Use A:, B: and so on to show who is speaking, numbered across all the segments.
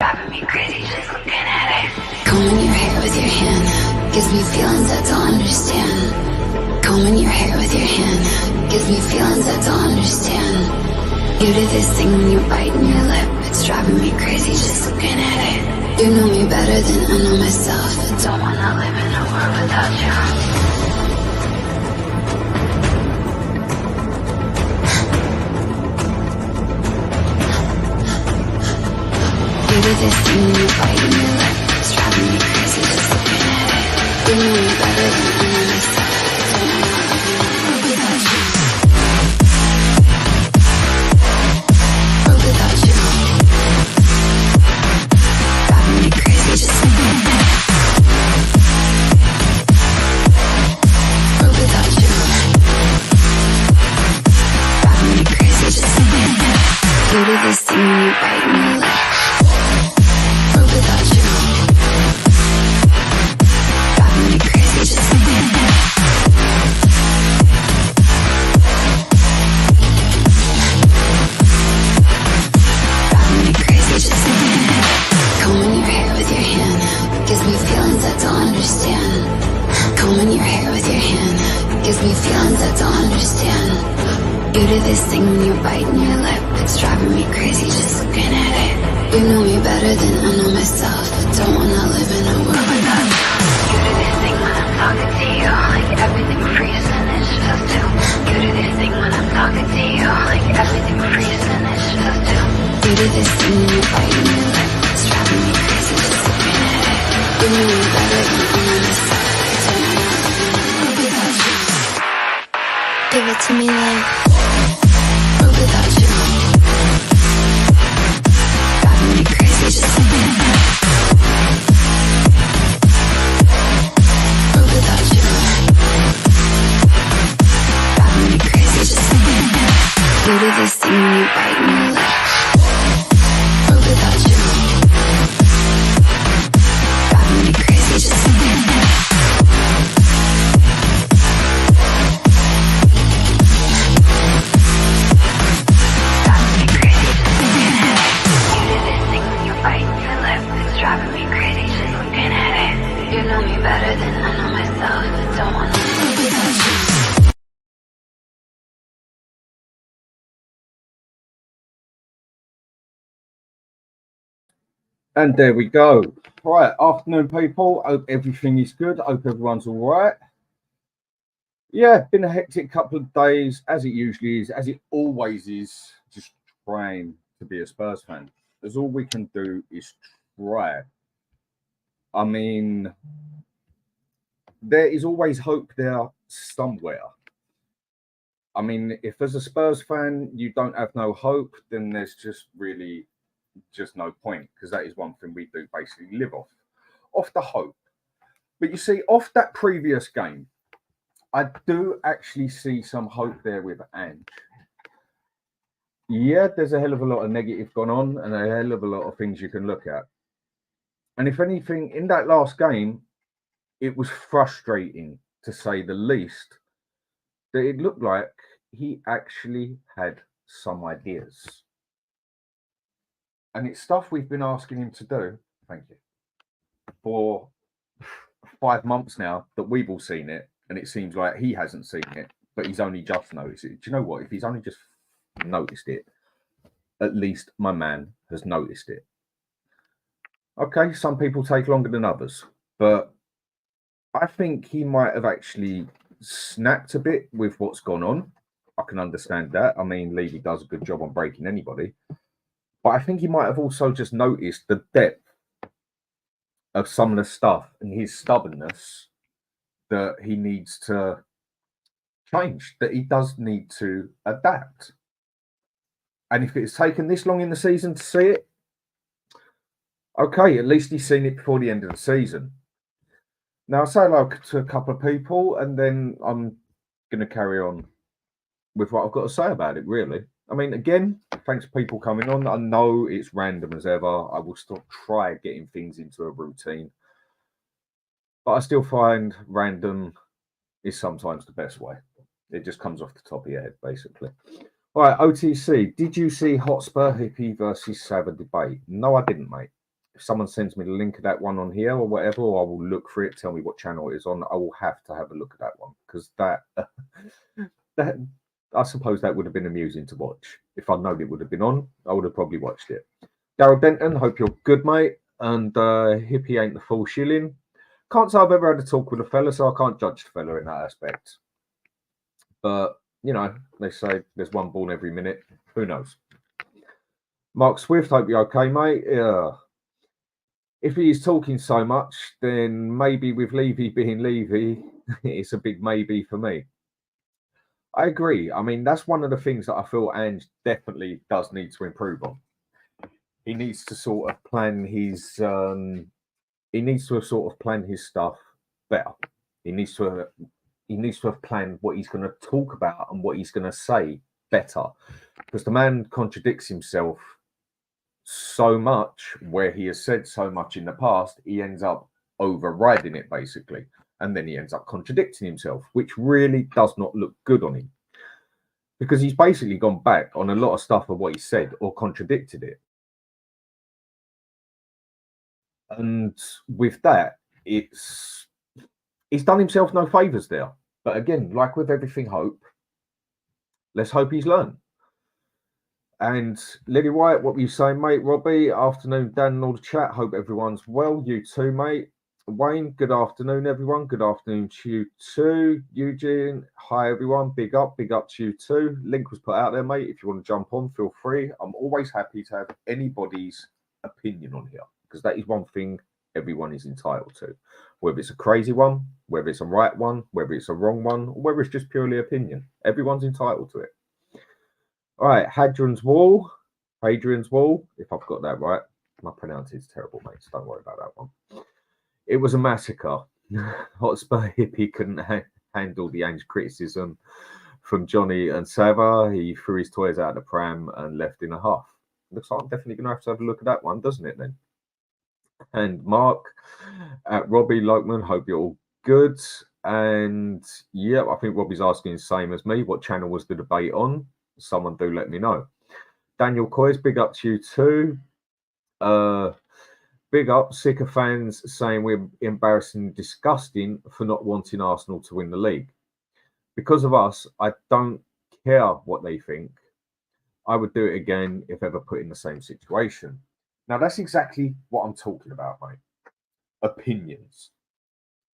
A: Driving me crazy just looking at it. Combing your hair with your hand gives me feelings I don't understand. Combing your hair with your hand gives me feelings I don't understand. You do this thing when you're biting your lip. It's driving me crazy just looking at it. You know me better than I know myself. I don't wanna live in a world without you. You do this thing when you're biting your lip. It's driving me crazy just looking at it. You know me better than I know myself. I don't wanna live in a world without you. World without you. Driving me crazy just looking at it. World without you. Driving me crazy just looking at it. You do this thing when you're biting your lip. Without you, driving me crazy just looking at it. Driving me crazy just looking at it. Combing your hair with your hand gives me feelings I don't understand. Combing your hair with your hand gives me feelings I don't understand. You do this thing when you're biting your lip. It's driving me crazy just looking at it. You know me better than I know myself. I don't wanna live in a world without you. You do this thing when I'm talking to you, like everything freezes and it's just you. You do this thing when I'm talking to you, like everything freezes and it's just you. You do this thing when you're biting your lip. It's driving me crazy just looking at it. You know me better than I know myself. I don't wanna live in a world without you. Give it to me like world without you. Just looking at it. World without you. Driving me crazy just looking at it. You do this thing when you're biting your lip. World without you. Driving me crazy just looking at it. Driving me crazy just looking at it. You know me better than I know myself. I don't wanna live without you.
B: And there we go. Right, afternoon, people. Hope everything is good. Hope everyone's all right. Yeah, been a hectic couple of days, as it usually is, as it always is. Just trying to be a Spurs fan. As all we can do is try. I mean, there is always hope there somewhere. I mean, if as a Spurs fan you don't have no hope, then there's just really just no point, because that is one thing we do basically live off the hope. But you see, off that previous game, I do actually see some hope there with Ange. Yeah, there's a hell of a lot of negative gone on and a hell of a lot of things you can look at. And if anything, in that last game, it was frustrating, to say the least, that it looked like he actually had some ideas. And it's stuff we've been asking him to do, thank you, for 5 months now, that we've all seen it. And it seems like he hasn't seen it, but he's only just noticed it. Do you know what? If he's only just noticed it, at least my man has noticed it. Okay, some people take longer than others, but I think he might have actually snapped a bit with what's gone on. I can understand that. I mean, Levy does a good job on breaking anybody, but I think he might have also just noticed the depth of some of the stuff and his stubbornness, that he needs to change, that he does need to adapt. And if it's taken this long in the season to see it, okay, at least he's seen it before the end of the season. Now, I'll say hello to a couple of people, and then I'm going to carry on with what I've got to say about it, really. I mean, again, thanks for people coming on. I know it's random as ever. I will still try getting things into a routine. But I still find random is sometimes the best way. It just comes off the top of your head, basically. All right, OTC. Did you see Hotspur Hippie versus Sava debate? No, I didn't, mate. if someone sends me the link of that one on here or whatever, or I will look for it, tell me what channel it is on, I will have to have a look at that one, because that I suppose that would have been amusing to watch. If I'd known it would have been on, I would have probably watched it. Daryl Denton, hope you're good, mate. And Hippie ain't the full shilling. Can't say I've ever had a talk with a fella, so I can't judge the fella in that aspect. But, you know, they say there's one born every minute. Who knows? Mark Swift, hope you're okay, mate. Yeah. If he's talking so much, then maybe with Levy being Levy, it's a big maybe for me. I agree. I mean, that's one of the things that I feel Ange definitely does need to improve on. He needs to sort of plan his stuff better. He needs to have planned what he's going to talk about and what he's going to say better, because the man contradicts himself so much. Where he has said so much in the past, he ends up overriding it basically, and then he ends up contradicting himself, which really does not look good on him, because he's basically gone back on a lot of stuff of what he said or contradicted it. And with that, he's done himself no favours there. But again, like with everything, let's hope he's learned. And Lily White, what were you saying, mate? Robbie, afternoon, Dan, and all the chat. Hope everyone's well. You too, mate. Wayne, good afternoon, everyone. Good afternoon to you too. Eugene, hi, everyone. Big up to you too. Link was put out there, mate. If you want to jump on, feel free. I'm always happy to have anybody's opinion on here, because that is one thing everyone is entitled to. Whether it's a crazy one, whether it's a right one, whether it's a wrong one, or whether it's just purely opinion. Everyone's entitled to it. All right, Hadrian's Wall, if I've got that right. My pronunciation is terrible, mate, so don't worry about that one. It was a massacre. Hotspur Hippie couldn't handle the Ange criticism from Johnny and Sava. He threw his toys out of the pram and left in a huff. Looks like I'm definitely going to have a look at that one, doesn't it, then? And Mark, Robbie Lokeman, hope you're all good. And yeah, I think Robbie's asking the same as me. What channel was the debate on? Someone do let me know. Daniel Coys, big up to you too. Big up, sick of fans saying we're embarrassing and disgusting for not wanting Arsenal to win the league. Because of us, I don't care what they think. I would do it again if ever put in the same situation. Now, that's exactly what I'm talking about, mate. Opinions.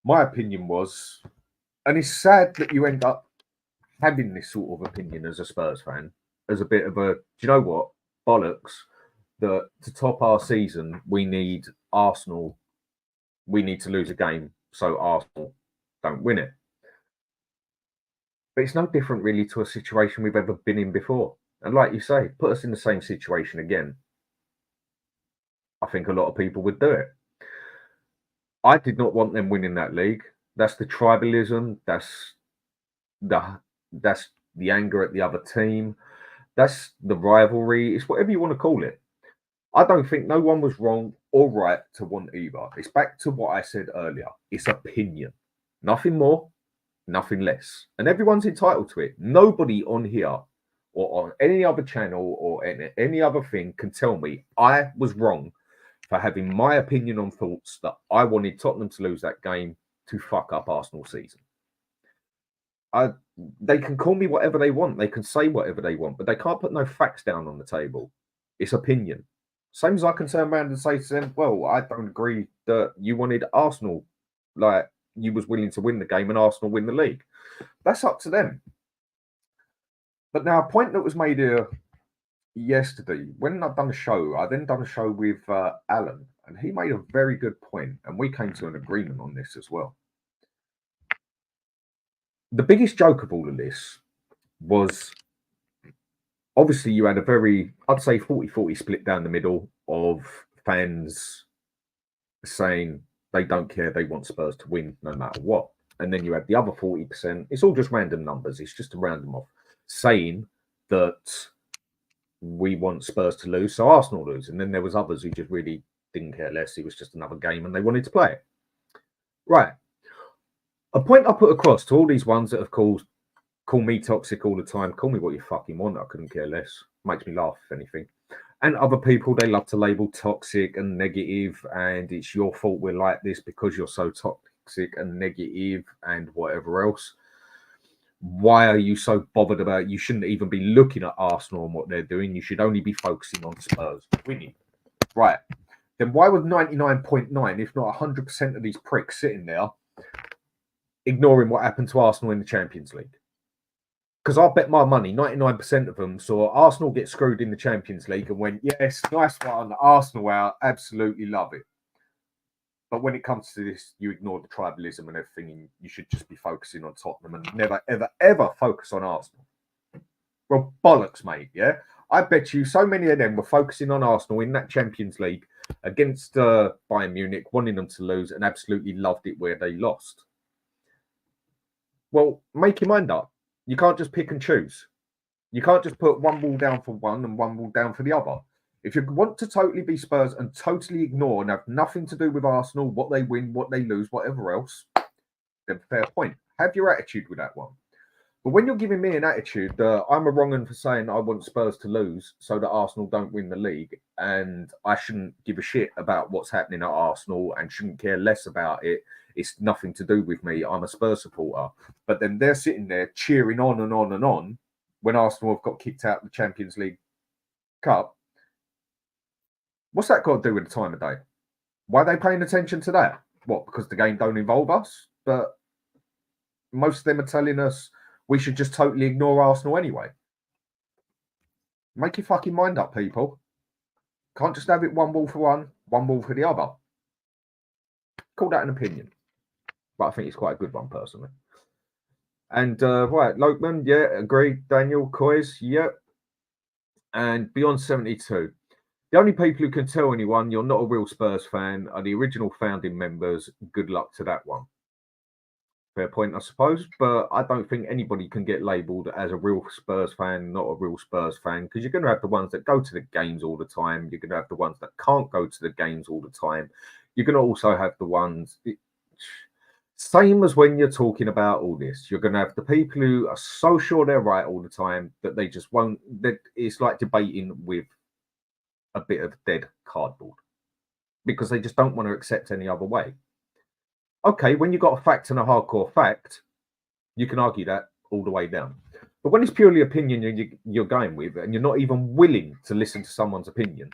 B: My opinion was, and it's sad that you end up having this sort of opinion as a Spurs fan, as a bit of a, do you know what, bollocks, that to top our season, we need to lose a game so Arsenal don't win it. But it's no different really to a situation we've ever been in before. And like you say, put us in the same situation again. I think a lot of people would do it. I did not want them winning that league. That's the tribalism. That's the anger at the other team. That's the rivalry. It's whatever you want to call it. I don't think no one was wrong or right to want either. It's back to what I said earlier. It's opinion. Nothing more, nothing less. And everyone's entitled to it. Nobody on here or on any other channel or any other thing can tell me I was wrong for having my opinion on thoughts that I wanted Tottenham to lose that game to fuck up Arsenal season. They can call me whatever they want. They can say whatever they want, but they can't put no facts down on the table. It's opinion. Same as I can turn around and say to them, well, I don't agree that you wanted Arsenal, like you was willing to win the game and Arsenal win the league. That's up to them. But now a point that was made here yesterday, when I've done a show, I then done a show with Alan, and he made a very good point, and we came to an agreement on this as well. The biggest joke of all of this was, obviously you had a very, I'd say 40-40 split down the middle of fans saying they don't care, they want Spurs to win no matter what. And then you had the other 40%, it's all just random numbers, it's just a random off, saying that we want Spurs to lose, so Arsenal lose. And then there was others who just really didn't care less. It was just another game and they wanted to play it. Right. A point I put across to all these ones that have call me toxic all the time, call me what you fucking want, I couldn't care less. Makes me laugh, if anything. And other people, they love to label toxic and negative, and it's your fault we're like this because you're so toxic and negative and whatever else. Why are you so bothered about it? You shouldn't even be looking at Arsenal and what they're doing. You should only be focusing on Spurs winning. Right. Then why would 99.9, if not 100% of these pricks sitting there ignoring what happened to Arsenal in the Champions League? Because I bet my money, 99% of them saw Arsenal get screwed in the Champions League and went, yes, nice one, Arsenal out, absolutely love it. But when it comes to this, you ignore the tribalism and everything, and you should just be focusing on Tottenham and never, ever, ever focus on Arsenal. Well, bollocks, mate, yeah? I bet you so many of them were focusing on Arsenal in that Champions League against Bayern Munich, wanting them to lose, and absolutely loved it where they lost. Well, make your mind up. You can't just pick and choose. You can't just put one wall down for one and one wall down for the other. If you want to totally be Spurs and totally ignore and have nothing to do with Arsenal, what they win, what they lose, whatever else, then fair point. Have your attitude with that one. But when you're giving me an attitude that I'm a wrong 'un for saying I want Spurs to lose so that Arsenal don't win the league, and I shouldn't give a shit about what's happening at Arsenal and shouldn't care less about it, it's nothing to do with me. I'm a Spurs supporter. But then they're sitting there cheering on and on and on when Arsenal have got kicked out of the Champions League Cup. What's that got to do with the time of day? Why are they paying attention to that? What, because the game don't involve us? But most of them are telling us we should just totally ignore Arsenal anyway. Make your fucking mind up, people. Can't just have it one wall for one wall for the other. Call that an opinion. But I think it's quite a good one, personally. And, right, Lokeman, yeah, agreed. Daniel, Coys, yep. And Beyond 72. The only people who can tell anyone you're not a real Spurs fan are the original founding members. Good luck to that one. Fair point, I suppose. But I don't think anybody can get labelled as a real Spurs fan, not a real Spurs fan, because you're going to have the ones that go to the games all the time. You're going to have the ones that can't go to the games all the time. You're going to also have the ones... Same as when you're talking about all this. You're going to have the people who are so sure they're right all the time that they just won't... It's like debating with a bit of dead cardboard because they just don't want to accept any other way. Okay, when you've got a fact and a hardcore fact, you can argue that all the way down. But when it's purely opinion you're going with and you're not even willing to listen to someone's opinion,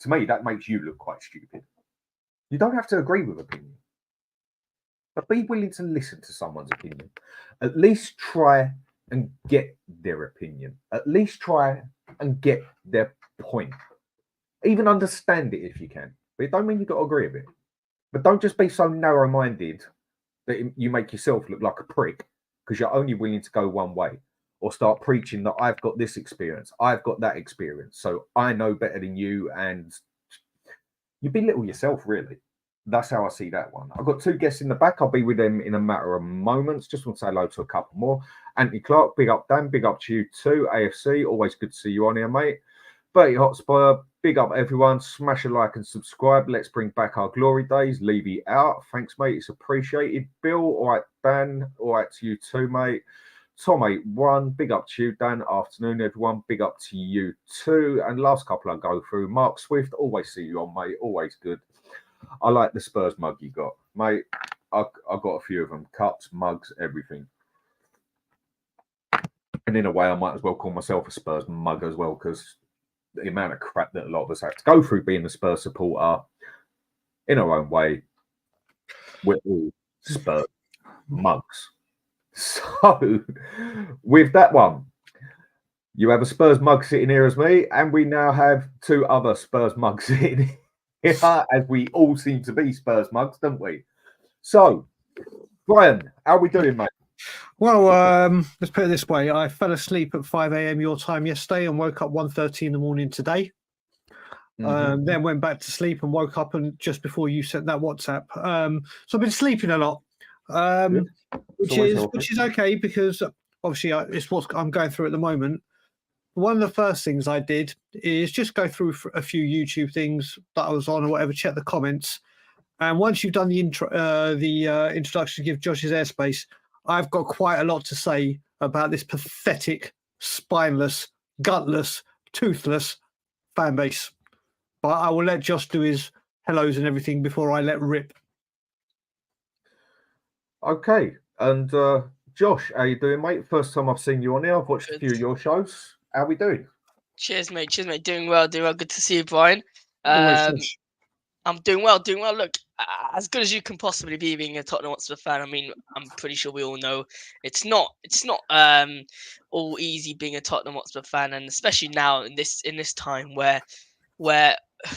B: to me, that makes you look quite stupid. You don't have to agree with opinion, but be willing to listen to someone's opinion. At least try and get their opinion. At least try and get their point. Even understand it if you can. But it don't mean you've got to agree with it. But don't just be so narrow-minded that you make yourself look like a prick because you're only willing to go one way. Or start preaching that I've got this experience, I've got that experience, so I know better than you, and you belittle yourself, really. That's how I see that one. I've got two guests in the back. I'll be with them in a matter of moments. Just want to say hello to a couple more. Anthony Clark, big up Dan, big up to you too. AFC, always good to see you on here, mate. Bertie Hotspur, big up everyone. Smash a like and subscribe. Let's bring back our glory days. Levy out. Thanks, mate. It's appreciated. Bill, all right. Dan, all right to you too, mate. Tom 81, big up to you. Dan, afternoon, everyone. Big up to you too. And last couple I go through. Mark Swift, always see you on, mate. Always good. I like the Spurs mug you got, mate. I've got a few of them. Cups, mugs, everything. And in a way, I might as well call myself a Spurs mug as well, because the amount of crap that a lot of us have to go through being a Spurs supporter in our own way, we're all Spurs mugs. So, with that one, you have a Spurs mug sitting here as me, and we now have two other Spurs mugs sitting here, as we all seem to be Spurs mugs, don't we? So, Brian, how are we doing, mate?
C: Well, let's put it this way. I fell asleep at 5 a.m. your time yesterday and woke up 1:30 in the morning today. Then went back to sleep and woke up and just before you sent that WhatsApp. So I've been sleeping a lot, which is okay because obviously it's what I'm going through at the moment. One of the first things I did is just go through a few YouTube things that I was on or whatever, check the comments. And once you've done the introduction, give Josh's airspace, I've got quite a lot to say about this pathetic, spineless, gutless, toothless fan base. But I will let Josh do his hellos and everything before I let rip.
B: Okay. And Josh, how you doing, mate? First time I've seen you on here. I've watched a few of your shows. How we doing?
D: Cheers, mate. Cheers, mate. Doing well. Good to see you, Brian.
C: Always
D: I'm doing well. Look, as good as you can possibly be being a Tottenham Hotspur fan. I mean, I'm pretty sure we all know it's not all easy being a Tottenham Hotspur fan, and especially now in this time where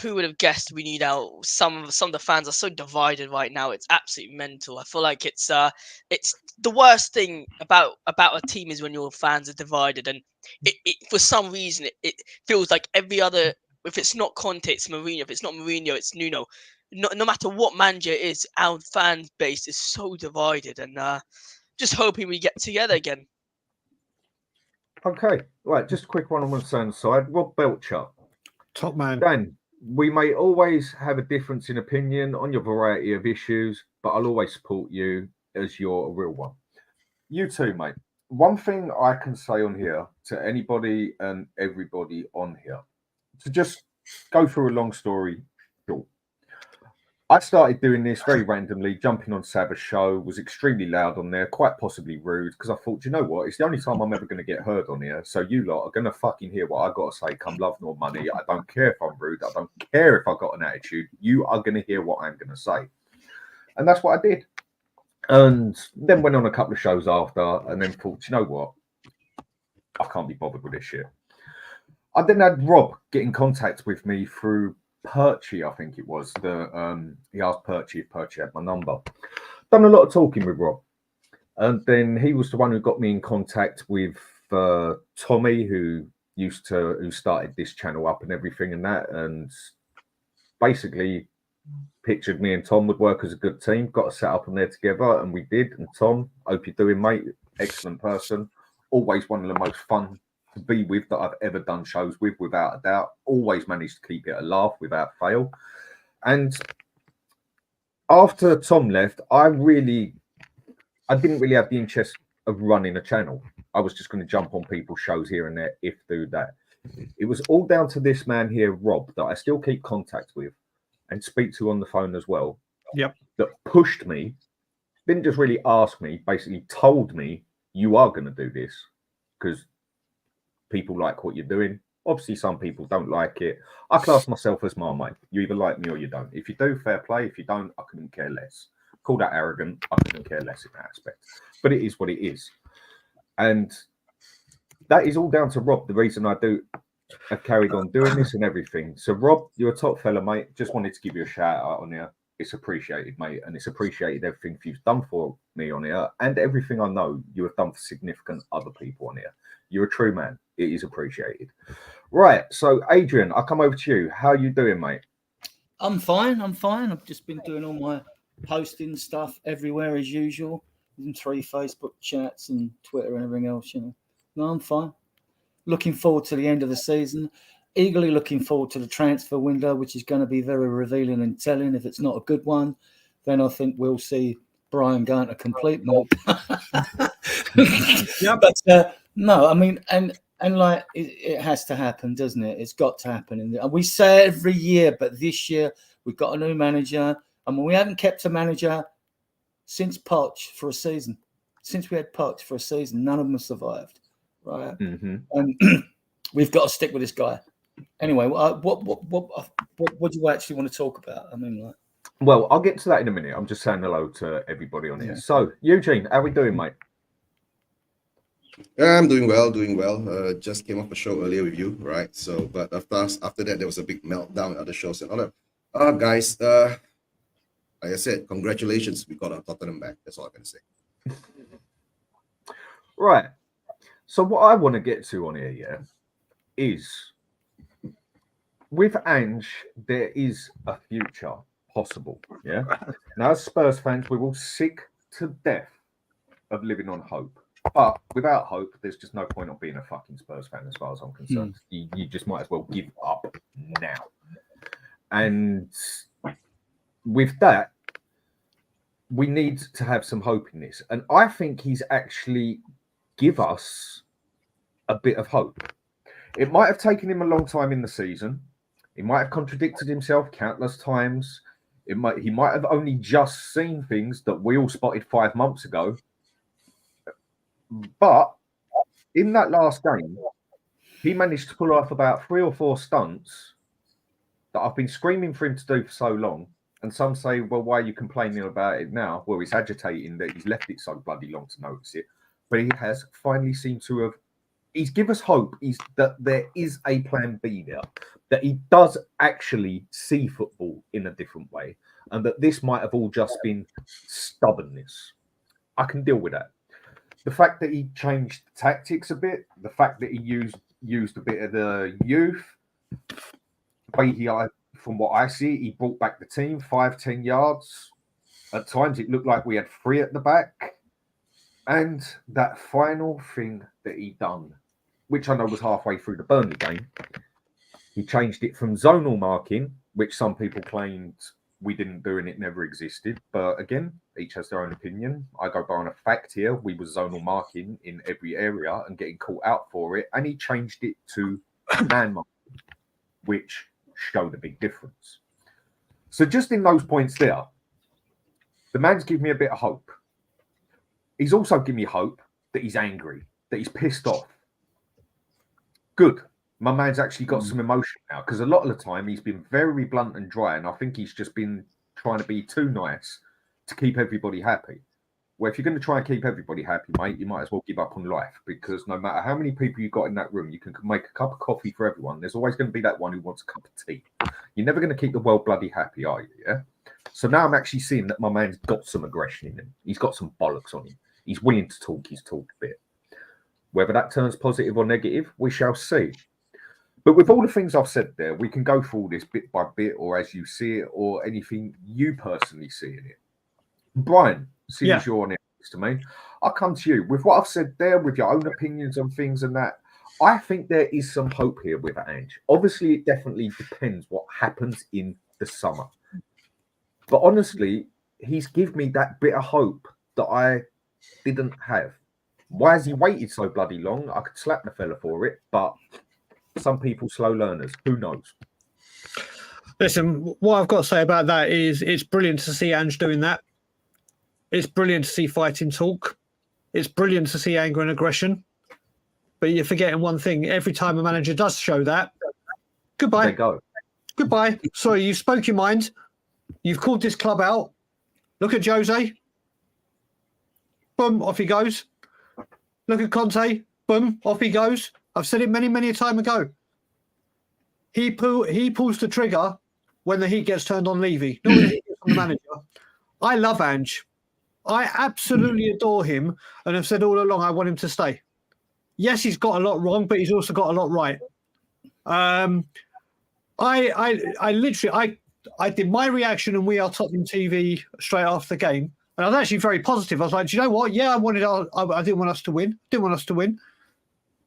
D: who would have guessed we need out some of the fans are so divided right now. It's absolutely mental. I feel like it's the worst thing about a team is when your fans are divided, and it for some reason it feels like every other. If it's not Conte, it's Mourinho. If it's not Mourinho, it's Nuno. No matter what manager it is, our fan base is so divided, and just hoping we get together again.
B: Okay, right. Just a quick one on one side. Rob Belcher,
C: top man.
B: Dan, we may always have a difference in opinion on your variety of issues, but I'll always support you as you're a real one. You too, mate. One thing I can say on here to anybody and everybody on here, to just go through a long story short. I started doing this very randomly, jumping on Sabbath's show, was extremely loud on there, quite possibly rude, because I thought, you know what, it's the only time I'm ever going to get heard on here, so you lot are going to fucking hear what I got to say, come love nor money. I don't care if I'm rude, I don't care if I've got an attitude, you are going to hear what I'm going to say. And that's what I did. And then went on a couple of shows after, and then thought, you know what, I can't be bothered with this shit. I then had Rob get in contact with me through Perchy, I think it was. He asked Perchy if Perchy had my number. Done a lot of talking with Rob. And then he was the one who got me in contact with Tommy, who started this channel up and everything and that. And basically pictured me and Tom would work as a good team. Got us set up on there together, and we did. And Tom, hope you're doing, mate. Excellent person. Always one of the most fun to be with that I've ever done shows with, without a doubt. Always managed to keep it a laugh without fail. And after Tom left, I didn't really have the interest of running a channel. I was just going to jump on people's shows here and there, if do that. It was all down to this man here, Rob, that I still keep contact with and speak to on the phone as well.
C: Yep.
B: That pushed me, didn't just really ask me, basically told me, you are going to do this because people like what you're doing. Obviously, some people don't like it. I class myself as Marmite. You either like me or you don't. If you do, fair play. If you don't, I couldn't care less. Call that arrogant. I couldn't care less in that aspect. But it is what it is. And that is all down to Rob, the reason I've carried on doing this and everything. So, Rob, you're a top fella, mate. Just wanted to give you a shout out on here. It's appreciated, mate. And it's appreciated everything you've done for me on here and everything I know you have done for significant other people on here. You're a true man. It is appreciated. Right. So, Adrian, I'll come over to you. How are you doing, mate?
E: I'm fine. I've just been doing all my posting stuff everywhere as usual. In 3 Facebook chats and Twitter and everything else, you know. No, I'm fine. Looking forward to the end of the season. Eagerly looking forward to the transfer window, which is going to be very revealing and telling. If it's not a good one, then I think we'll see Brian going to complete mode.
C: Yeah,
E: but no, I mean, and like it has to happen, doesn't it? It's got to happen. And we say it every year, but this year we've got a new manager. I mean, we haven't kept a manager since Poch for a season. Since we had Poch for a season, none of them have survived, right?
B: Mm-hmm.
E: And we've got to stick with this guy. Anyway, what do you actually want to talk about? I mean, like.
B: Well, I'll get to that in a minute. I'm just saying hello to everybody on here. So, Eugene, how are we doing, mate?
F: I'm doing well. Just came off a show earlier with you, right? So, but after that, there was a big meltdown at other shows and all that. Guys, like I said, congratulations. We got our Tottenham back. That's all I can say.
B: Right. So what I want to get to on here, yeah, is with Ange, there is a future possible, yeah? Now, as Spurs fans, we're all sick to death of living on hope. But without hope, there's just no point of being a fucking Spurs fan as far as I'm concerned. You just might as well give up now. And with that, we need to have some hope in this. And I think he's actually give us a bit of hope. It might have taken him a long time in the season, He might have contradicted himself countless times. He might have only just seen things that we all spotted 5 months ago. But in that last game, he managed to pull off about 3 or 4 stunts that I've been screaming for him to do for so long. And some say, well, why are you complaining about it now? Well, he's agitating that he's left it so bloody long to notice it. But he has finally seemed to have, he's given us hope that there is a plan B there, that he does actually see football in a different way, and that this might have all just been stubbornness. I can deal with that. The fact that he changed tactics a bit, the fact that he used a bit of the youth, from what I see, he brought back the team 5-10 yards. At times, it looked like we had 3 at the back. And that final thing that he done, which I know was halfway through the Burnley game, he changed it from zonal marking, which some people claimed we didn't do and it never existed. But again, each has their own opinion. I go by on a fact here. We were zonal marking in every area and getting caught out for it. And he changed it to man marking, which showed a big difference. So just in those points there, the man's given me a bit of hope. He's also given me hope that he's angry, that he's pissed off. Good. My man's actually got some emotion now, because a lot of the time he's been very blunt and dry, and I think he's just been trying to be too nice to keep everybody happy. Well, if you're going to try and keep everybody happy, mate, you might as well give up on life, because no matter how many people you've got in that room, you can make a cup of coffee for everyone. There's always going to be that one who wants a cup of tea. You're never going to keep the world bloody happy, are you? Yeah. So now I'm actually seeing that my man's got some aggression in him. He's got some bollocks on him. He's willing to talk his talk a bit. Whether that turns positive or negative, we shall see. But with all the things I've said there, we can go through all this bit by bit, or as you see it, or anything you personally see in it. Brian, seeing as you're on it to me, I'll come to you. With what I've said there, with your own opinions on things and that, I think there is some hope here with Ange. Obviously, it definitely depends what happens in the summer. But honestly, he's given me that bit of hope that I didn't have. Why has he waited so bloody long? I could slap the fella for it, but some people slow learners. Who knows?
C: Listen, what I've got to say about that is it's brilliant to see Ange doing that. It's brilliant to see fighting talk. It's brilliant to see anger and aggression. But you're forgetting one thing. Every time a manager does show that, goodbye.
B: They go.
C: Goodbye. Sorry, you spoke your mind. You've called this club out. Look at Jose. Boom, off he goes. Look at Conte. Boom, off he goes. I've said it many, many a time ago. He pulls the trigger when the heat gets turned on Levy, not when the heat gets on the manager. I love Ange. I absolutely adore him, and I've said all along I want him to stay. Yes, he's got a lot wrong, but he's also got a lot right. I did my reaction and We Are Tottenham TV straight after the game, and I was actually very positive. I was like, do you know what? Yeah, I didn't want us to win.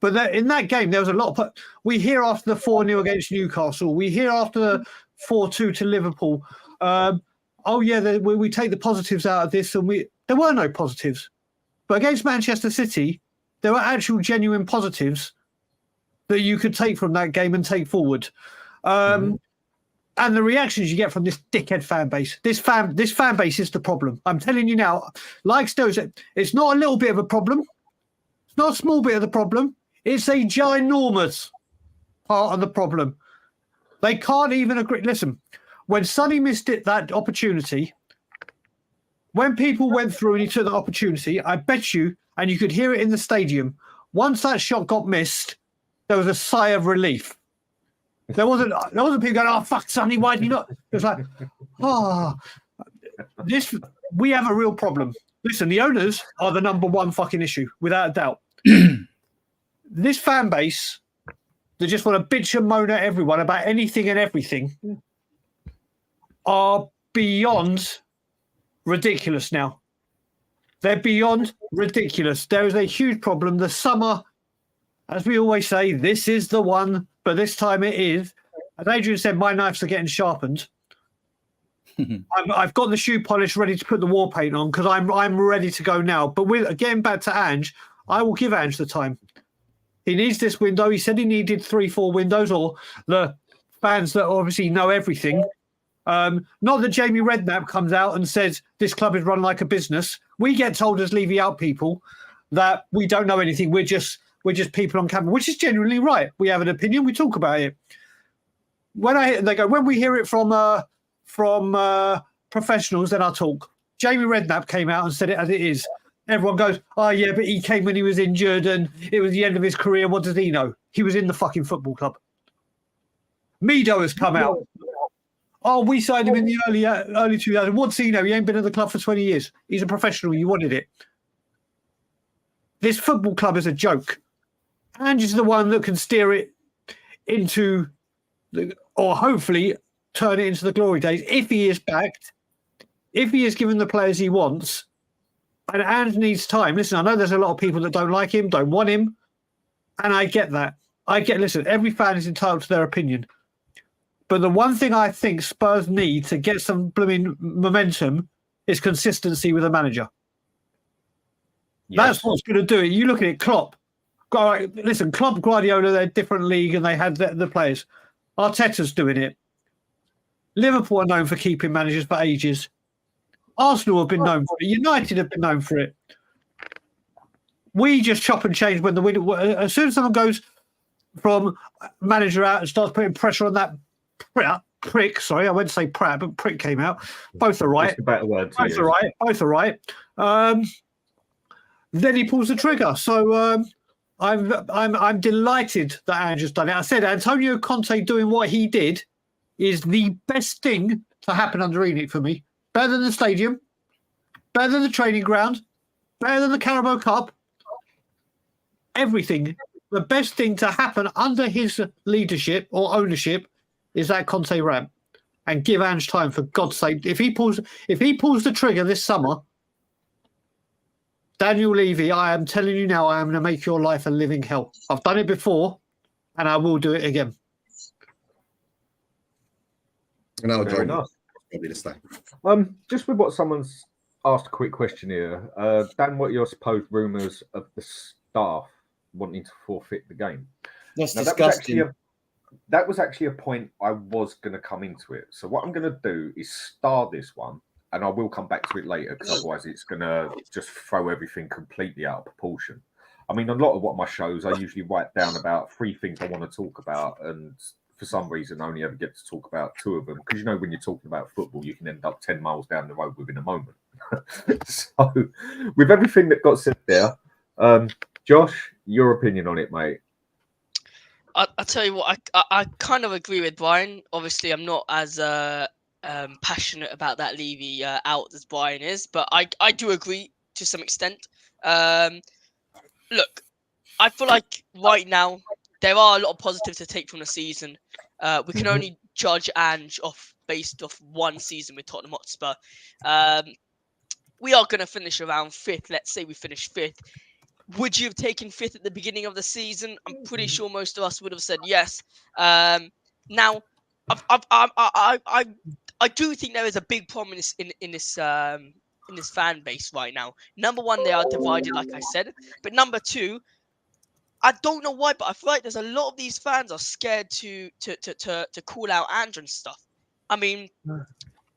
C: But in that game, there was a lot of... We hear after the 4-0 against Newcastle. We hear after the 4-2 to Liverpool. We take the positives out of this, and there were no positives. But against Manchester City, there were actual genuine positives that you could take from that game and take forward. And the reactions you get from this dickhead fan base. This fan base is the problem. I'm telling you now, like Stowe said, it's not a little bit of a problem. It's not a small bit of the problem. It's a ginormous part of the problem. They can't even agree. Listen, when Sonny missed that opportunity, when people went through and he took that opportunity, I bet you, and you could hear it in the stadium, once that shot got missed, there was a sigh of relief. There wasn't people going, oh, fuck, Sonny, why did you not? It was like, we have a real problem. Listen, the owners are the number one fucking issue, without a doubt. This fan base that just want to bitch and moan at everyone about anything and everything are beyond ridiculous now. They're beyond ridiculous. There is a huge problem. The summer, as we always say, this is the one, but this time it is. As Adrian said, my knives are getting sharpened. I've got the shoe polish ready to put the war paint on because I'm ready to go now. But getting back to Ange, I will give Ange the time. He needs this window. He said he needed 3-4 windows, or the fans that obviously know everything. Not that Jamie Redknapp comes out and says this club is run like a business. We get told as Levy out people that we don't know anything. We're just people on camera, which is genuinely right. We have an opinion. We talk about it. When we hear it from professionals, then I'll talk. Jamie Redknapp came out and said it as it is. Everyone goes, oh yeah, but he came when he was injured and it was the end of his career. What does he know? He was in the fucking football club. Mido has come out. Oh, we signed him in the early 2000s. What's he know? He ain't been at the club for 20 years. He's a professional. You wanted it. This football club is a joke. Ange is the one that can steer it into, or hopefully turn it into the glory days if he is backed, if he is given the players he wants. And Ange needs time. Listen, I know there's a lot of people that don't like him, don't want him, and I get that. Listen, every fan is entitled to their opinion. But the one thing I think Spurs need to get some blooming momentum is consistency with a manager. Yes. That's what's going to do it. You look at it, Klopp. Listen, Klopp, Guardiola, they're a different league and they had the players. Arteta's doing it. Liverpool are known for keeping managers for ages. Arsenal have been known for it. United have been known for it. We just chop and change when the winner. As soon as someone goes from manager out and starts putting pressure on that prick. Sorry, I went to say Pratt, but prick came out. Both are right.
B: That's a better word.
C: Both are right. Then he pulls the trigger. So I'm delighted that Ange has done it. I said Antonio Conte doing what he did is the best thing to happen under ENIC for me. Better than the stadium, better than the training ground, better than the Carabao Cup. Everything. The best thing to happen under his leadership or ownership is that Conte ramp. And give Ange time, for God's sake. If he pulls the trigger this summer, Daniel Levy, I am telling you now, I am going to make your life a living hell. I've done it before, and I will do it again.
F: And I'll join
B: enough.
F: Probably this time.
B: Just with what someone's asked a quick question here. Dan, what are your supposed rumours of the staff wanting to forfeit the game?
E: That's
B: now,
E: disgusting.
B: That was actually a point I was going to come into it. So what I'm going to do is star this one, and I will come back to it later because otherwise it's going to just throw everything completely out of proportion. I mean, a lot of what my shows, I usually write down about 3 things I want to talk about, and for some reason I only ever get to talk about 2 of them because, you know, when you're talking about football, you can end up 10 miles down the road within a moment. So with everything that got said there, Josh, your opinion on it, mate?
D: I'll tell you what, I kind of agree with Brian. Obviously, I'm not as passionate about that Levy out as Brian is, but I do agree to some extent. Look, I feel like right now there are a lot of positives to take from the season. We can only judge Ange based off one season with Tottenham Hotspur. We are going to finish around 5th. Let's say we finish 5th. Would you have taken 5th at the beginning of the season? I'm pretty sure most of us would have said yes. Now, I do think there is a big problem in this fan base right now. Number one, they are divided, like I said. But number two, I don't know why, but I feel like there's a lot of these fans are scared to call out Ange and stuff. I mean,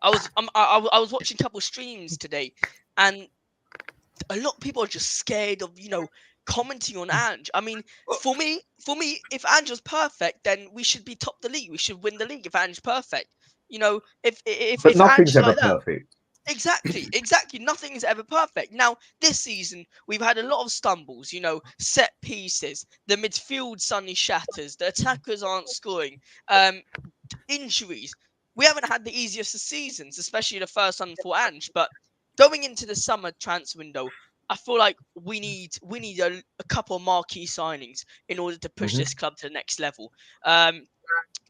D: I was watching a couple of streams today, and a lot of people are just scared of, you know, commenting on Ange. I mean, for me, if Ange was perfect, then we should be top the league. We should win the league if Ange's perfect. You know, if
B: nothing's
D: Ange's
B: ever
D: like that,
B: perfect.
D: Exactly. Nothing is ever perfect. Now, this season, we've had a lot of stumbles, you know, set pieces, the midfield suddenly shatters, the attackers aren't scoring, injuries. We haven't had the easiest of seasons, especially the first one for Ange, but going into the summer transfer window, I feel like we need a couple of marquee signings in order to push this club to the next level.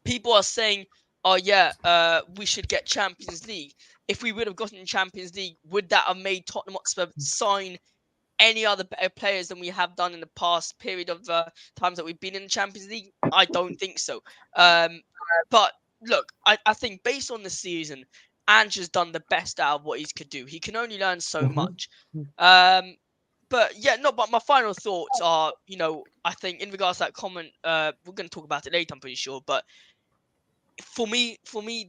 D: People are saying, oh yeah, we should get Champions League. If we would have gotten Champions League, would that have made Tottenham Hotspur sign any other better players than we have done in the past period of times that we've been in the Champions League? I don't think so. But look, I think based on the season, Ange has done the best out of what he could do. He can only learn so much. But yeah, no, but my final thoughts are, you know, I think in regards to that comment, we're going to talk about it later, I'm pretty sure, but for me,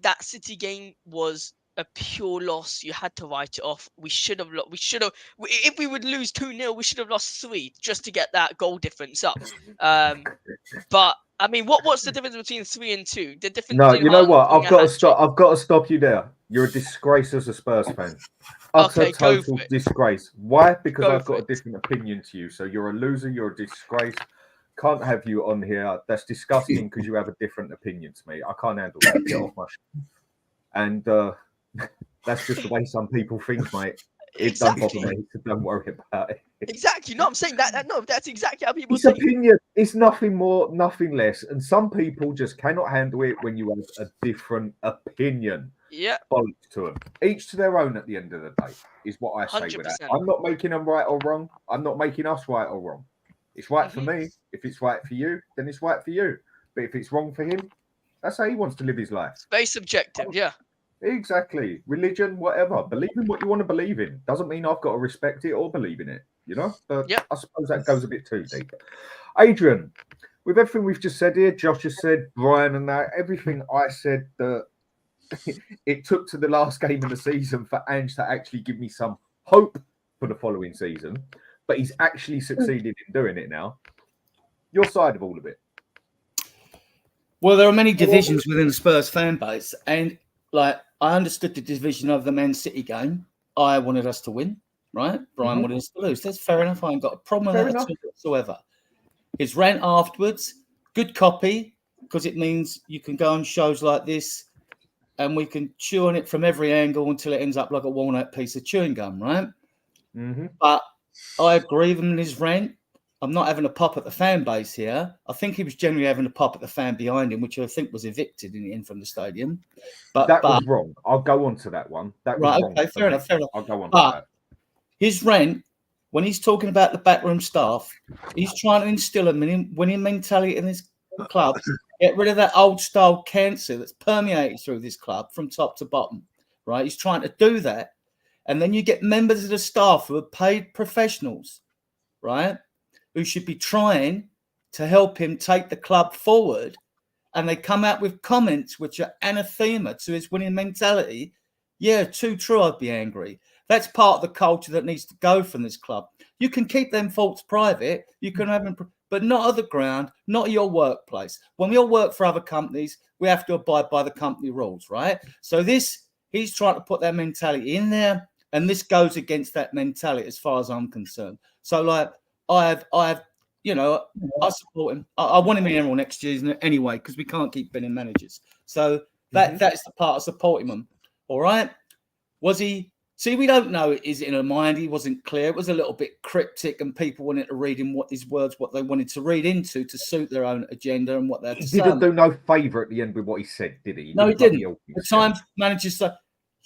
D: that City game was a pure loss. You had to write it off. We should have. If we would lose 2-0, we should have lost 3 just to get that goal difference up. But I mean, what's the difference between 3 and 2? The difference.
B: No,
D: between
B: you know
D: Haaland
B: what?
D: scoring
B: I've
D: a
B: got to
D: hat-trick.
B: stop. I've got to stop you there. You're a disgrace as a Spurs fan. Utter
D: Okay, go
B: total
D: for it.
B: disgrace. Why? Because
D: Go
B: I've
D: for
B: got
D: it.
B: a different opinion to you. So you're a loser. You're a disgrace. Can't have you on here. That's disgusting because you have a different opinion to me. I can't handle that. Get off my shit. And that's just the way some people think, mate. It doesn't bother me, so don't worry about it.
D: Exactly. No, I'm saying that. No, that's exactly how people
B: It's
D: think.
B: opinion. It's nothing more, nothing less. And some people just cannot handle it when you have a different opinion.
D: Yeah.
B: Bollocks to them. Each to their own at the end of the day, is what I say with that.
D: 100%.
B: I'm not making them right or wrong. I'm not making us right or wrong. It's right for me. If it's right for you, then it's right for you. But if it's wrong for him, that's how he wants to live his life.
D: It's very subjective. Yeah.
B: Exactly. Religion, whatever. Believe in what you want to believe in. Doesn't mean I've got to respect it or believe in it, you know? But
D: Yep.
B: I suppose that goes a bit too deep. Adrian, with everything we've just said here, Josh has said, Brian and that, everything I said that it took to the last game of the season for Ange to actually give me some hope for the following season, but he's actually succeeded in doing it now. Your side of all of it.
E: Well, there are many divisions within the Spurs fan base, and like I understood the division of the Man City game. I wanted us to win, right? Brian wanted us to lose. That's fair enough. I ain't got a problem with that whatsoever. His rant afterwards, good copy, because it means you can go on shows like this and we can chew on it from every angle until it ends up like a walnut piece of chewing gum, right? But I agree with him in his rant. I'm not having a pop at the fan base here. I think he was generally having a pop at the fan behind him, which I think was evicted in the end from the stadium. But
B: that was wrong. I'll go on to that one. That was wrong.
E: Okay, fair enough.
B: I'll go on to that.
E: His rant, when he's talking about the backroom staff, he's trying to instill a winning mentality in this club. Get rid of that old style cancer that's permeated through this club from top to bottom, right? He's trying to do that. And then you get members of the staff who are paid professionals, right? Who should be trying to help him take the club forward. And they come out with comments which are anathema to his winning mentality. Yeah, too true, I'd be angry. That's part of the culture that needs to go from this club. You can keep them faults private. You can have them, but not at the ground, not at your workplace. When we all work for other companies, we have to abide by the company rules, right? So he's trying to put that mentality in there. And this goes against that mentality as far as I'm concerned. So like, I support him. I want him in here all next year anyway, because we can't keep binning managers. So that's the part of supporting him. All right. Was he? See, we don't know. Is it in her mind? He wasn't clear. It was a little bit cryptic, and people wanted to read in what they wanted to read into to suit their own agenda and what they had to say.
B: He didn't do no favour at the end with what he said, did he?
E: No, he didn't. At times, managers say,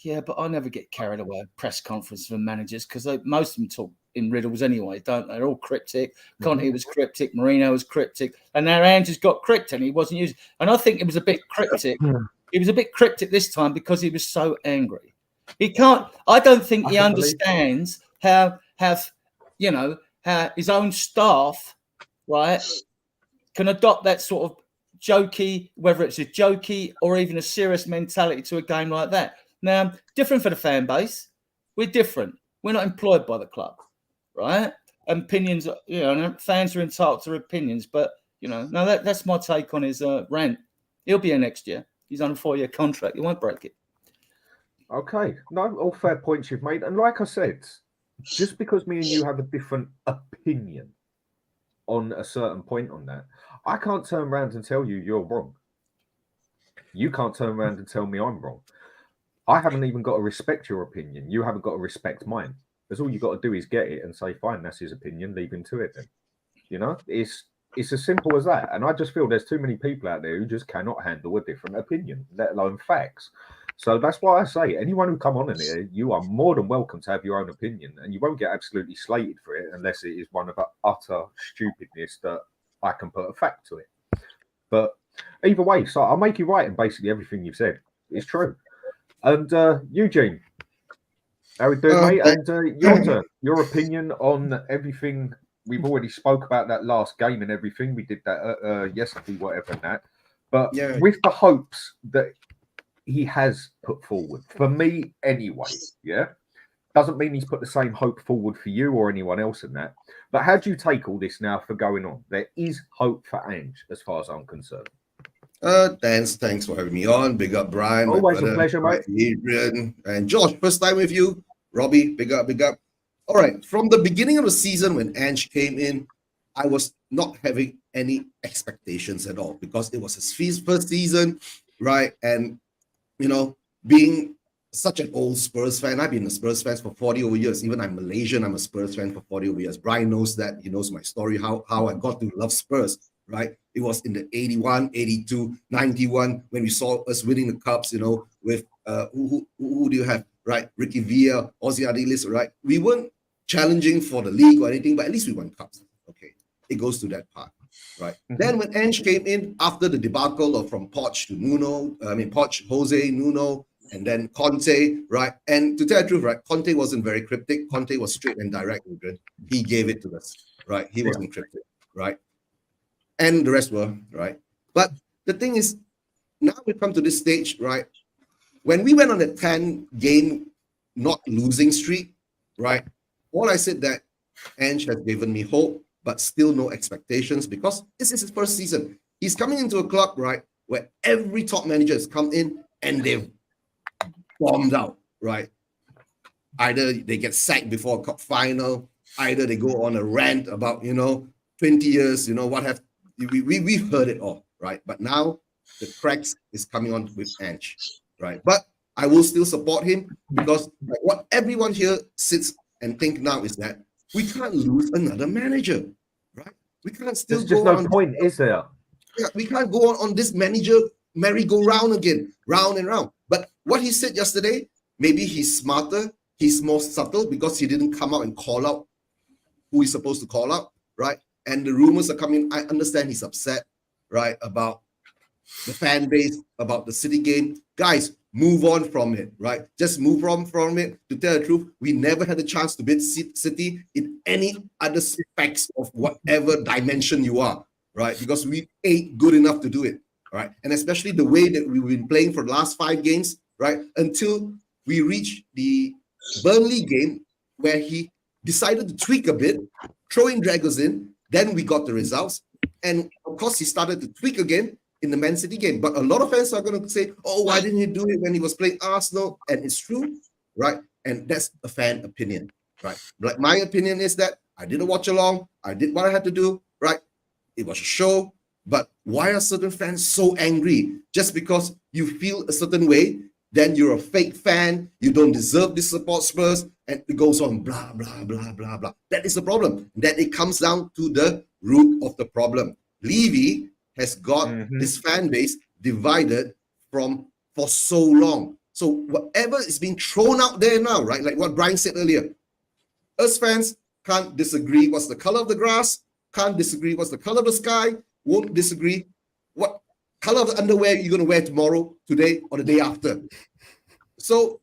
E: yeah, but I never get carried away at press conferences from managers because most of them talk in riddles anyway, don't they? They're all cryptic. Conte was cryptic. Marino was cryptic. And now Ange has got cryptic and he wasn't using. And I think it was a bit cryptic. He was a bit cryptic this time because he was so angry. He can't. I don't think he understands how his own staff, right, can adopt that sort of jokey, whether it's a jokey or even a serious mentality to a game like that. Now, different for the fan base. We're different. We're not employed by the club, right? Opinions, fans are entitled to their opinions, but that's my take on his rant. He'll be here next year. He's on a 4-year contract. He won't break it.
B: Okay. No, all fair points you've made. And like I said, just because me and you have a different opinion on a certain point on that, I can't turn around and tell you you're wrong. You can't turn around and tell me I'm wrong. I haven't even got to respect your opinion. You haven't got to respect mine. That's all you got to do is get it and say, fine, that's his opinion, leave him to it then. It's as simple as that. And I just feel there's too many people out there who just cannot handle a different opinion, let alone facts. So that's why I say anyone who come on in here, you are more than welcome to have your own opinion, and you won't get absolutely slated for it unless it is one of the utter stupidness that I can put a fact to it. But either way, so I'll make you right in basically everything you've said. It's true. And Eugene, how are we doing, mate? And your turn, your opinion on everything. We've already spoke about that last game and everything. We did that yesterday, whatever and that. But
F: Yeah.
B: with the hopes that he has put forward, for me anyway, yeah, doesn't mean he's put the same hope forward for you or anyone else in that. But how do you take all this now for going on? There is hope for Ange, as far as I'm concerned.
F: Thanks for having me on. Big up, Brian. my
B: Always a
F: brother,
B: pleasure, mate.
F: Adrian and Josh. First time with you, Robbie. Big up, big up. All right. From the beginning of the season, when Ange came in, I was not having any expectations at all because it was his first season, right? And being such an old Spurs fan, I've been a Spurs fan for 40 over years. Even I'm Malaysian, I'm a Spurs fan for 40 over years. Brian knows that. He knows my story, how I got to love Spurs, right? It was in the 81, 82, 91 when we saw us winning the cups, with who do you have, right? Ricky Villa, Ozzy Adilis, right? We weren't challenging for the league or anything, but at least we won cups. Okay, it goes to that part, right? Then when Ange came in after the debacle of from Poch to Poch, Jose, Nuno, and then Conte, right? And to tell the truth, right, Conte wasn't very cryptic. Conte was straight and direct. He gave it to us, right? He wasn't cryptic, right? And the rest were, right? But the thing is, now we come to this stage, right? When we went on a 10-game not losing streak, right? All I said that Ange has given me hope, but still no expectations because this is his first season. He's coming into a club, right, where every top manager has come in and they've bombed out, right? Either they get sacked before a cup final, either they go on a rant about 20 years, what have we've heard it all, right? But now the cracks is coming on with Ange, right? But I will still support him because what everyone here sits and think now is that we can't lose another manager, right? We can't still
B: There's just
F: go
B: no
F: on.
B: point, is there?
F: Yeah, we can't go on this manager merry-go-round again, round and round. But what he said yesterday, maybe he's smarter, he's more subtle because he didn't come out and call out who he's supposed to call out, right? And the rumors are coming. I understand he's upset, right, about the fan base, about the City game. Guys, move on from it, right? Just move on from it. To tell the truth, we never had a chance to beat City in any other specs of whatever dimension you are, right? Because we ain't good enough to do it, right? And especially the way that we've been playing for the last 5 games, right? Until we reach the Burnley game where he decided to tweak a bit, throwing Dragons in, then we got the results. And of course, he started to tweak again in the Man City game. But a lot of fans are going to say, oh, why didn't he do it when he was playing Arsenal? And it's true, right? And that's a fan opinion, right? Like my opinion is that I didn't watch along. I did what I had to do, right? It was a show. But why are certain fans so angry? Just because you feel a certain way, then you're a fake fan, you don't deserve this support Spurs, and it goes on, blah, blah, blah, blah, blah. That is the problem. That it comes down to the root of the problem. Levy has got his fan base divided for so long. So whatever is being thrown out there now, right? Like what Brian said earlier, us fans can't disagree what's the color of the grass, can't disagree what's the color of the sky, won't disagree what color of the underwear you're going to wear tomorrow, today, or the day after. So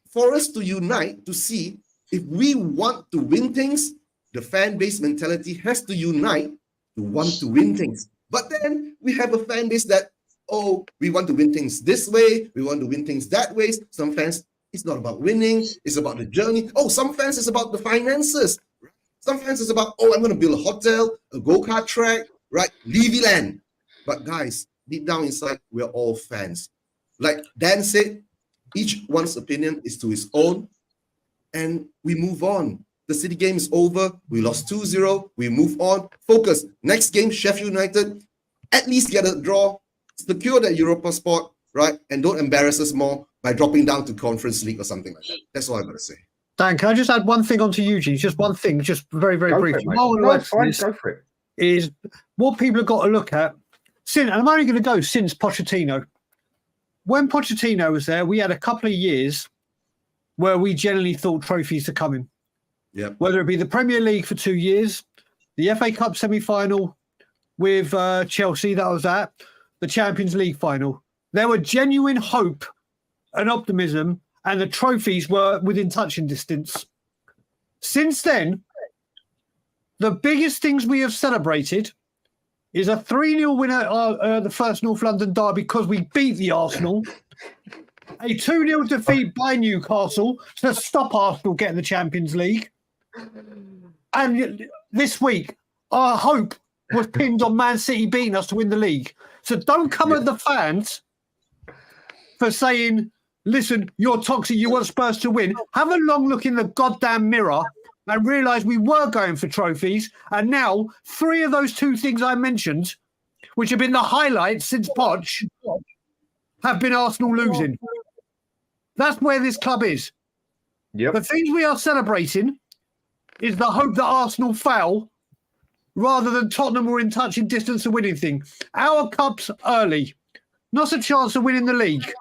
F: for us to unite, to see if we want to win things, the fan base mentality has to unite to want to win things. But then we have a fan base that, oh, we want to win things this way, we want to win things that way. Some fans, it's not about winning, it's about the journey. Oh, some fans, it's about the finances. Some fans, it's about, oh, I'm going to build a hotel, a go-kart track, right? Levy land. But guys, deep down inside, we're all fans. Like Dan said, each one's opinion is to his own, and we move on. The City game is over. We lost 2-0. We move on. Focus. Next game, Sheffield United. At least get a draw. Secure that Europa spot, right? And don't embarrass us more by dropping down to Conference League or something like that. That's all I'm going to say.
C: Dan, can I just add one thing onto Eugene? Just one thing, just very, very briefly.
B: No, it's fine. Go for it.
C: Is what people have got to look at. And I'm only going to go since Pochettino. When Pochettino was there, we had a couple of years where we generally thought trophies are coming.
F: Yeah.
C: Whether it be the Premier League for 2 years, the FA Cup semi-final with Chelsea that I was at, the Champions League final. There were genuine hope and optimism, and the trophies were within touching distance. Since then, the biggest things we have celebrated is a 3-0 win at the first North London derby because we beat the Arsenal. A 2-0 defeat by Newcastle to stop Arsenal getting the Champions League. And this week, our hope was pinned on Man City beating us to win the league. So don't come at the fans for saying, listen, you're toxic, you want Spurs to win. Have a long look in the goddamn mirror and realise we were going for trophies. And now 3 of those 2 things I mentioned, which have been the highlights since Poch, have been Arsenal losing. That's where this club is.
B: Yep.
C: The things we are celebrating is the hope that Arsenal fail rather than Tottenham were in touching distance of winning thing. Our cup's early. Not a chance of winning the league.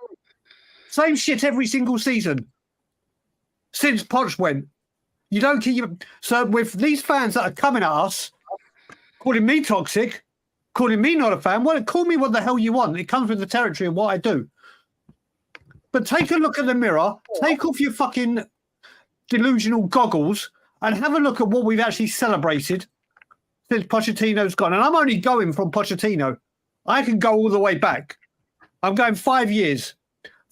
C: Same shit every single season. Since Poch went. You don't keep... So with these fans that are coming at us, calling me toxic, calling me not a fan, well, call me what the hell you want. It comes with the territory of what I do. But take a look at the mirror, take off your fucking delusional goggles and have a look at what we've actually celebrated since Pochettino's gone. And I'm only going from Pochettino. I can go all the way back. I'm going 5 years.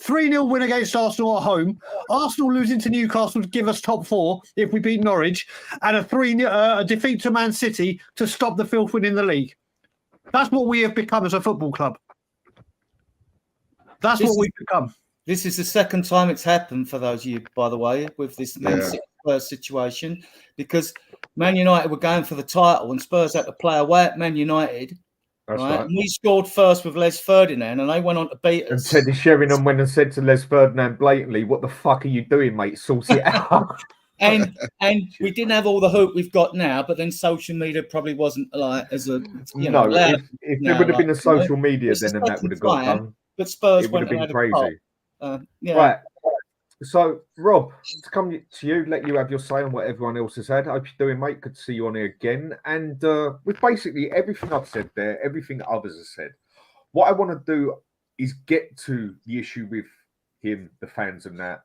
C: 3-0 win against Arsenal at home. Arsenal losing to Newcastle to give us top 4 if we beat Norwich. And a defeat to Man City to stop the filth win in the league. That's what we have become as a football club. That's what we've become.
E: This is the second time it's happened for those of you, by the way, with this Man City Spurs situation, because Man United were going for the title and Spurs had to play away at Man United.
B: That's right.
E: And we scored first with Les Ferdinand, and they went on to beat us.
B: And Teddy Sheringham went and said to Les Ferdinand blatantly, "What the fuck are you doing, mate? Sort it out."
E: and we didn't have all the hope we've got now, but then social media probably wasn't like as a
B: if there would have been a social media then, and that would have got done.
E: But Spurs
B: it would have been crazy.
E: Right.
B: So, Rob, to come to you, let you have your say on what everyone else has had. Hope you're doing, mate. Good to see you on here again. And with basically everything I've said there, everything others have said, what I want to do is get to the issue with him, the fans, and that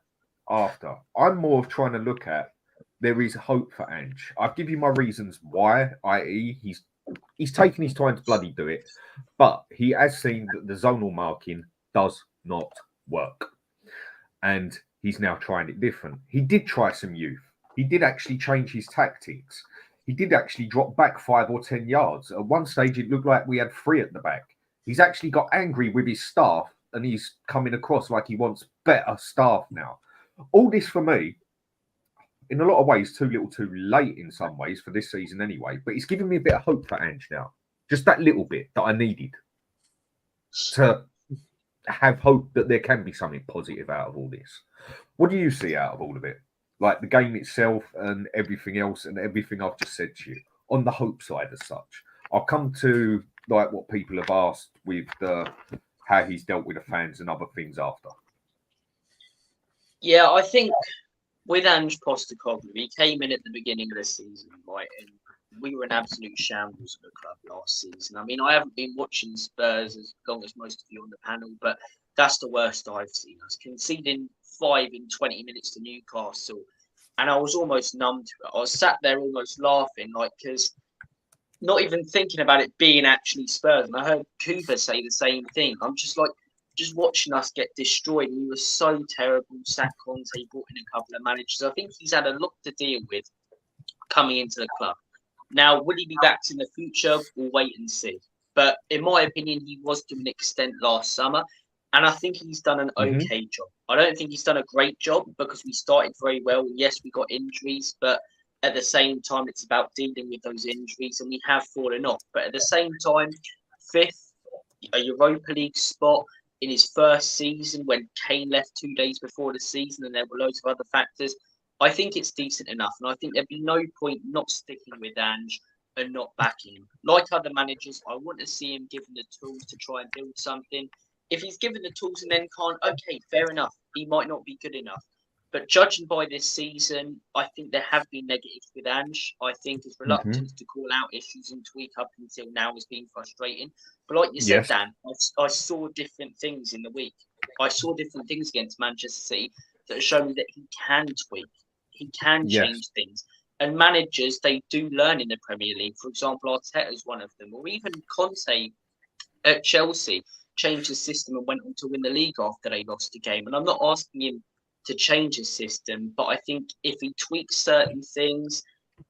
B: after. I'm more trying to look at there is hope for Ange. I'll give you my reasons why, i.e. he's taken his time to bloody do it, but he has seen that the zonal marking does not work. And he's now trying it different. He did try some youth. He did actually change his tactics. He did actually drop back 5 or 10 yards. At one stage, it looked like we had 3 at the back. He's actually got angry with his staff and he's coming across like he wants better staff now. All this for me, in a lot of ways, too little too late in some ways for this season anyway, but it's given me a bit of hope for Ange now. Just that little bit that I needed to have hope that there can be something positive out of all this. What do you see out of all of it? Like the game itself and everything else and everything I've just said to you on the hope side as such. I'll come to like what people have asked with how he's dealt with the fans and other things after.
G: Yeah, I think with Ange Postecoglou, he came in at the beginning of the season, right, and we were in absolute shambles of the club last season. I mean, I haven't been watching Spurs as long as most of you on the panel, but that's the worst I've seen us. Conceding 5 in 20 minutes to Newcastle, and I was almost numb to it. I was sat there almost laughing, like, because not even thinking about it being actually Spurs. And I heard Cooper say the same thing. I'm just like, just watching us get destroyed. And he was so terrible. Sacked Conte, brought in a couple of managers. I think he's had a lot to deal with coming into the club. Now, will he be back in the future? We'll wait and see. But in my opinion, he was to an extent last summer. And I think he's done an okay job. I don't think he's done a great job because we started very well. Yes, we got injuries, but at the same time, it's about dealing with those injuries, and we have fallen off. But at the same time, 5th, a Europa League spot in his first season when Kane left 2 days before the season, and there were loads of other factors. I think it's decent enough, and I think there'd be no point not sticking with Ange and not backing him. Like other managers, I want to see him given the tools to try and build something. If he's given the tools and then can't, okay, fair enough. He might not be good enough. But judging by this season, I think there have been negatives with Ange. I think his reluctance to call out issues and tweak up until now has been frustrating. But like you said, Dan, I saw different things in the week. I saw different things against Manchester City that show me that he can tweak. He can change things. And managers, they do learn in the Premier League. For example, Arteta's one of them, or even Conte at Chelsea changed the system and went on to win the league after they lost a game. And I'm not asking him to change his system, but I think if he tweaks certain things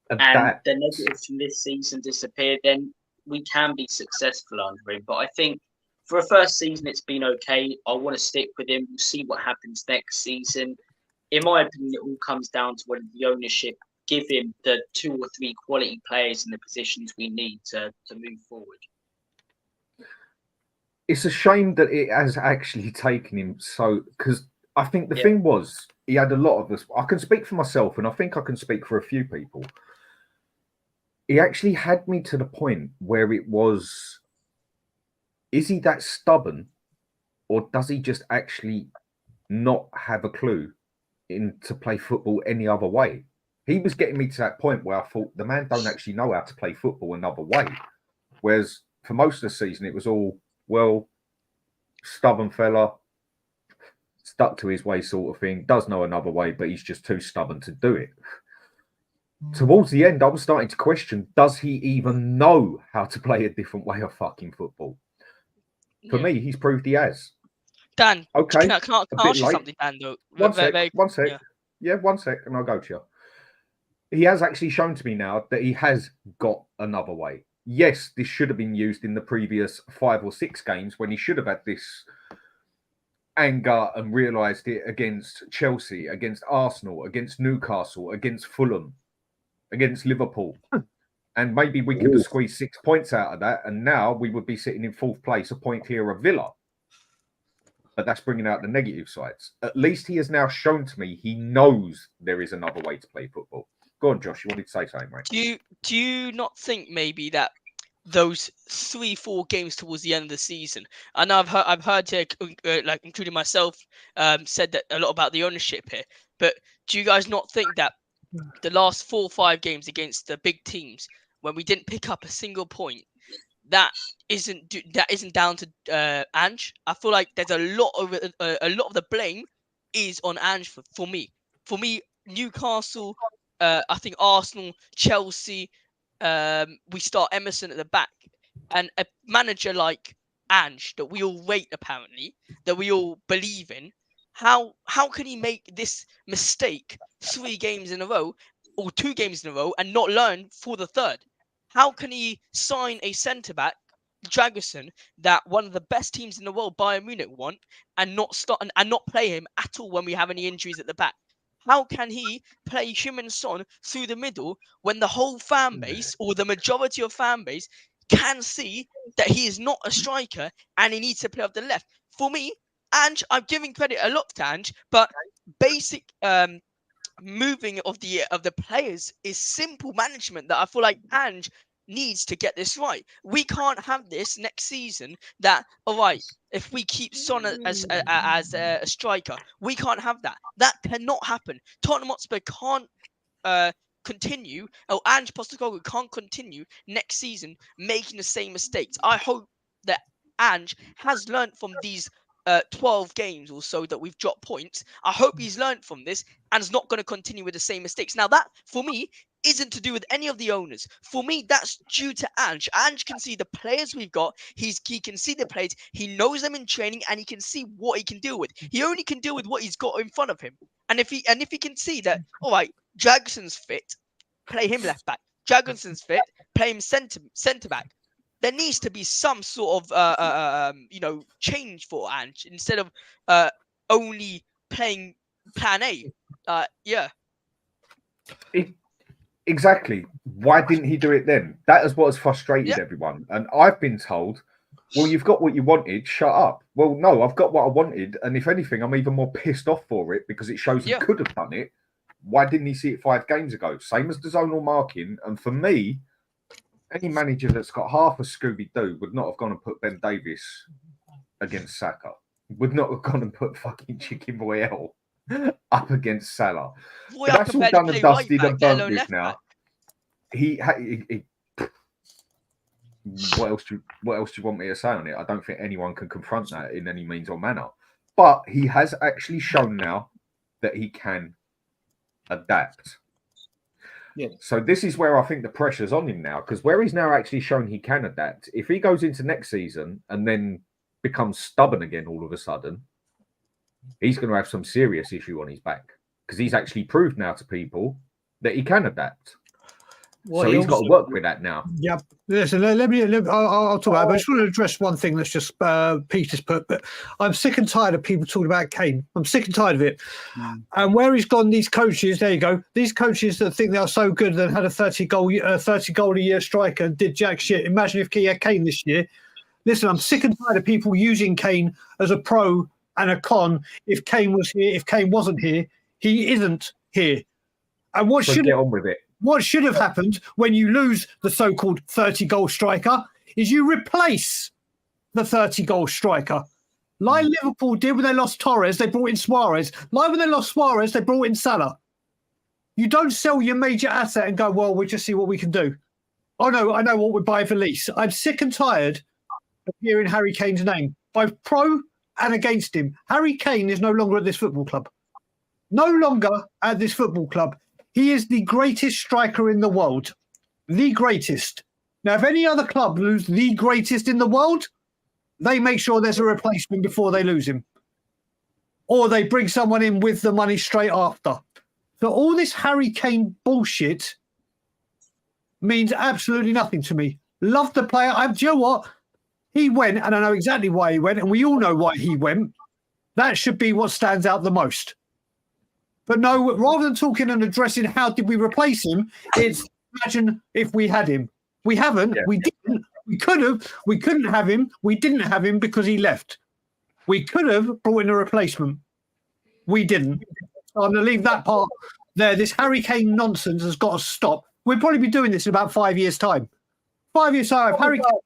G: and the negatives from this season disappear, then we can be successful under him. But I think for a first season, it's been okay. I want to stick with him. We'll see what happens next season. In my opinion, it all comes down to whether the ownership give him the 2 or 3 quality players in the positions we need to move forward.
B: It's a shame that it has actually taken him so, because I think the thing was, he had a lot of this. I can speak for myself, and I think I can speak for a few people. He actually had me to the point where it was, is he that stubborn, or does he just actually not have a clue to play football any other way? He was getting me to that point where I thought the man don't actually know how to play football another way. Whereas for most of the season, it was all, well, stubborn fella, stuck to his way sort of thing, does know another way, but he's just too stubborn to do it. Towards the end, I was starting to question, does he even know how to play a different way of fucking football? For me, he's proved he has.
D: Dan,
B: okay,
D: can I ask you something, Dan, though?
B: One sec. Yeah, 1 sec, and I'll go to you. He has actually shown to me now that he has got another way. Yes, this should have been used in the previous 5 or 6 games when he should have had this anger and realised it against Chelsea, against Arsenal, against Newcastle, against Fulham, against Liverpool. And maybe we could have squeezed 6 points out of that, and now we would be sitting in 4th place, a point here of Villa. But that's bringing out the negative sides. At least he has now shown to me he knows there is another way to play football. Go on, Josh. You wanted to say something, mate?
D: Do you not think maybe that those 3-4 games towards the end of the season, and I've heard like including myself, said that a lot about the ownership here. But do you guys not think that the last 4 or 5 games against the big teams, when we didn't pick up a single point, that isn't down to Ange? I feel like there's a lot of the blame is on Ange for me. For me, Newcastle, I think Arsenal, Chelsea, we start Emerson at the back, and a manager like Ange that we all rate, apparently, that we all believe in. How can he make this mistake 3 games in a row or 2 games in a row and not learn for the 3rd? How can he sign a centre-back, Dragusin, that one of the best teams in the world, Bayern Munich, want, and not start and not play him at all when we have any injuries at the back? How can he play Heung-Min Son through the middle when the whole fan base, or the majority of fan base, can see that he is not a striker and he needs to play off the left? For me, Ange, I'm giving credit a lot to Ange, but basic moving of the players is simple management that I feel like Ange needs to get this right. We can't have this next season that, all right, if we keep Son as a striker, we can't have that. That cannot happen. Tottenham Hotspur can't continue, or Ange Postecoglou can't continue next season making the same mistakes. I hope that Ange has learned from these 12 games or so that we've dropped points. I hope he's learned from this and is not going to continue with the same mistakes. Now, that, for me, isn't to do with any of the owners. For me, that's due to Ange. Ange can see the players we've got. He can see the players. He knows them in training, and he can see what he can deal with. He only can deal with what he's got in front of him. And if he can see that, all right, Dragson's fit, play him left back. Dragson's fit, play him centre back. There needs to be some sort of change for Ange instead of only playing Plan A.
B: Exactly. Why didn't he do it then? That is what has frustrated everyone. And I've been told, well, you've got what you wanted, shut up. Well, no, I've got what I wanted. And if anything, I'm even more pissed off for it because it shows he could have done it. Why didn't he see it 5 games ago? Same as the zonal marking. And for me, any manager that's got half a Scooby-Doo would not have gone and put Ben Davies against Saka. Would not have gone and put fucking Chicken Royale up against Salah.
D: Boy,
B: that's all done and dusted and burnt with now. What else do you want me to say on it? I don't think anyone can confront that in any means or manner. But he has actually shown now that he can adapt.
E: Yeah.
B: So this is where I think the pressure's on him now, because where he's now actually shown he can adapt, if he goes into next season and then becomes stubborn again all of a sudden, he's going to have some serious issue on his back, because he's actually proved now to people that he can adapt.
C: Well,
B: so he's got to work with that now.
C: Yeah. Listen, I'll talk about it. But I just want to address one thing that's just Peter's put. But I'm sick and tired of people talking about Kane. I'm sick and tired of it. And where he's gone, these coaches, there you go. These coaches that think they are so good and had a 30 goal a year striker and did jack shit. Imagine if he had Kane this year. Listen, I'm sick and tired of people using Kane as a pro and a con. If Kane was here, if Kane wasn't here, he isn't here. And what should
B: get on with it?
C: What should have happened when you lose the so-called 30-goal striker is you replace the 30-goal striker. Like Liverpool did when they lost Torres, they brought in Suarez. Like when they lost Suarez, they brought in Salah. You don't sell your major asset and go, well, we'll just see what we can do. Oh, no, I know what we're buying for lease. I'm sick and tired of hearing Harry Kane's name, both pro and against him. Harry Kane is no longer at this football club. No longer at this football club. He is the greatest striker in the world. The greatest. Now, if any other club lose the greatest in the world, they make sure there's a replacement before they lose him. Or they bring someone in with the money straight after. So all this Harry Kane bullshit means absolutely nothing to me. Love the player. Do you know what? He went, and I know exactly why he went, and we all know why he went. That should be what stands out the most. But no, rather than talking and addressing how did we replace him, it's imagine if we had him. We haven't. Yeah. We didn't. We could have. We couldn't have him. We didn't have him because he left. We could have brought in a replacement. We didn't. So I'm going to leave that part there. This Harry Kane nonsense has got to stop. We'll probably be doing this in about 5 years' time. 5 years' time, if Harry Kane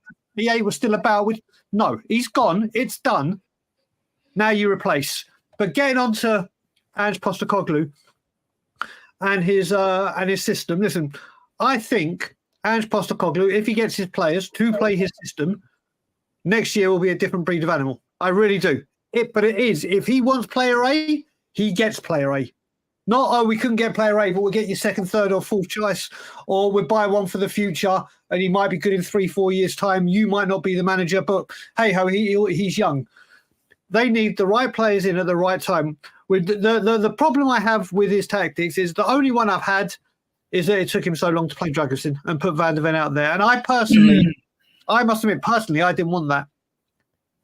C: EA was still about, no, he's gone. It's done. Now you replace. But getting on to Ange Postecoglou and his system. Listen, I think Ange Postecoglou, if he gets his players to play his system, next year will be a different breed of animal. I really do. But it is. If he wants player A, he gets player A. Not, oh, we couldn't get player A, but we'll get your second, third, or fourth choice, or we'll buy one for the future, and he might be good in 3-4 years' time. You might not be the manager, but hey ho, he's young. They need the right players in at the right time. With the problem I have with his tactics is the only one I've had is that it took him so long to play Dragusin and put Van der Ven out there. And I personally, I must admit, personally, I didn't want that.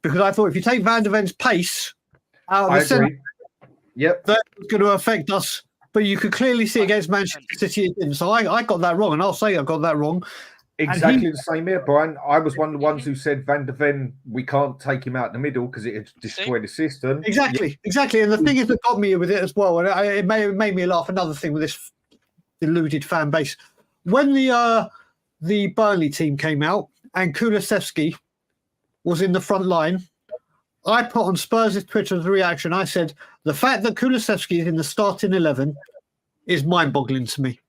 C: Because I thought if you take Van der Ven's pace out of the centre, that was going to affect us. But you could clearly see against Manchester City it didn't. So I got that wrong, and I'll say I got that wrong.
B: Exactly the same here, Brian. I was one of the ones who said Van der Ven, we can't take him out in the middle because it had destroyed the system.
C: Exactly. And the thing is that got me with it as well, and it made me laugh. Another thing with this deluded fan base, when the Burnley team came out and Kulusevski was in the front line, I put on Spurs' Twitter the reaction. I said the fact that Kulusevski is in the starting 11 is mind-boggling to me.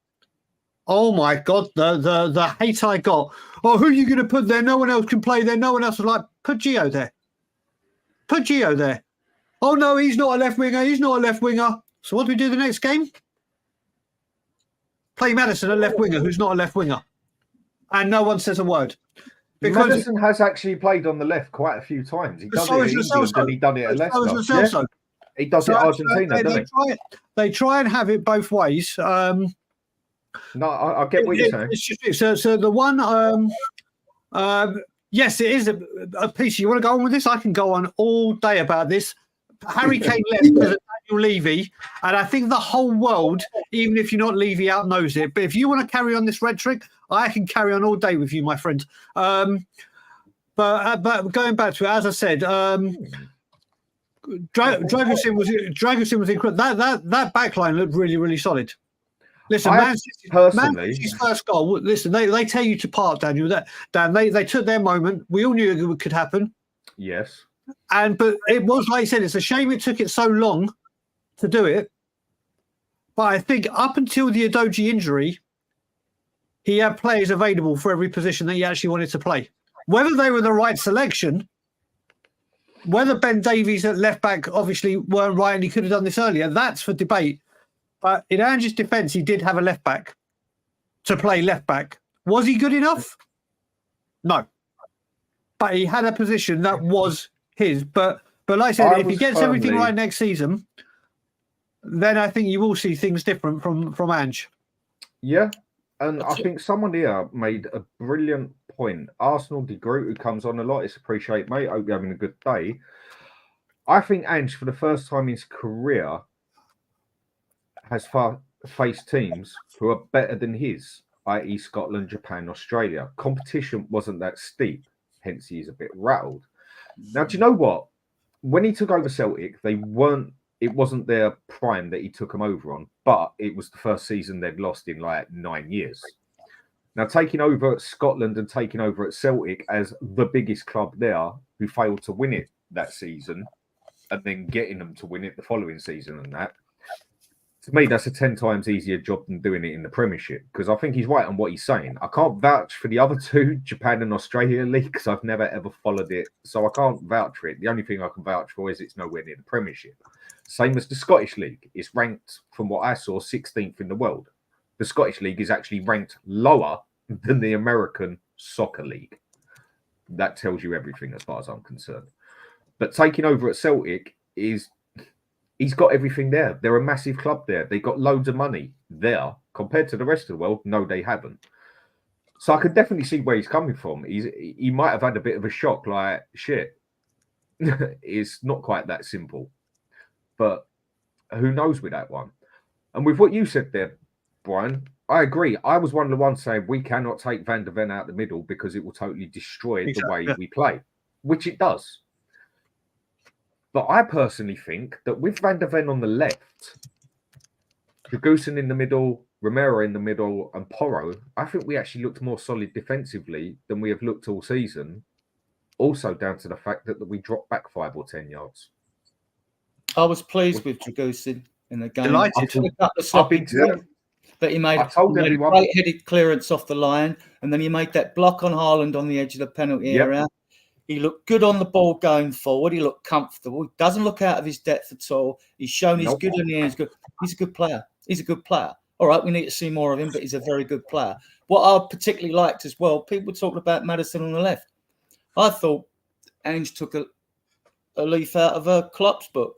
C: Oh my God, the hate I got. Oh, who are you going to put there? No one else can play there. No one else was like, put Gio there. Put Gio there. Oh no, he's not a left winger. He's not a left winger. So what do we do the next game? Play Maddison, a left winger, who's not a left winger. And no one says a word.
B: Because Maddison has actually played on the left quite a few times. He done it at England and he done it at Leicester. He does it at Argentina, doesn't he?
C: They try and have it both ways.
B: No, I get what you're saying.
C: So the one, yes, it is a piece. You want to go on with this? I can go on all day about this. Harry Kane left because of Daniel Levy, and I think the whole world, even if you're not Levy out, knows it. But if you want to carry on this rhetoric, I can carry on all day with you, my friend. But going back to it, as I said, Dragusin was incredible. That backline looked really, really solid. Listen, Man City's first goal. Listen, they tear you to part, Daniel. Dan, they took their moment. We all knew it could happen.
B: Yes.
C: But it was, like you said, it's a shame it took it so long to do it. But I think up until the Udogie injury, he had players available for every position that he actually wanted to play. Whether they were the right selection, whether Ben Davies at left back obviously weren't right and he could have done this earlier, that's for debate. But in Ange's defence, he did have a left back. to play left back. Was he good enough? No. But he had a position that was his. But like I said, if he gets everything right next season, then I think you will see things different from Ange.
B: Yeah. And I think someone here made a brilliant point. Arsenal De Groot, who comes on a lot, it's appreciated, mate. Hope you're having a good day. I think Ange, for the first time in his career, has faced teams who are better than his, i.e. Scotland, Japan, Australia. Competition wasn't that steep, hence he's a bit rattled. Now, do you know what? When he took over Celtic, it wasn't their prime that he took them over on, but it was the first season they'd lost in like 9 years. Now, taking over at Scotland and taking over at Celtic as the biggest club there, who failed to win it that season, and then getting them to win it the following season and that, to me, that's a 10 times easier job than doing it in the Premiership, because I think he's right on what he's saying. I can't vouch for the other two, Japan and Australia League, because I've never ever followed it, so I can't vouch for it. The only thing I can vouch for is it's nowhere near the Premiership. Same as the Scottish League. It's ranked, from what I saw, 16th in the world. The Scottish League is actually ranked lower than the American Soccer League. That tells you everything as far as I'm concerned. But taking over at Celtic is... He's got everything there. They're a massive club there. They got loads of money there. Compared to the rest of the world, no, they haven't. So I could definitely see where he's coming from. He might have had a bit of a shock, like, shit, it's not quite that simple. But who knows with that one? And with what you said there, Brian, I agree. I was one of the ones saying we cannot take Van der Ven out the middle because it will totally destroy the way we play, which it does. But I personally think that with Van der Ven on the left, Dragusin in the middle, Romero in the middle, and Porro, I think we actually looked more solid defensively than we have looked all season. Also down to the fact that we dropped back 5 or 10 yards.
E: I was pleased with Dragusin in the game.
C: Delighted.
E: But he made a great-headed clearance off the line, and then he made that block on Haaland on the edge of the penalty area. He looked good on the ball going forward. He looked comfortable. He doesn't look out of his depth at all. He's shown he's good in the air. He's a good player. He's a good player. All right, we need to see more of him, but he's a very good player. What I particularly liked as well, people talked about Maddison on the left. I thought Ange took a leaf out of Klopp's book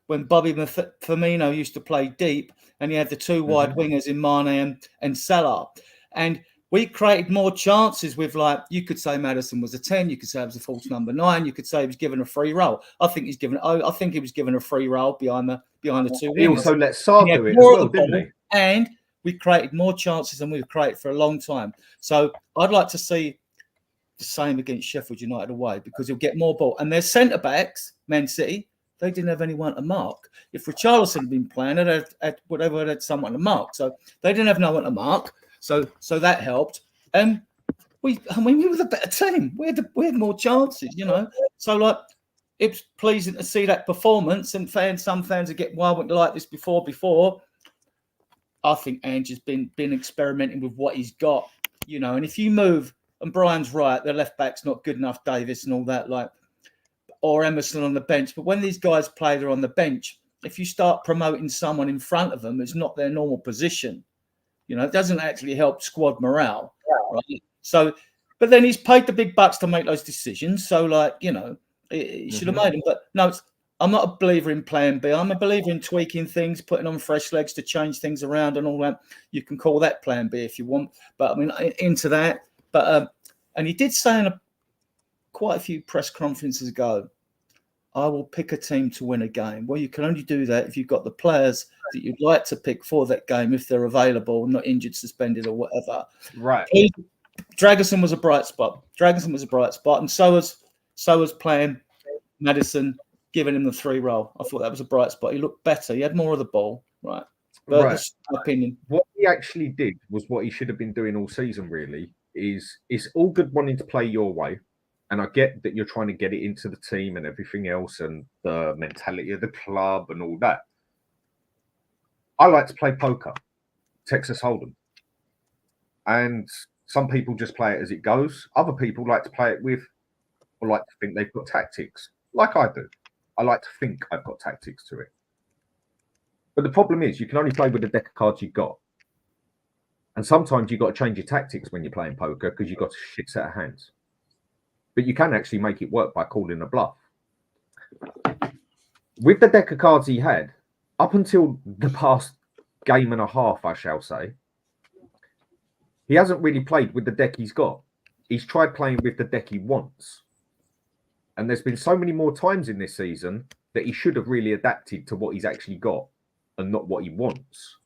E: when Bobby Firmino used to play deep and he had the two wide wingers in Mane and Salah. And we created more chances with, like, you could say Maddison was a 10, you could say it was a false number 9, you could say he was given a free role. I think he was given a free role behind the two wingers.
B: He also let Saar do it as well, didn't he?
E: And we created more chances than we've created for a long time. So I'd like to see the same against Sheffield United away, because he'll get more ball. And their centre-backs, Man City, they didn't have anyone to mark. If Richarlison had been playing, they'd had someone to mark. So they didn't have no one to mark. So that helped. And we were the better team. We had more chances, you know. So, like, it's pleasing to see that performance. And some fans are getting, why weren't you like this before? I think Ange has been experimenting with what he's got, you know. And if you move, and Brian's right, the left back's not good enough, Davis and all that, like, or Emerson on the bench. But when these guys play, they're on the bench. If you start promoting someone in front of them, it's not their normal position. You know, it doesn't actually help squad morale, right? So, but then he's paid the big bucks to make those decisions. So, like, you know, he should have made them. But no, I'm not a believer in plan B. I'm a believer in tweaking things, putting on fresh legs to change things around and all that. You can call that plan B if you want. But I mean, into that. But and he did say in quite a few press conferences ago, I will pick a team to win a game. Well, you can only do that if you've got the players that you'd like to pick for that game, if they're available, not injured, suspended, or whatever.
B: Right.
E: Dragusin was a bright spot. And so was playing Maddison, giving him the 3 role. I thought that was a bright spot. He looked better. He had more of the ball. Right. But that's my opinion.
B: What he actually did was what he should have been doing all season, really, is it's all good wanting to play your way. And I get that you're trying to get it into the team and everything else and the mentality of the club and all that. I like to play poker, Texas Hold'em. And some people just play it as it goes. Other people like to play it with, or like to think they've got tactics, like I do. I like to think I've got tactics to it. But the problem is you can only play with the deck of cards you've got. And sometimes you've got to change your tactics when you're playing poker because you've got a shit set of hands. But you can actually make it work by calling a bluff. With the deck of cards he had, up until the past game and a half, I shall say, he hasn't really played with the deck he's got. He's tried playing with the deck he wants. And there's been so many more times in this season that he should have really adapted to what he's actually got and not what he wants.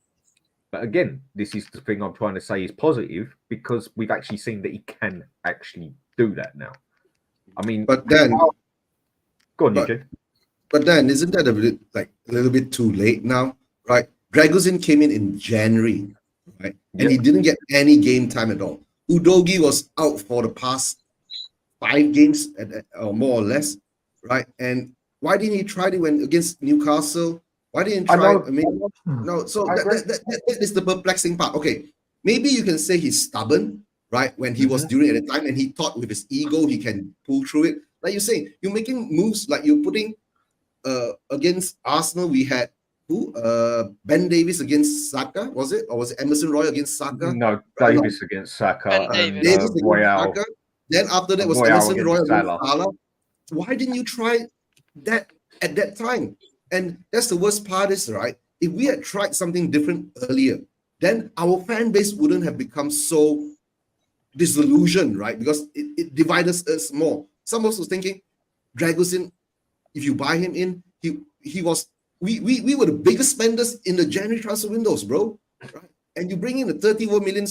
B: But again, this is the thing I'm trying to say is positive because we've actually seen that he can actually do that now. I mean,
F: But then,
B: go on, Eugene.
F: but then isn't that a little bit too late now, right? Dragozin came in January, right? And he didn't get any game time at all. Udogi was out for the past 5 games, or more or less, right? And why didn't he try it when against Newcastle? Why didn't he try? I mean, no. So that is the perplexing part. Okay, maybe you can say he's stubborn, right? When he was during at the time, and he thought with his ego he can pull through it. Like you're saying, you're making moves like you're putting against Arsenal. We had who? Ben Davies against Saka, was it? Or was it Emerson Royal against Saka?
B: No, Davis against Saka.
D: Ben
B: And,
D: Davies
F: against
B: Royale.
F: Saka. Then after that was
B: Royale
F: Emerson
B: against
F: Royal against
B: Salah.
F: Salah. Why didn't you try that at that time? And that's the worst part is, right? If we had tried something different earlier, then our fan base wouldn't have become so disillusioned, right? Because it divided us more. Some of us was thinking, Dragozin, if you buy him in, he was we were the biggest spenders in the January transfer windows, bro. Right? And you bring in a 31 million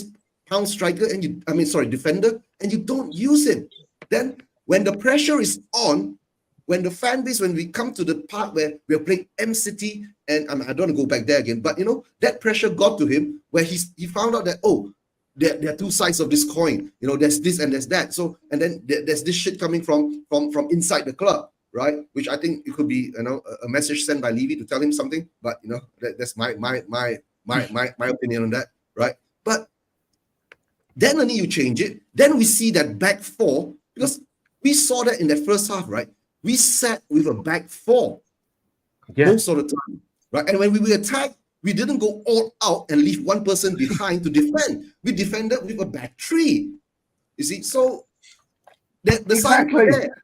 F: pound striker defender, and you don't use him. Then when the pressure is on, when the fan base, when we come to the part where we're playing M City, and I don't want to go back there again, but that pressure got to him where he found out that there are two sides of this coin. There's this and there's that. So and then there's this shit coming from inside the club, right? Which I think it could be a message sent by Levy to tell him something. But that's my opinion on that, right? But then only you change it. Then we see that back four, because we saw that in that first half, right? We sat with a back four most of the time, right? And when we attacked, we didn't go all out and leave one person behind to defend. We defended with a back three. You see, so the signs are there.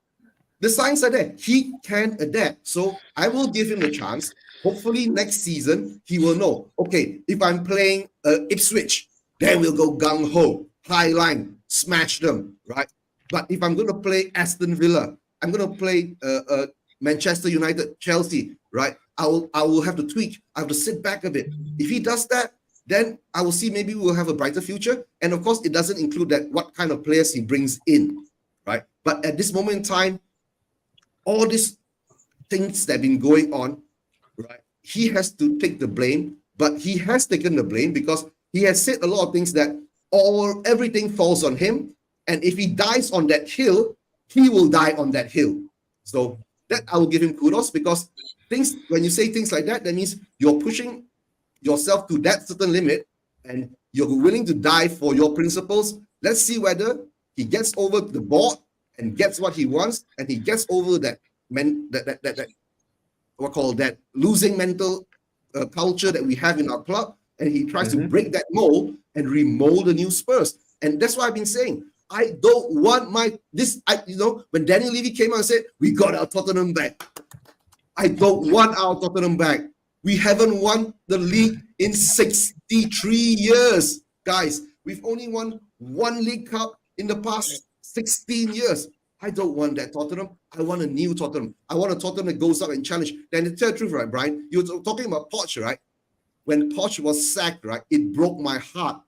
F: The signs are there. He can adapt. So I will give him a chance. Hopefully next season he will know. Okay, if I'm playing Ipswich, then we'll go gung ho, high line, smash them, right? But if I'm going to play Aston Villa, I'm going to play Manchester United, Chelsea, right? I will have to tweak. I have to sit back a bit. If he does that, then I will see maybe we'll have a brighter future. And of course, it doesn't include that what kind of players he brings in, right? But at this moment in time, all these things that have been going on, right? He has to take the blame, but he has taken the blame because he has said a lot of things that everything falls on him. And if he dies on that hill, he will die on that hill. So that I will give him kudos because when you say things like that, that means you're pushing yourself to that certain limit and you're willing to die for your principles. Let's see whether he gets over the board and gets what he wants and he gets over that losing mental culture that we have in our club, and he tries to break that mold and remold the new Spurs. And that's why I've been saying, I don't want when Daniel Levy came out and said, we got our Tottenham back. I don't want our Tottenham back. We haven't won the league in 63 years. Guys, we've only won 1 League Cup in the past 16 years. I don't want that Tottenham. I want a new Tottenham. I want a Tottenham that goes up and challenge. Then to tell the truth, right, Brian, you were talking about Poch, right? When Poch was sacked, right, it broke my heart.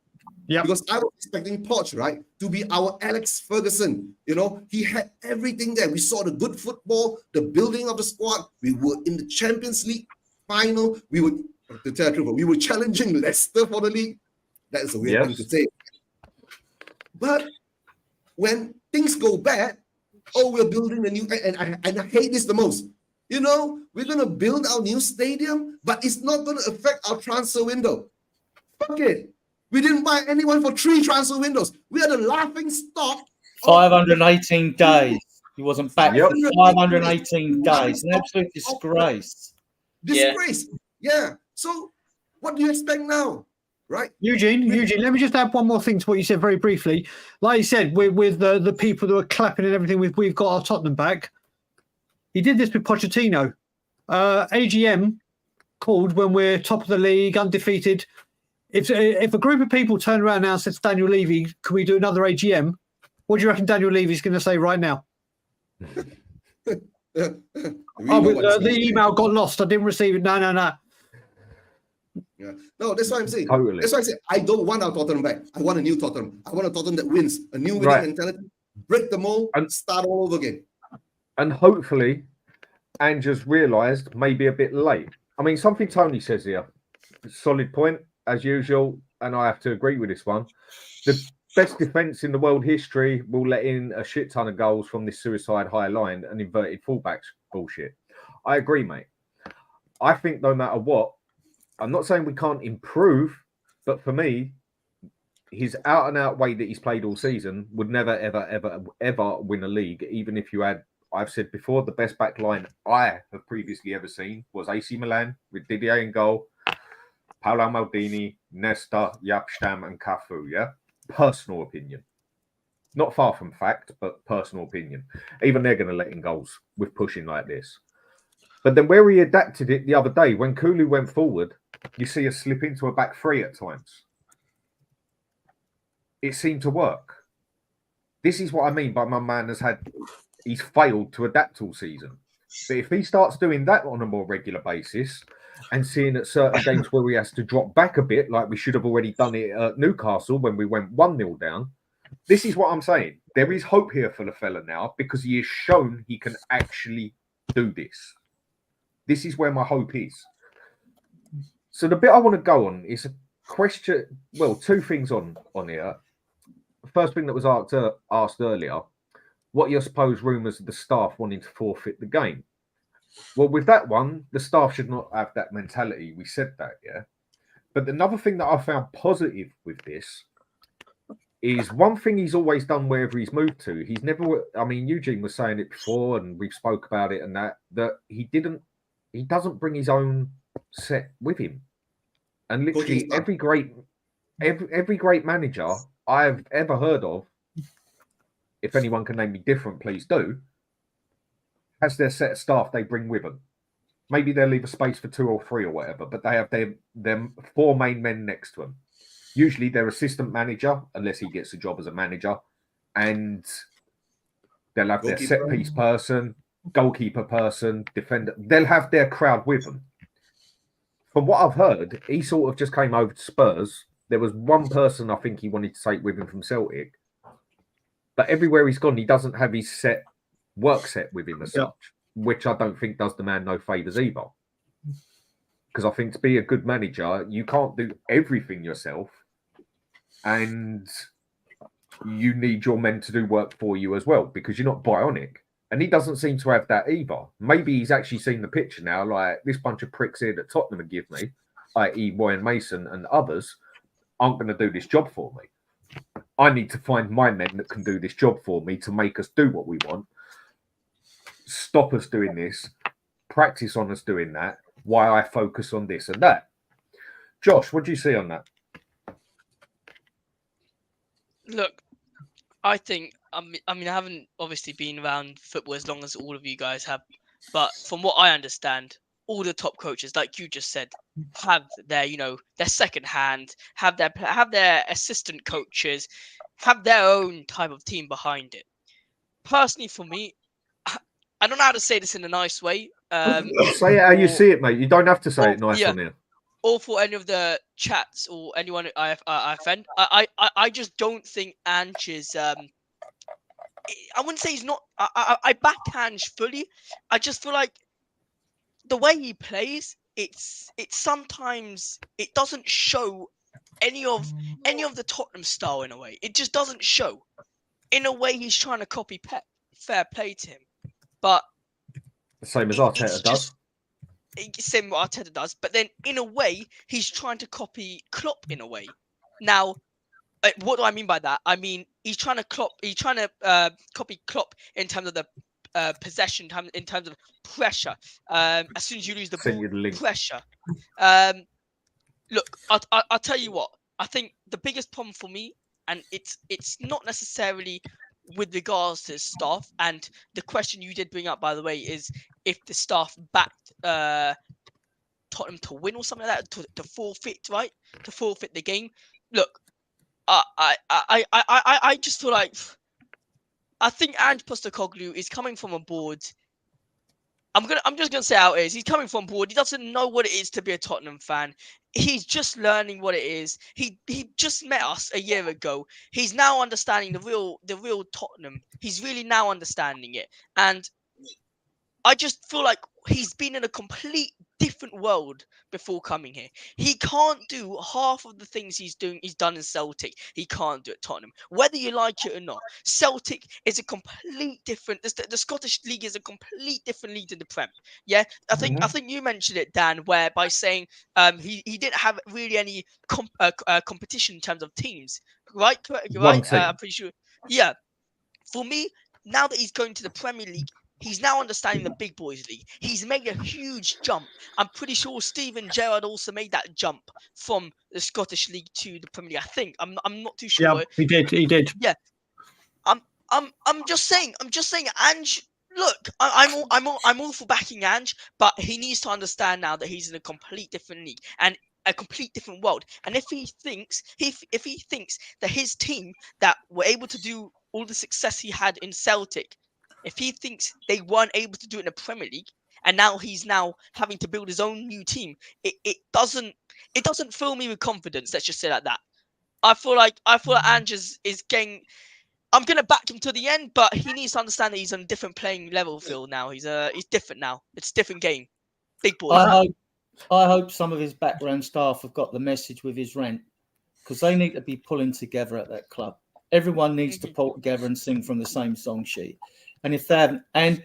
F: Yeah, because I was expecting Poch, right, to be our Alex Ferguson. He had everything there. We saw the good football, the building of the squad. We were in the Champions League final. We were challenging Leicester for the league. That is a weird thing to say. But when things go bad, we're building a new, and I hate this the most. We're gonna build our new stadium, but it's not gonna affect our transfer window. Fuck it. We didn't buy anyone for 3 transfer windows. We are the laughing stock.
E: 518 days. He wasn't back for 518 days. An absolute disgrace.
F: Disgrace. Yeah. So what do you expect now? right?
C: Eugene, let me just add one more thing to what you said very briefly. Like you said, with the people that were clapping and everything, we've got our Tottenham back. He did this with Pochettino. AGM called when we're top of the league, undefeated. If a group of people turn around now and said to Daniel Levy, can we do another AGM? What do you reckon Daniel Levy's going to say right now? The email got lost. I didn't receive it. No.
F: Yeah. No, that's what I'm saying.
B: Totally.
F: That's why I say I don't want our Tottenham back. I want a new Tottenham. I want a Tottenham that wins, a new winning mentality, break the mold, and start all over again.
B: And hopefully, Ange has realised maybe a bit late. I mean, something Tony says here, solid point as usual, and I have to agree with this one. The best defence in the world history will let in a shit ton of goals from this suicide high line and inverted fullbacks bullshit. I agree, mate. I think no matter what, I'm not saying we can't improve, but for me, his out-and-out way that he's played all season would never, ever win a league, even if you had, I've said before, the best back line I have previously ever seen was AC Milan with Didier in goal, Paolo Maldini, Nesta, Jaap Stam and Cafu, yeah? Personal opinion. Not far from fact, but personal opinion. Even they're going to let in goals with pushing like this. But then where he adapted it the other day, when Kulu went forward, you see us slip into a back three at times. It seemed to work. This is what I mean by my man he's failed to adapt all season. But if he starts doing that on a more regular basis and seeing at certain games where he has to drop back a bit, like we should have already done it at Newcastle when we went 1-0 down, this is what I'm saying. There is hope here for the fella now because he has shown he can actually do this. This is where my hope is. So the bit I want to go on is a question. Well, two things on here. The first thing that was asked earlier, what are your supposed rumours of the staff wanting to forfeit the game? Well, with that one, the staff should not have that mentality. We said that, yeah. But another thing that I found positive with this is one thing he's always done wherever he's moved to. He's never, I mean, Eugene was saying it before and we spoke about it and that he doesn't bring his own set with him. And literally every great manager I've ever heard of, if anyone can name me different, please do, has their set of staff they bring with them. Maybe they'll leave a space for 2 or 3 or whatever, but they have their 4 main men next to them. Usually their assistant manager, unless he gets a job as a manager, and they'll have their set piece person, goalkeeper person, defender. They'll have their crowd with them. From what I've heard, he sort of just came over to Spurs. There was one person I think he wanted to take with him from Celtic. But everywhere he's gone, he doesn't have his work set with him as such, which I don't think does the man no favours either. Because I think to be a good manager, you can't do everything yourself. And you need your men to do work for you as well, because you're not bionic. And he doesn't seem to have that either. Maybe he's actually seen the picture now, like this bunch of pricks here that Tottenham have given me, i.e. Ryan Mason and others, aren't going to do this job for me. I need to find my men that can do this job for me to make us do what we want, stop us doing this, practice on us doing that, while I focus on this and that. Josh, what do you see on that?
D: Look, I think, I mean, I haven't obviously been around football as long as all of you guys have, but from what I understand, all the top coaches, like you just said, have their, their second hand, have their assistant coaches, have their own type of team behind it. Personally, for me, I don't know how to say this in a nice way.
B: Say it how you see it, mate. You don't have to say it nice on here.
D: Or for any of the chats or anyone I offend, I just don't think Ange is. I wouldn't say he's not. I back Ange fully. I just feel like the way he plays, it's sometimes it doesn't show any of the Tottenham style in a way. It just doesn't show. In a way, he's trying to copy Pep. Fair play to him, but
B: the same as Arteta does.
D: Same what Arteta does, but then in a way, he's trying to copy Klopp in a way. Now, what do I mean by that? I mean he's trying to copy Klopp in terms of the possession, in terms of pressure. As soon as you lose the ball, pressure. Look, I'll tell you what. I think the biggest problem for me, and it's not necessarily with regards to staff, and the question you did bring up, by the way, is if the staff backed Tottenham to win or something like that, to forfeit, right? To forfeit the game. Look, I just feel like I think Ange Postecoglou is coming from a board. I'm just gonna say how it is. He's coming from board. He doesn't know what it is to be a Tottenham fan. He's just learning what it is. He just met us a year ago. He's now understanding the real Tottenham. He's really now understanding it. And I just feel like he's been in a complete different world before coming here. He can't do half of the things he's done in Celtic. He can't do at Tottenham, whether you like it or not. Celtic is a complete different. The Scottish League is a complete different league than the Prem. Yeah, I think you mentioned it, Dan, where by saying he didn't have really any competition in terms of teams. Right, right. I'm pretty sure. Yeah, for me, now that he's going to the Premier League, he's now understanding the big boys league. He's made a huge jump. I'm pretty sure Steven Gerrard also made that jump from the Scottish League to the Premier League. I think I'm not too sure.
C: Yeah, he did.
D: Yeah, I'm just saying. Ange, look, I'm all for backing Ange, but he needs to understand now that he's in a complete different league and a complete different world. And if he thinks that his team that were able to do all the success he had in Celtic, if he thinks they weren't able to do it in the Premier League, and now he's having to build his own new team, it doesn't fill me with confidence. Let's just say like that. I feel like Ange is getting. I'm gonna back him to the end, but he needs to understand that he's on a different playing level field now. He's different now. It's a different game. Big boy.
E: I hope some of his background staff have got the message with his rent, because they need to be pulling together at that club. Everyone needs to pull together and sing from the same song sheet. And if they haven't, and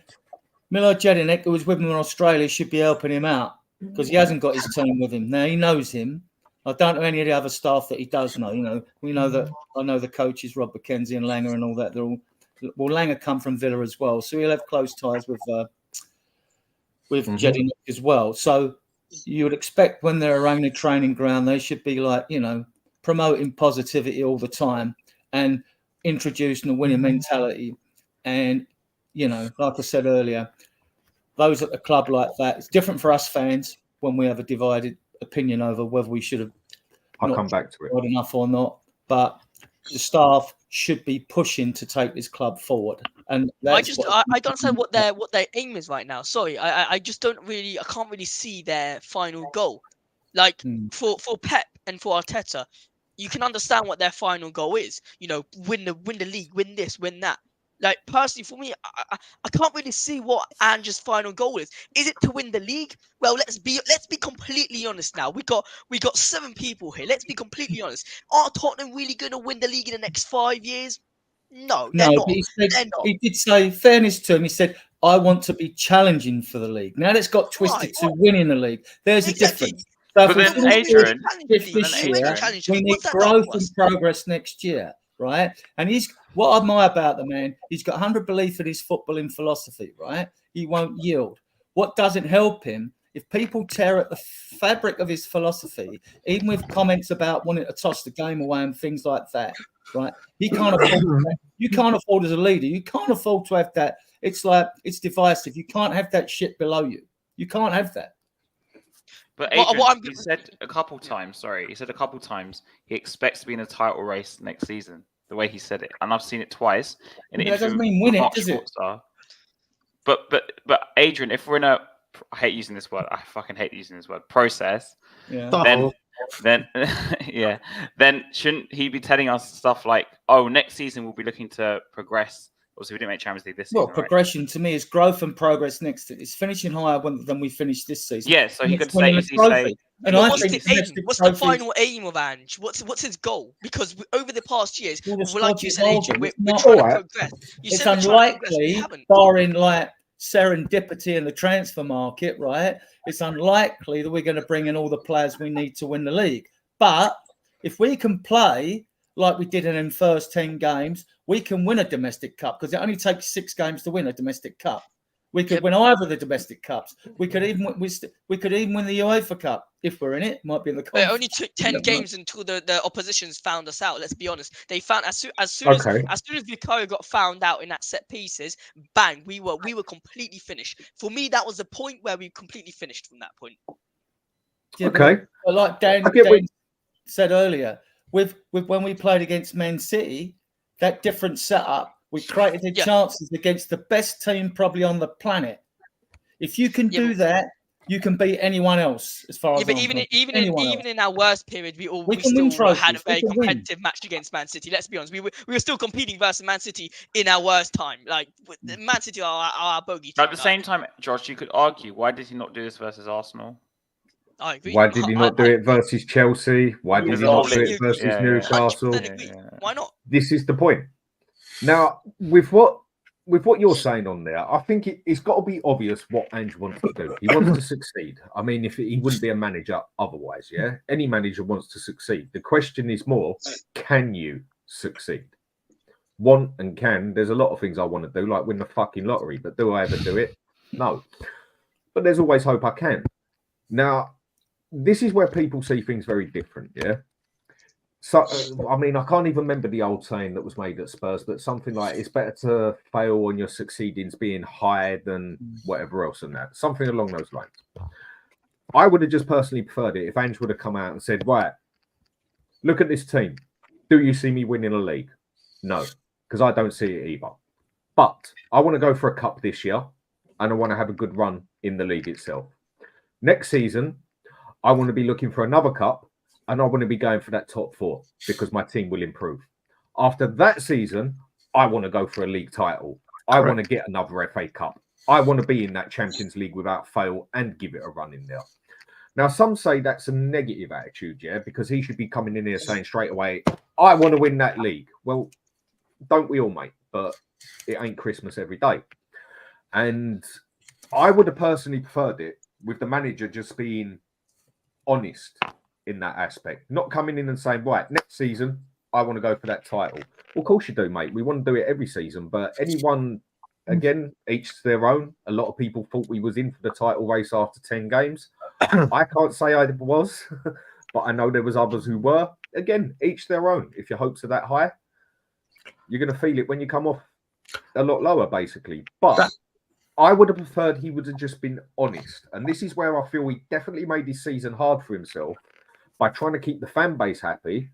E: Milo Jedinek, who was with him in Australia, should be helping him out, because he hasn't got his team with him. Now, he knows him. I don't know any of the other staff that he does know. You know, we know that I know the coaches, Rob McKenzie and Langer and all that. They're all, well, Langer come from Villa as well, so he'll have close ties with Jedinek as well. So you would expect when they're around the training ground, they should be like, you know, promoting positivity all the time and introducing a winning mentality. And, you know, like I said earlier, those at the club like that, it's different for us fans when we have a divided opinion over whether we should have
B: come back to it
E: enough or not. But the staff should be pushing to take this club forward. And
D: I don't understand what their aim is right now. Sorry, I just don't really, I can't really see their final goal. Like for Pep and for Arteta, you can understand what their final goal is. You know, win the league, win this, win that. Like, personally, for me, I can't really see what Ange's final goal is. Is it to win the league? Well, let's be completely honest now. We got 7 people here. Let's be completely honest. Are Tottenham really going to win the league in the next 5 years? No, they're not.
E: He did say, fairness to him, he said, I want to be challenging for the league. Now it's got twisted to winning the league. There's a difference. So
H: but then, Adrian,
E: this year, we need growth and progress next year. Right, and what I admire about the man, he's got 100 belief in his footballing philosophy. Right, he won't yield. What doesn't help him, if people tear at the fabric of his philosophy, even with comments about wanting to toss the game away and things like that. Right, he can't afford that. You can't afford as a leader. You can't afford to have that. It's like it's divisive. You can't have that shit below you. You can't have that.
H: But Adrian, he said a couple times, he expects to be in a title race next season, the way he said it. And I've seen it twice.
E: That doesn't mean win it, does it?
H: But Adrian, if we're in a, I hate using this word, I fucking hate using this word, process, then shouldn't he be telling us stuff like, oh, next season we'll be looking to progress? Obviously, we didn't make Champions League this season.
E: Well, progression to me is growth and progress next. It's finishing higher than we finished this season.
H: Yeah, so he could say,
E: and
D: what's the final aim of Ange? What's his goal? Because over the past years, like you said, Adrian, we're trying to progress.
E: It's unlikely, barring like serendipity in the transfer market, right? It's unlikely that we're going to bring in all the players we need to win the league. But if we can play like we did in the first 10 games, we can win a domestic cup, because it only takes 6 games to win a domestic cup. We could win either of the domestic cups. We could even win the UEFA Cup if we're in it. Might be in the conference.
D: It only took 10 games until the oppositions found us out. Let's be honest. They found as soon as Vicario got found out in that set pieces, bang, we were completely finished. For me, that was the point where we completely finished from that point.
E: Yeah,
B: okay.
E: But like Dan said earlier, with when we played against Man City, that different setup, we created chances against the best team probably on the planet. If you can do that, you can beat anyone else. As far as
D: but even in our worst period, we still had a very competitive match against Man City. Let's be honest, we were still competing versus Man City in our worst time. Like Man City are our bogey team.
H: At the same time, Josh, you could argue, why did he not do this versus Arsenal?
D: I agree.
B: Why did he not do it versus Chelsea? Why did he not do it versus Newcastle?
D: Why not?
B: This is the point. Now, with what you're saying on there, I think it's got to be obvious what Ange wants to do. He wants to succeed. I mean, if he wouldn't be a manager otherwise, yeah? Any manager wants to succeed. The question is more, can you succeed? Want and can. There's a lot of things I want to do, like win the fucking lottery, but do I ever do it? No. But there's always hope I can. Now, this is where people see things very different, yeah? So, I mean, I can't even remember the old saying that was made at Spurs, but something like it's better to fail when you're succeeding being higher than whatever else than that. Something along those lines. I would have just personally preferred it if Ange would have come out and said, right, look at this team. Do you see me winning a league? No, because I don't see it either. But I want to go for a cup this year, and I want to have a good run in the league itself. Next season, I want to be looking for another cup, and I want to be going for that top 4 because my team will improve. After that season, I want to go for a league title. I want to get another FA Cup. I want to be in that Champions League without fail and give it a run in there. Now, some say that's a negative attitude, yeah, because he should be coming in here saying straight away, I want to win that league. Well, don't we all, mate? But it ain't Christmas every day. And I would have personally preferred it with the manager just being honest in that aspect, not coming in and saying, right, next season, I want to go for that title. Well, of course you do, mate. We want to do it every season, but anyone, again, each to their own. A lot of people thought we was in for the title race after 10 games. I can't say I was, but I know there was others who were. Again, each their own. If your hopes are that high, you're going to feel it when you come off a lot lower, basically. But I would have preferred he would have just been honest. And this is where I feel he definitely made his season hard for himself. By trying to keep the fan base happy,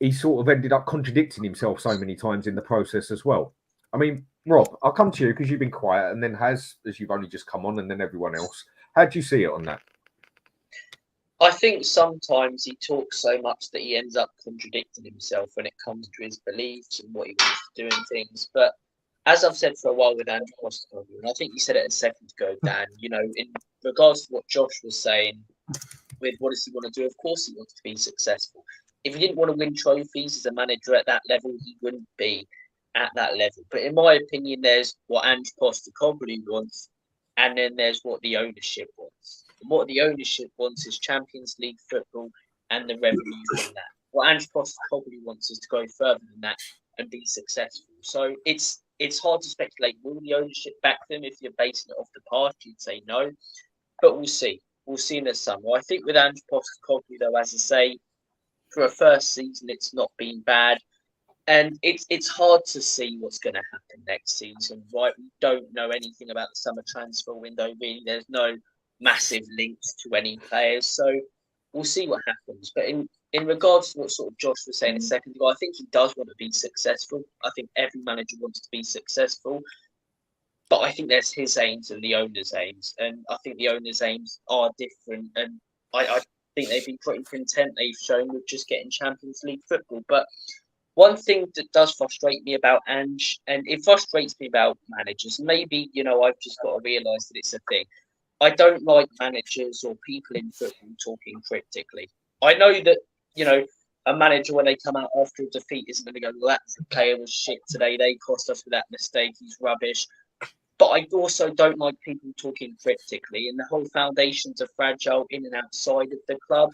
B: he sort of ended up contradicting himself so many times in the process as well. I mean, Rob, I'll come to you because you've been quiet, and then as you've only just come on, and then everyone else. How do you see it on that?
G: I think sometimes he talks so much that he ends up contradicting himself when it comes to his beliefs and what he wants to do and things. But as I've said for a while with Ange, and I think you said it a second ago, Dan, you know, in regards to what Josh was saying, with what does he want to do? Of course, he wants to be successful. If he didn't want to win trophies as a manager at that level, he wouldn't be at that level. But in my opinion, there's what Ange Postecoglou wants, and then there's what the ownership wants. And what the ownership wants is Champions League football and the revenue from that. What Ange Postecoglou wants is to go further than that and be successful. So it's hard to speculate. Will the ownership back them? If you're basing it off the past, you'd say no. But we'll see. We'll see in the summer. I think with Ange Postecoglou, though, as I say, for a first season, it's not been bad. And it's hard to see what's going to happen next season, right? We don't know anything about the summer transfer window, really. There's no massive links to any players. So we'll see what happens. But in regards to what sort of Josh was saying a second ago, I think he does want to be successful. I think every manager wants to be successful. But I think there's his aims and the owner's aims. And I think the owner's aims are different. And I think they've been pretty content, they've shown, with just getting Champions League football. But one thing that does frustrate me about Ange, and it frustrates me about managers, maybe, you know, I've just got to realise that it's a thing. I don't like managers or people in football talking cryptically. I know that, you know, a manager, when they come out after a defeat, isn't going to go, well, that player was shit today, they cost us with that mistake, he's rubbish. But I also don't like people talking cryptically, and the whole foundations are fragile in and outside of the club.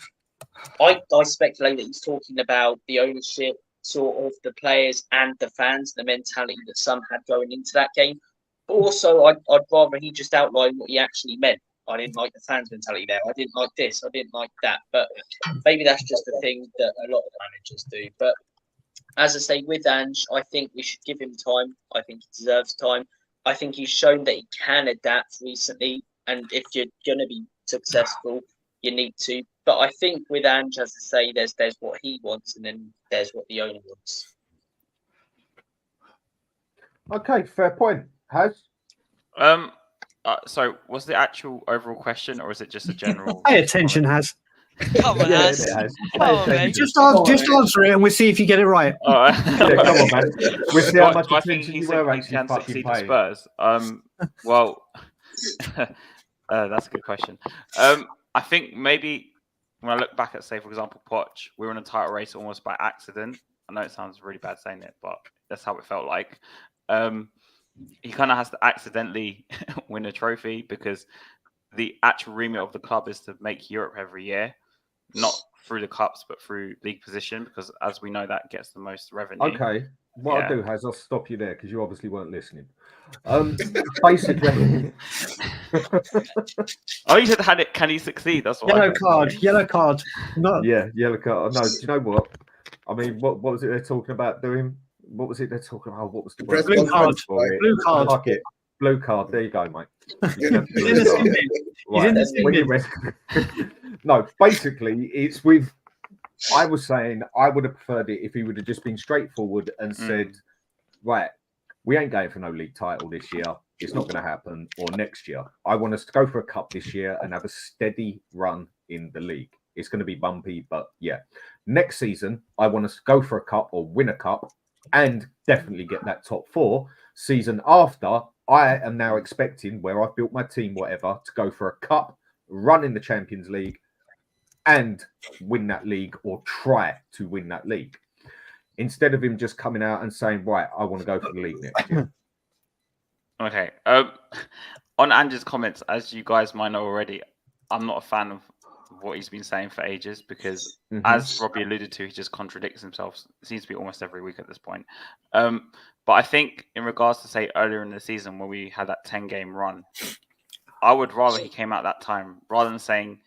G: I speculate that he's talking about the ownership, sort of the players and the fans, the mentality that some had going into that game. also, I'd rather he just outline what he actually meant. I didn't like the fans' mentality there. I didn't like this. I didn't like that. But maybe that's just a thing that a lot of managers do. But as I say, with Ange, I think we should give him time. I think he deserves time. I think he's shown that he can adapt recently. And if you're going to be successful, you need to. But I think with Ange, as I say, there's what he wants, and then there's what the owner wants.
B: Okay, fair point. Has?
H: So was the actual overall question, or is it just a general?
C: Pay attention, Has.
D: Come on,
B: Yeah,
D: Az.
B: it has.
D: Come on, mate.
C: Just answer it, and we'll see if you get it right.
H: All right.
B: Yeah, come on, man. We'll see how much
H: Do I think
B: attention
H: he
B: you were
H: simply
B: actually
H: can
B: fucking
H: succeed at
B: paying.
H: Spurs? Well, that's a good question. I think maybe when I look back at, say, for example, Poch, we were in a title race almost by accident. I know it sounds really bad saying it, but that's how it felt like. He kind of has to accidentally win a trophy because the actual remit of the club is to make Europe every year, not through the cups, but through league position, because as we know, that gets the most revenue.
B: Okay. What I'll do, Has, I'll stop you there because you obviously weren't listening. Basically.
H: Oh, you said, can he succeed? That's what
C: Yellow card. No.
B: Yeah, yellow card. No, do you know what? I mean, what was it they're talking about doing? What was it they're talking about? What was the
F: Press
B: word?
C: Blue card.
B: for it?
C: Blue card.
B: Fuck it. Blue card. There you go, mate.
C: He's in the
B: No, basically, it's with. I was saying I would have preferred it if he would have just been straightforward and said, right, we ain't going for no league title this year. It's not going to happen. Or next year. I want us to go for a cup this year and have a steady run in the league. It's going to be bumpy, but yeah. Next season, I want us to go for a cup or win a cup and definitely get that top four. Season after, I am now expecting, where I've built my team, whatever, to go for a cup, run in the Champions League, and win that league or try to win that league. Instead of him just coming out and saying, right, I want to go for the league next year.
H: Okay. On Ange's comments, as you guys might know already, I'm not a fan of what he's been saying for ages because, as Robbie alluded to, he just contradicts himself. It seems to be almost every week at this point. But I think in regards to, say, earlier in the season when we had that 10-game run, I would rather he came out that time rather than saying,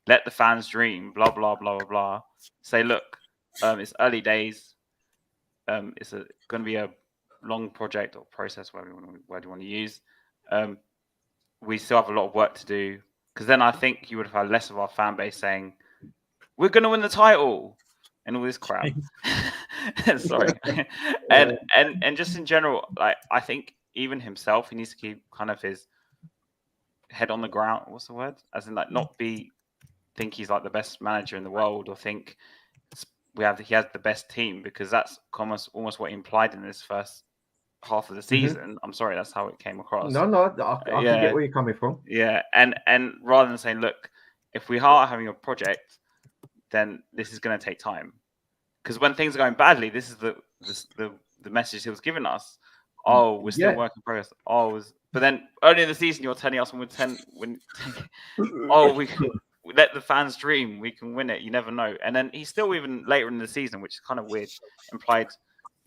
H: let the fans dream, blah, blah, blah, blah, blah. Say, look, it's early days. It's going to be a long project or process, whatever you want to use. We still have a lot of work to do. Because then I think you would have had less of our fan base saying, we're going to win the title and all this crap. Sorry. and just in general, like I think even himself, he needs to keep kind of his head on the ground. What's the word? As in like not think he's like the best manager in the world or think he has the best team, because that's almost what he implied in this first half of the season. I'm sorry, that's how it came across.
B: No, I can get where you're coming from.
H: Yeah, and rather than saying, look, if we are having a project, then this is going to take time. Because when things are going badly, this is the message he was giving us. Oh, we're still work in progress. But then early in the season, you're telling us we can let the fans dream, we can win it. You never know. And then he's still even later in the season, which is kind of weird. Implied,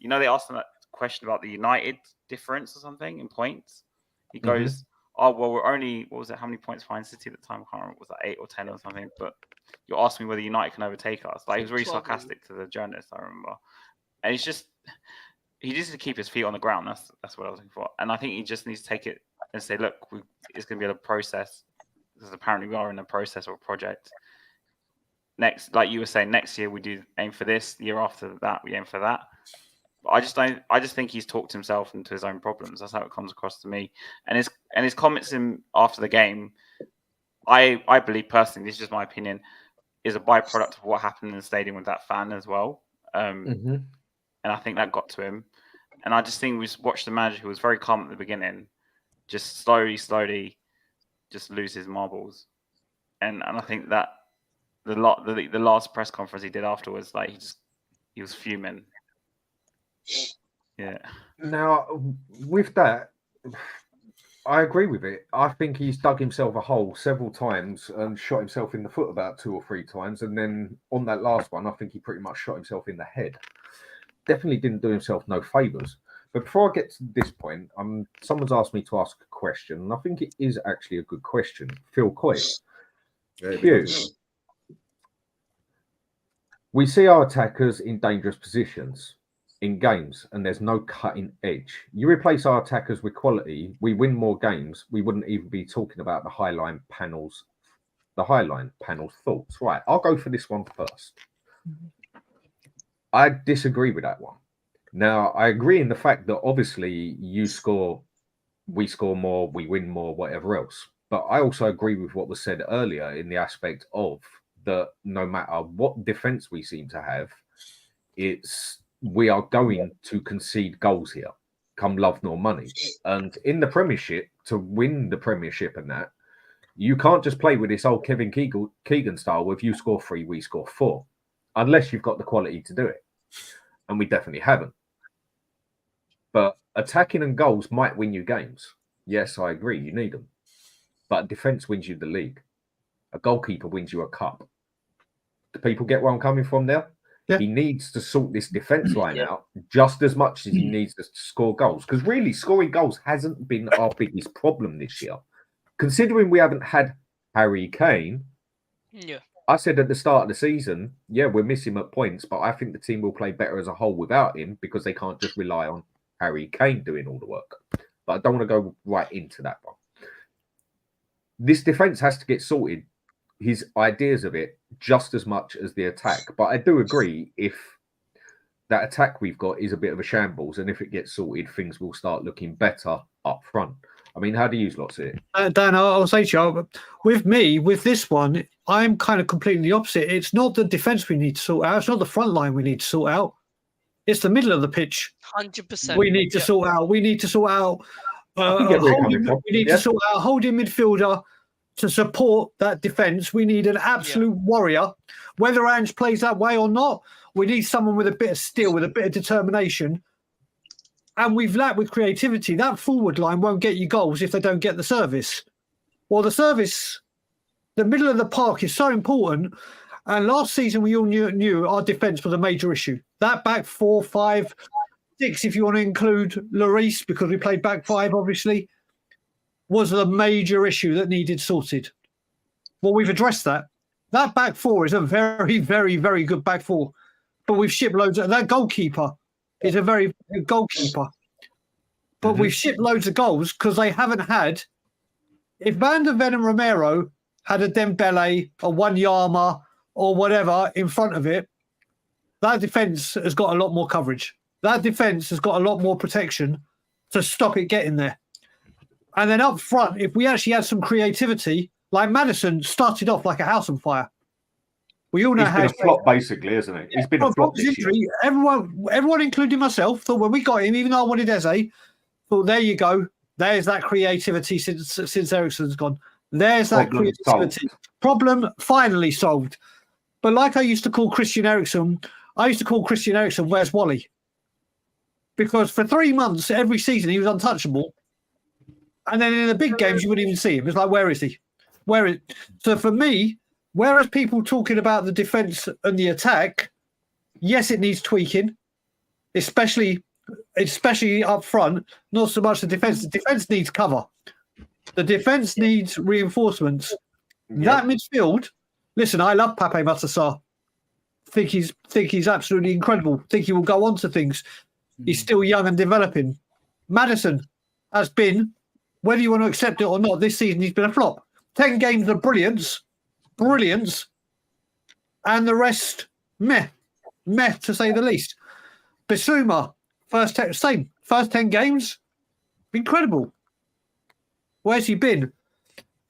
H: they asked him that question about the United difference or something in points. He goes, "Oh well, we're only how many points behind City at the time? I can't remember. Was that 8 or 10 or something?" But you're asking me whether United can overtake us. Like he was really sarcastic to the journalist, I remember. And he just needs to keep his feet on the ground. That's what I was looking for. And I think he just needs to take it and say, "Look, it's going to be a process." Because apparently we are in a process or a project. Next, like you were saying, next year we do aim for this. The year after that, we aim for that. But I just think he's talked himself into his own problems. That's how it comes across to me. And his comments after the game, I believe personally, this is just my opinion, is a byproduct of what happened in the stadium with that fan as well. And I think that got to him. And I just think we watched the manager who was very calm at the beginning, just slowly just lose his marbles. And I think that the last press conference he did afterwards, like he was fuming. Yeah.
B: Now, with that, I agree with it. I think he's dug himself a hole several times and shot himself in the foot about 2 or 3 times. And then on that last one, I think he pretty much shot himself in the head. Definitely didn't do himself no favours. But before I get to this point, someone's asked me to ask a question, and I think it is actually a good question. Phil Coy. Hugh, we see our attackers in dangerous positions in games, and there's no cutting edge. You replace our attackers with quality, we win more games. We wouldn't even be talking about the Highline panel's thoughts. Right, I'll go for this one first. I disagree with that one. Now, I agree in the fact that obviously you score, we score more, we win more, whatever else. But I also agree with what was said earlier in the aspect of that no matter what defense we seem to have, we are going to concede goals here, come love nor money. And in the Premiership, to win the Premiership and that, you can't just play with this old Kevin Keegan style where if you score 3, we score 4, unless you've got the quality to do it. And we definitely haven't. But attacking and goals might win you games. Yes, I agree, you need them. But defence wins you the league. A goalkeeper wins you a cup. Do people get where I'm coming from there? Yeah. He needs to sort this defence line out just as much as he needs to score goals. Because really, scoring goals hasn't been our biggest problem this year. Considering we haven't had Harry Kane, I said at the start of the season, we're missing at points, but I think the team will play better as a whole without him because they can't just rely on Harry Kane doing all the work. But I don't want to go right into that one. This defence has to get sorted, his ideas of it, just as much as the attack. But I do agree if that attack we've got is a bit of a shambles, and if it gets sorted, things will start looking better up front. I mean, how do you lot see it?
C: Dan, I'll say to you, with me, with this one, I'm kind of completely the opposite. It's not the defence we need to sort out. It's not the front line we need to sort out. It's the middle of the pitch.
D: 100%.
C: We need to sort out. We need to sort out. Holding midfielder to support that defence. We need an absolute warrior. Whether Ange plays that way or not, we need someone with a bit of steel, with a bit of determination. And we've lacked with creativity. That forward line won't get you goals if they don't get the service. Well, the service, the middle of the park is so important. And last season, we all knew our defence was a major issue. That back 4, 5, 6, if you want to include Lloris, because we played back 5, obviously, was a major issue that needed sorted. Well, we've addressed that. That back 4 is a very, very, very good back 4. But we've shipped loads of that goalkeeper. Is a very good goalkeeper. But we've shipped loads of goals because they haven't had... If Van der Ven and Romero had a Dembele, a Wanyama, or whatever in front of it, that defence has got a lot more coverage. That defence has got a lot more protection to stop it getting there. And then up front, if we actually had some creativity, like Maddison started off like a house on fire. We all know
B: he's been a flop, basically, isn't he? He's been a flop this year.
C: Everyone, including myself, thought when we got him, even though I wanted Eze, thought, there you go. There's that creativity since Eriksen's gone. There's that creativity. Problem finally solved. But like I used to call Christian Eriksen, where's Wally? Because for 3 months, every season, he was untouchable. And then in the big games, you wouldn't even see him. It's like, where is he? So for me, whereas people talking about the defence and the attack, yes, it needs tweaking, especially up front, not so much the defence. The defence needs cover. The defence needs reinforcements. Yep. That midfield, listen, I love Pape Matar. Think he's absolutely incredible. Think he will go on to things. He's still young and developing. Maddison has been, whether you want to accept it or not, this season he's been a flop. 10 games of brilliance, and the rest, meh to say the least. Bissouma, first 10 games, incredible. Where's he been?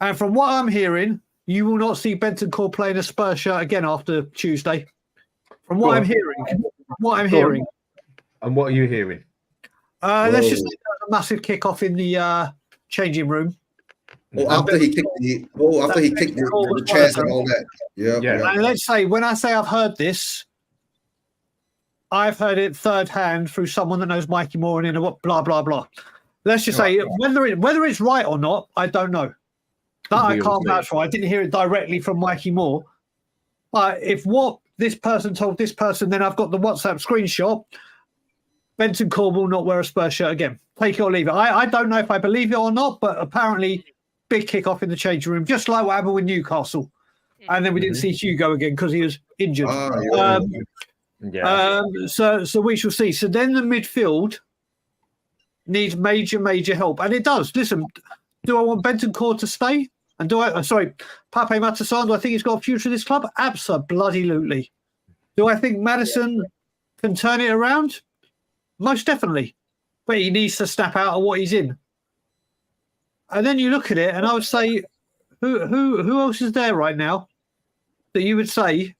C: And from what I'm hearing, you will not see Bentancur playing a Spurs shirt again after Tuesday. From what I'm hearing.
B: And what are you hearing?
C: Let's just say there's a massive kick-off in the changing room.
F: After he kicked the chairs and all that. Yeah.
C: And let's say, when I say I've heard this, I've heard it third hand through someone that knows Mikey Moore and blah, blah, blah. Let's just say, whether it's right or not, I don't know. That I can't vouch for. I didn't hear it directly from Mikey Moore. But if what this person told this person, then I've got the WhatsApp screenshot. Bentancur will not wear a Spurs shirt again. Take it or leave it. I don't know if I believe it or not, but apparently big kick-off in the changing room, just like what happened with Newcastle. And then we didn't see Hugo again because he was injured. So we shall see. So then the midfield needs major help. And it does. Listen, do I want Bentancur to stay? And do I, Pape Matassan, do I think he's got a future in this club? Absolutely. Do I think Maddison can turn it around? Most definitely. But he needs to snap out of what he's in. And then you look at it, and I would say, who else is there right now that you would say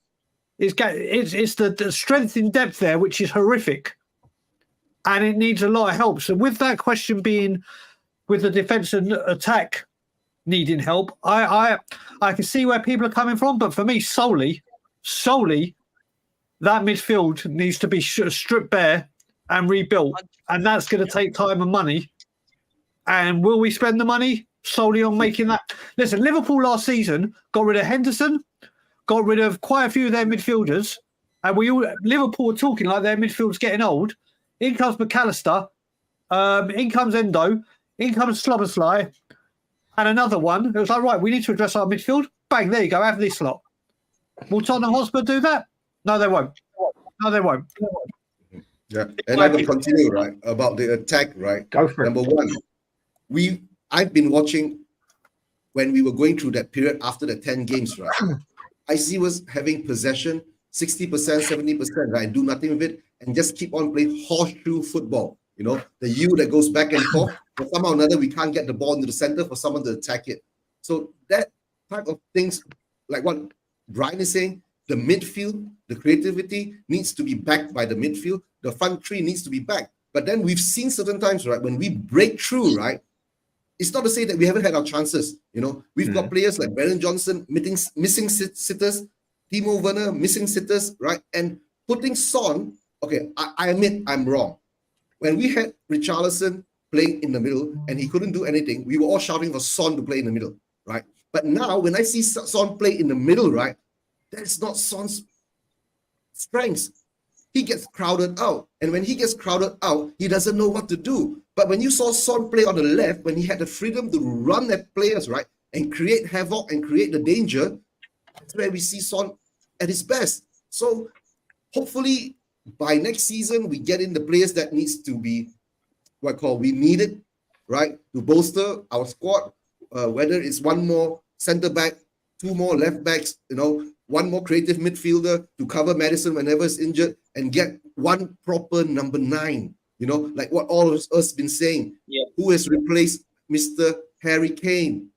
C: it's the strength in depth there, which is horrific, and it needs a lot of help. So with that question being, with the defence and attack needing help, I can see where people are coming from, but for me, solely, that midfield needs to be stripped bare and rebuilt, and that's going to take time and money. And will we spend the money solely on making that? Listen, Liverpool last season got rid of Henderson, got rid of quite a few of their midfielders, and Liverpool were talking like their midfield's getting old. In comes McAllister, in comes Endo, in comes Slobberslai, and another one. It was like, right, we need to address our midfield. Bang, there you go, have this lot. Will Tottenham Hotspur do that? No, they won't.
F: Yeah, and I will continue, right, about the attack, right?
B: Go for it.
F: Number one, I've been watching when we were going through that period after the 10 games, right? I see us having possession, 60%, 70%, right? Do nothing with it and just keep on playing horseshoe football. You know, the U that goes back and forth, but somehow or another we can't get the ball into the center for someone to attack it. So that type of things, like what Brian is saying, the midfield, the creativity needs to be backed by the midfield. The front three needs to be backed. But then we've seen certain times, right, when we break through, right, it's not to say that we haven't had our chances. You know, we've got players like Brennan Johnson missing sitters, Timo Werner missing sitters, right? And putting Son, okay, I admit I'm wrong. When we had Richarlison playing in the middle and he couldn't do anything, we were all shouting for Son to play in the middle, right? But now when I see Son play in the middle, right, that's not Son's strengths. He gets crowded out. And when he gets crowded out, he doesn't know what to do. But when you saw Son play on the left, when he had the freedom to run at players, right, and create havoc and create the danger, that's where we see Son at his best. So hopefully by next season, we get in the players that needs to be we need it, right, to bolster our squad, whether it's one more center back, two more left backs, you know, one more creative midfielder to cover Maddison whenever he's injured, and get one proper number 9, you know, like what all of us been saying.
G: Yeah.
F: Who has replaced Mr. Harry Kane,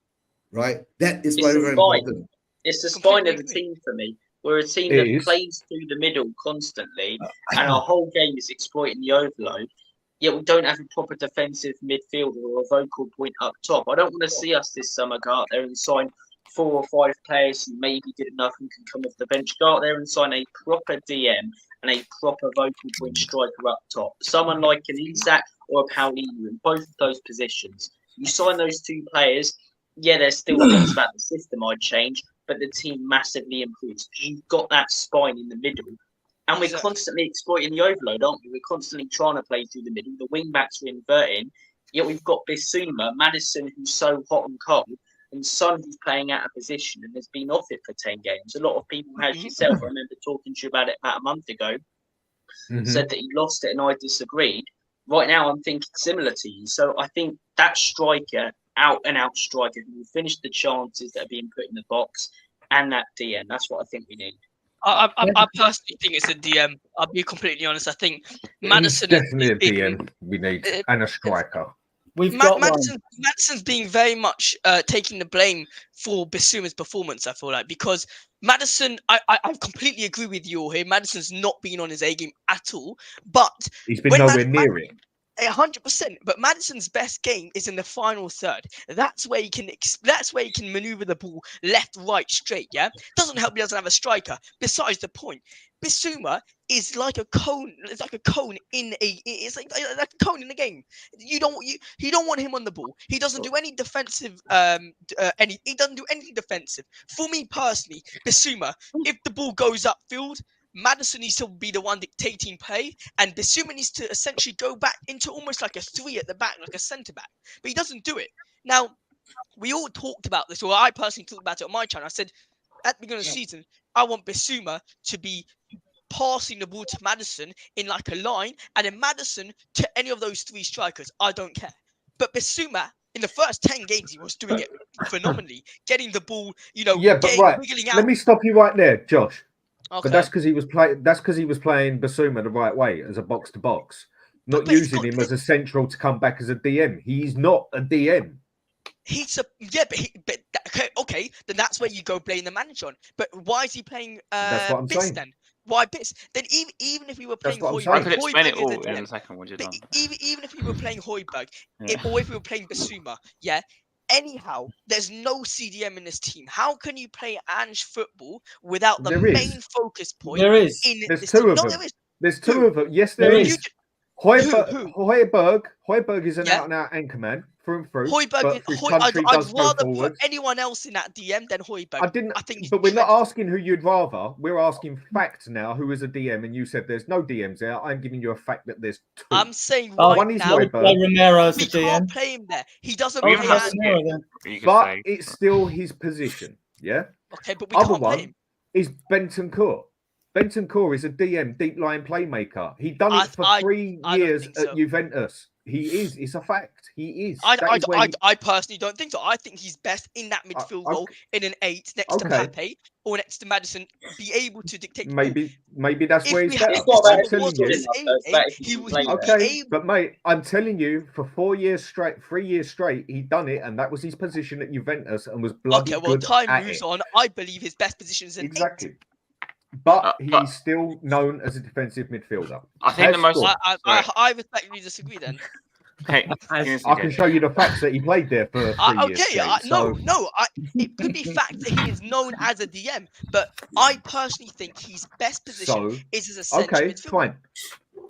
F: right? That is very, very important.
G: It's the spine of the team for me. We're a team that plays through the middle constantly, and our whole game is exploiting the overload. Yet we don't have a proper defensive midfielder or a vocal point up top. I don't want to see us this summer go out there and sign 4 or 5 players who maybe did enough and can come off the bench. Go out there and sign a proper DM and a proper vocal point striker up top. Someone like an Isak or a Paulinho in both of those positions. You sign those 2 players, yeah, there's still things about the system I'd change, but the team massively improves because you've got that spine in the middle. And we're constantly exploiting the overload, aren't we? We're constantly trying to play through the middle. The wing backs are inverting. Yet we've got Bissouma, Maddison, who's so hot and cold, and Son, who's playing out of position and has been off it for 10 games. A lot of people, as yourself, I remember talking to you about it about a month ago, said that he lost it and I disagreed. Right now, I'm thinking similar to you. So I think that striker, out-and-out striker, who will finish the chances that are being put in the box, and that DM, that's what I think we need.
D: I personally think it's a DM. I'll be completely honest. I think Maddison
B: definitely a DM we need, and a striker.
D: Maddison's being very much taking the blame for Bissouma's performance, I feel like, because Maddison, I completely agree with you all here. Maddison's not been on his A game at all, but
B: he's been nowhere near it.
D: 100%. But Maddison's best game is in the final third. That's where he can maneuver the ball left, right, straight. Yeah, doesn't help. He doesn't have a striker. Besides the point, Bissouma is like a cone. It's like a cone in a. It's like a cone in the game. You don't want him on the ball. He doesn't do any defensive. He doesn't do anything defensive. For me personally, Bissouma, if the ball goes upfield, Maddison needs to be the one dictating play, and Bissouma needs to essentially go back into almost like a 3 at the back, like a centre back. But he doesn't do it. Now, we all talked about this, or I personally talked about it on my channel. I said at the beginning of the season, I want Bissouma to be passing the ball to Maddison in like a line, and then Maddison to any of those 3 strikers. I don't care. But Bissouma, in the first 10 games, he was doing it phenomenally, getting the ball, wiggling out.
B: Let me stop you right there, Josh.
D: Okay.
B: But that's because he was playing. That's because he was playing Bissouma the right way as a box to box, not using him as a central to come back as a DM. He's not a DM.
D: Okay, then that's where you go blame the manager on. But why is he playing?
B: That's what I'm saying.
D: Then why Bits? Then even if we were playing
H: I
D: Højbjerg,
H: could explain it all in a second when you're done.
D: Even if we were playing Højbjerg, or if we were playing Bissouma, anyhow, there's no CDM in this team. How can you play Ange football without the main focus point?
E: There is.
B: There's 2 of them. There's 2 of them. Yes, there is. Højbjerg is an out-and-out anchor man through and through.
D: I'd rather put anyone else in that DM than Højbjerg.
B: But we're not asking who you'd rather. We're asking facts now. Who is a DM? And you said there's no DMs there. I'm giving you a fact that there's 2.
D: I'm saying
B: one is
D: now,
E: Romero as
D: we
E: the DM.
D: can't play him there. He doesn't play
E: Romero.
B: But it's still his position. Yeah.
D: Okay, but we can't play him.
B: Is Bentancur. Bentancur is a DM, deep line playmaker. He done it for 3 years at Juventus. He is. It's a fact. He is.
D: I personally don't think so. I think he's best in that midfield role in an 8 next to Pepe or next to Maddison, be able to dictate.
B: Maybe that's where he's better. But mate, I'm telling you, for 4 years straight, 3 years straight, he done it, and that was his position at Juventus, and was bloody good.
D: Okay, well, time moves on. I believe his best position is an 8.
B: But he's still known as a defensive midfielder.
H: I think the most.
D: I respectfully disagree then.
H: Okay,
B: I can show you the facts that he played there for 3 years.
D: It could be fact that he is known as a DM, but I personally think his best position is as a central midfielder.
B: Fine.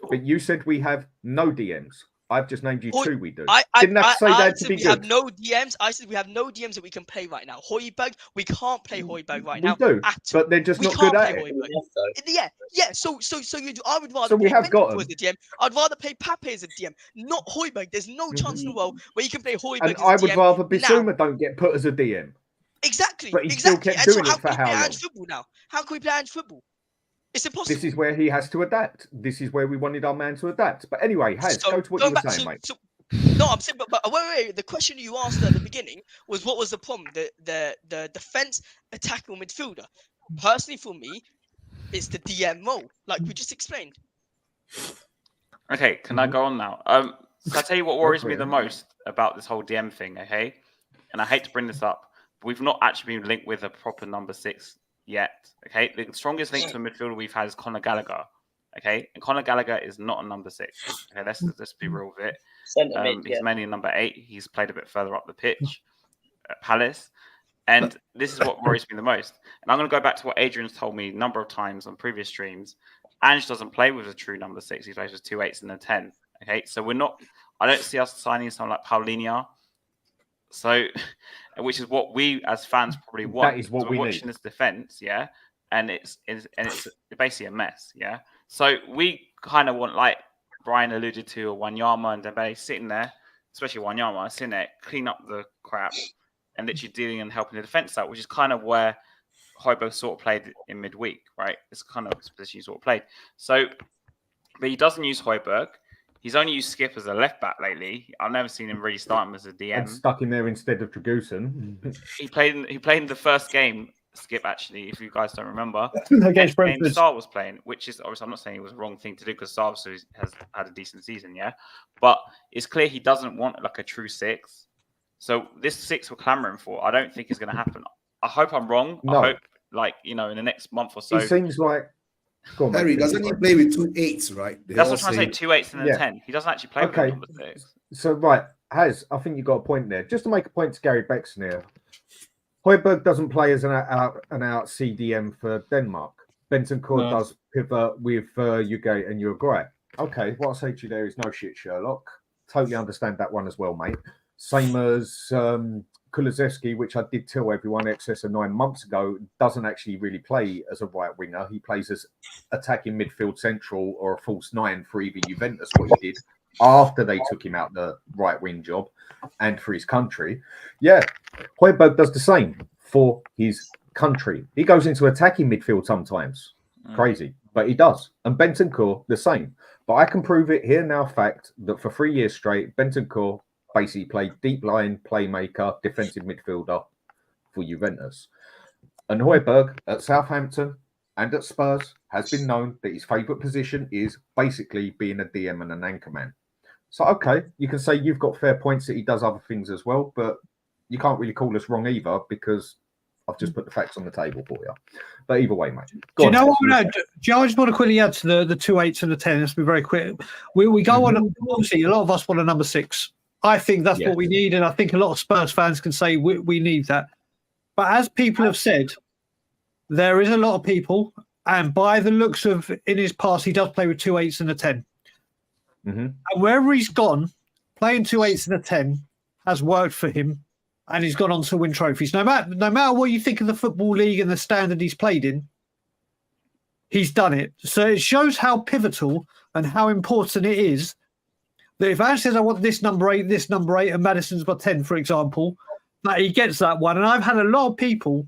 B: But you said we have no DMs. I've just named you 2 we do.
D: Didn't
B: that say that to be good?
D: Have no DMs. I said we have no DMs that we can play right now. Højbjerg, we can't play Højbjerg right now.
B: We do, but they're just not good at it.
D: Yeah. So I would rather.
B: So we have got him.
D: As a DM. I'd rather play Pepe as a DM, not Højbjerg. There's no chance in the world where you can play Højbjerg.
B: And I would rather Bissouma don't get put as a DM.
D: Exactly.
B: But he still kept doing it for how long?
D: Football now? How can we play Ange football? It's impossible.
B: This is where he has to adapt. This is where we wanted our man to adapt. But anyway, go to what you were saying, mate.
D: No, I'm saying, but wait. The question you asked at the beginning was what was the problem? The defense, attack, or midfielder. Personally, for me, it's the DM role, like we just explained.
H: Okay, can I go on now? So I tell you what worries me the most about this whole DM thing. Okay, and I hate to bring this up, but we've not actually been linked with a proper number 6 yet. Okay, the strongest link to a midfielder we've had is Conor Gallagher. Okay, and Conor Gallagher is not a number 6. Okay, let's be real with it. He's mainly a number 8. He's played a bit further up the pitch at Palace, and this is what worries me the most. And I'm going to go back to what Adrian's told me a number of times on previous streams. Ange doesn't play with a true number 6. He plays with 2 8s and a 10. Okay, so I don't see us signing someone like Paulinho. So, which is what we as fans probably want.
B: That is what we
H: watching
B: need.
H: This defense, yeah, and it's basically a mess, yeah. So we kind of want, like Brian alluded to, Wanyama and Dembele sitting there, especially Wanyama sitting there, clean up the crap and literally dealing and helping the defense out, which is kind of where Højbjerg sort of played in midweek, right? It's kind of his position he sort of played. So, but he doesn't use Højbjerg. He's only used Skip as a left back lately. I've never seen him really start him as a DM.
B: And stuck him there instead of Dragusin.
H: He played in the first game. Skip, actually, if you guys don't remember,
C: against Brentford,
H: Sarr was playing, which is obviously I'm not saying it was a wrong thing to do because Sarr has had a decent season, yeah. But it's clear he doesn't want like a true 6. So this 6 we're clamoring for, I don't think is going to happen. I hope I'm wrong.
B: No.
H: I hope, in the next month or so.
B: It seems like. Go on,
F: Harry, doesn't he play with 2 8s, right?
H: That's what I'm trying to say. 2 8s and a 10. He doesn't actually play with a number 6.
B: So right, I think you got a point there. Just to make a point to Gary Beckson here. Højbjerg doesn't play as an out CDM for Denmark. Bentancur does pivot with Eugate and Uruguay. Okay, what I'll say to you there is no shit, Sherlock. Totally understand that one as well, mate. Same as Kulusevski, which I did tell everyone excess of 9 months ago, doesn't actually really play as a right winger. He plays as attacking midfield central or a false 9 for either Juventus, what he did after they took him out the right wing job, and for his country. Yeah, Højbjerg does the same for his country. He goes into attacking midfield sometimes. Crazy, but he does. And Bentancur, the same. But I can prove it here now, fact, that for 3 years straight, Bentancur basically played deep line, playmaker, defensive midfielder for Juventus. And Højbjerg at Southampton and at Spurs has been known that his favourite position is basically being a DM and an anchor man. So, okay, you can say you've got fair points that he does other things as well, but you can't really call us wrong either because I've just put the facts on the table for you. But either way, mate.
C: Do you know what? I just want to quickly add to the 2 8s and the 10. Let's be very quick. We go on, obviously, a lot of us want a number 6. I think that's what we need, and I think a lot of Spurs fans can say we need that. But as people have said, there is a lot of people, and by the looks of in his past, he does play with 2 8s and a 10. And wherever he's gone, playing 2 8s and a 10 has worked for him, and he's gone on to win trophies. No matter what you think of the Football League and the standard he's played in, he's done it. So it shows how pivotal and how important it is that if Ange says, I want this number 8, and Maddison's got 10, for example, that he gets that one. And I've had a lot of people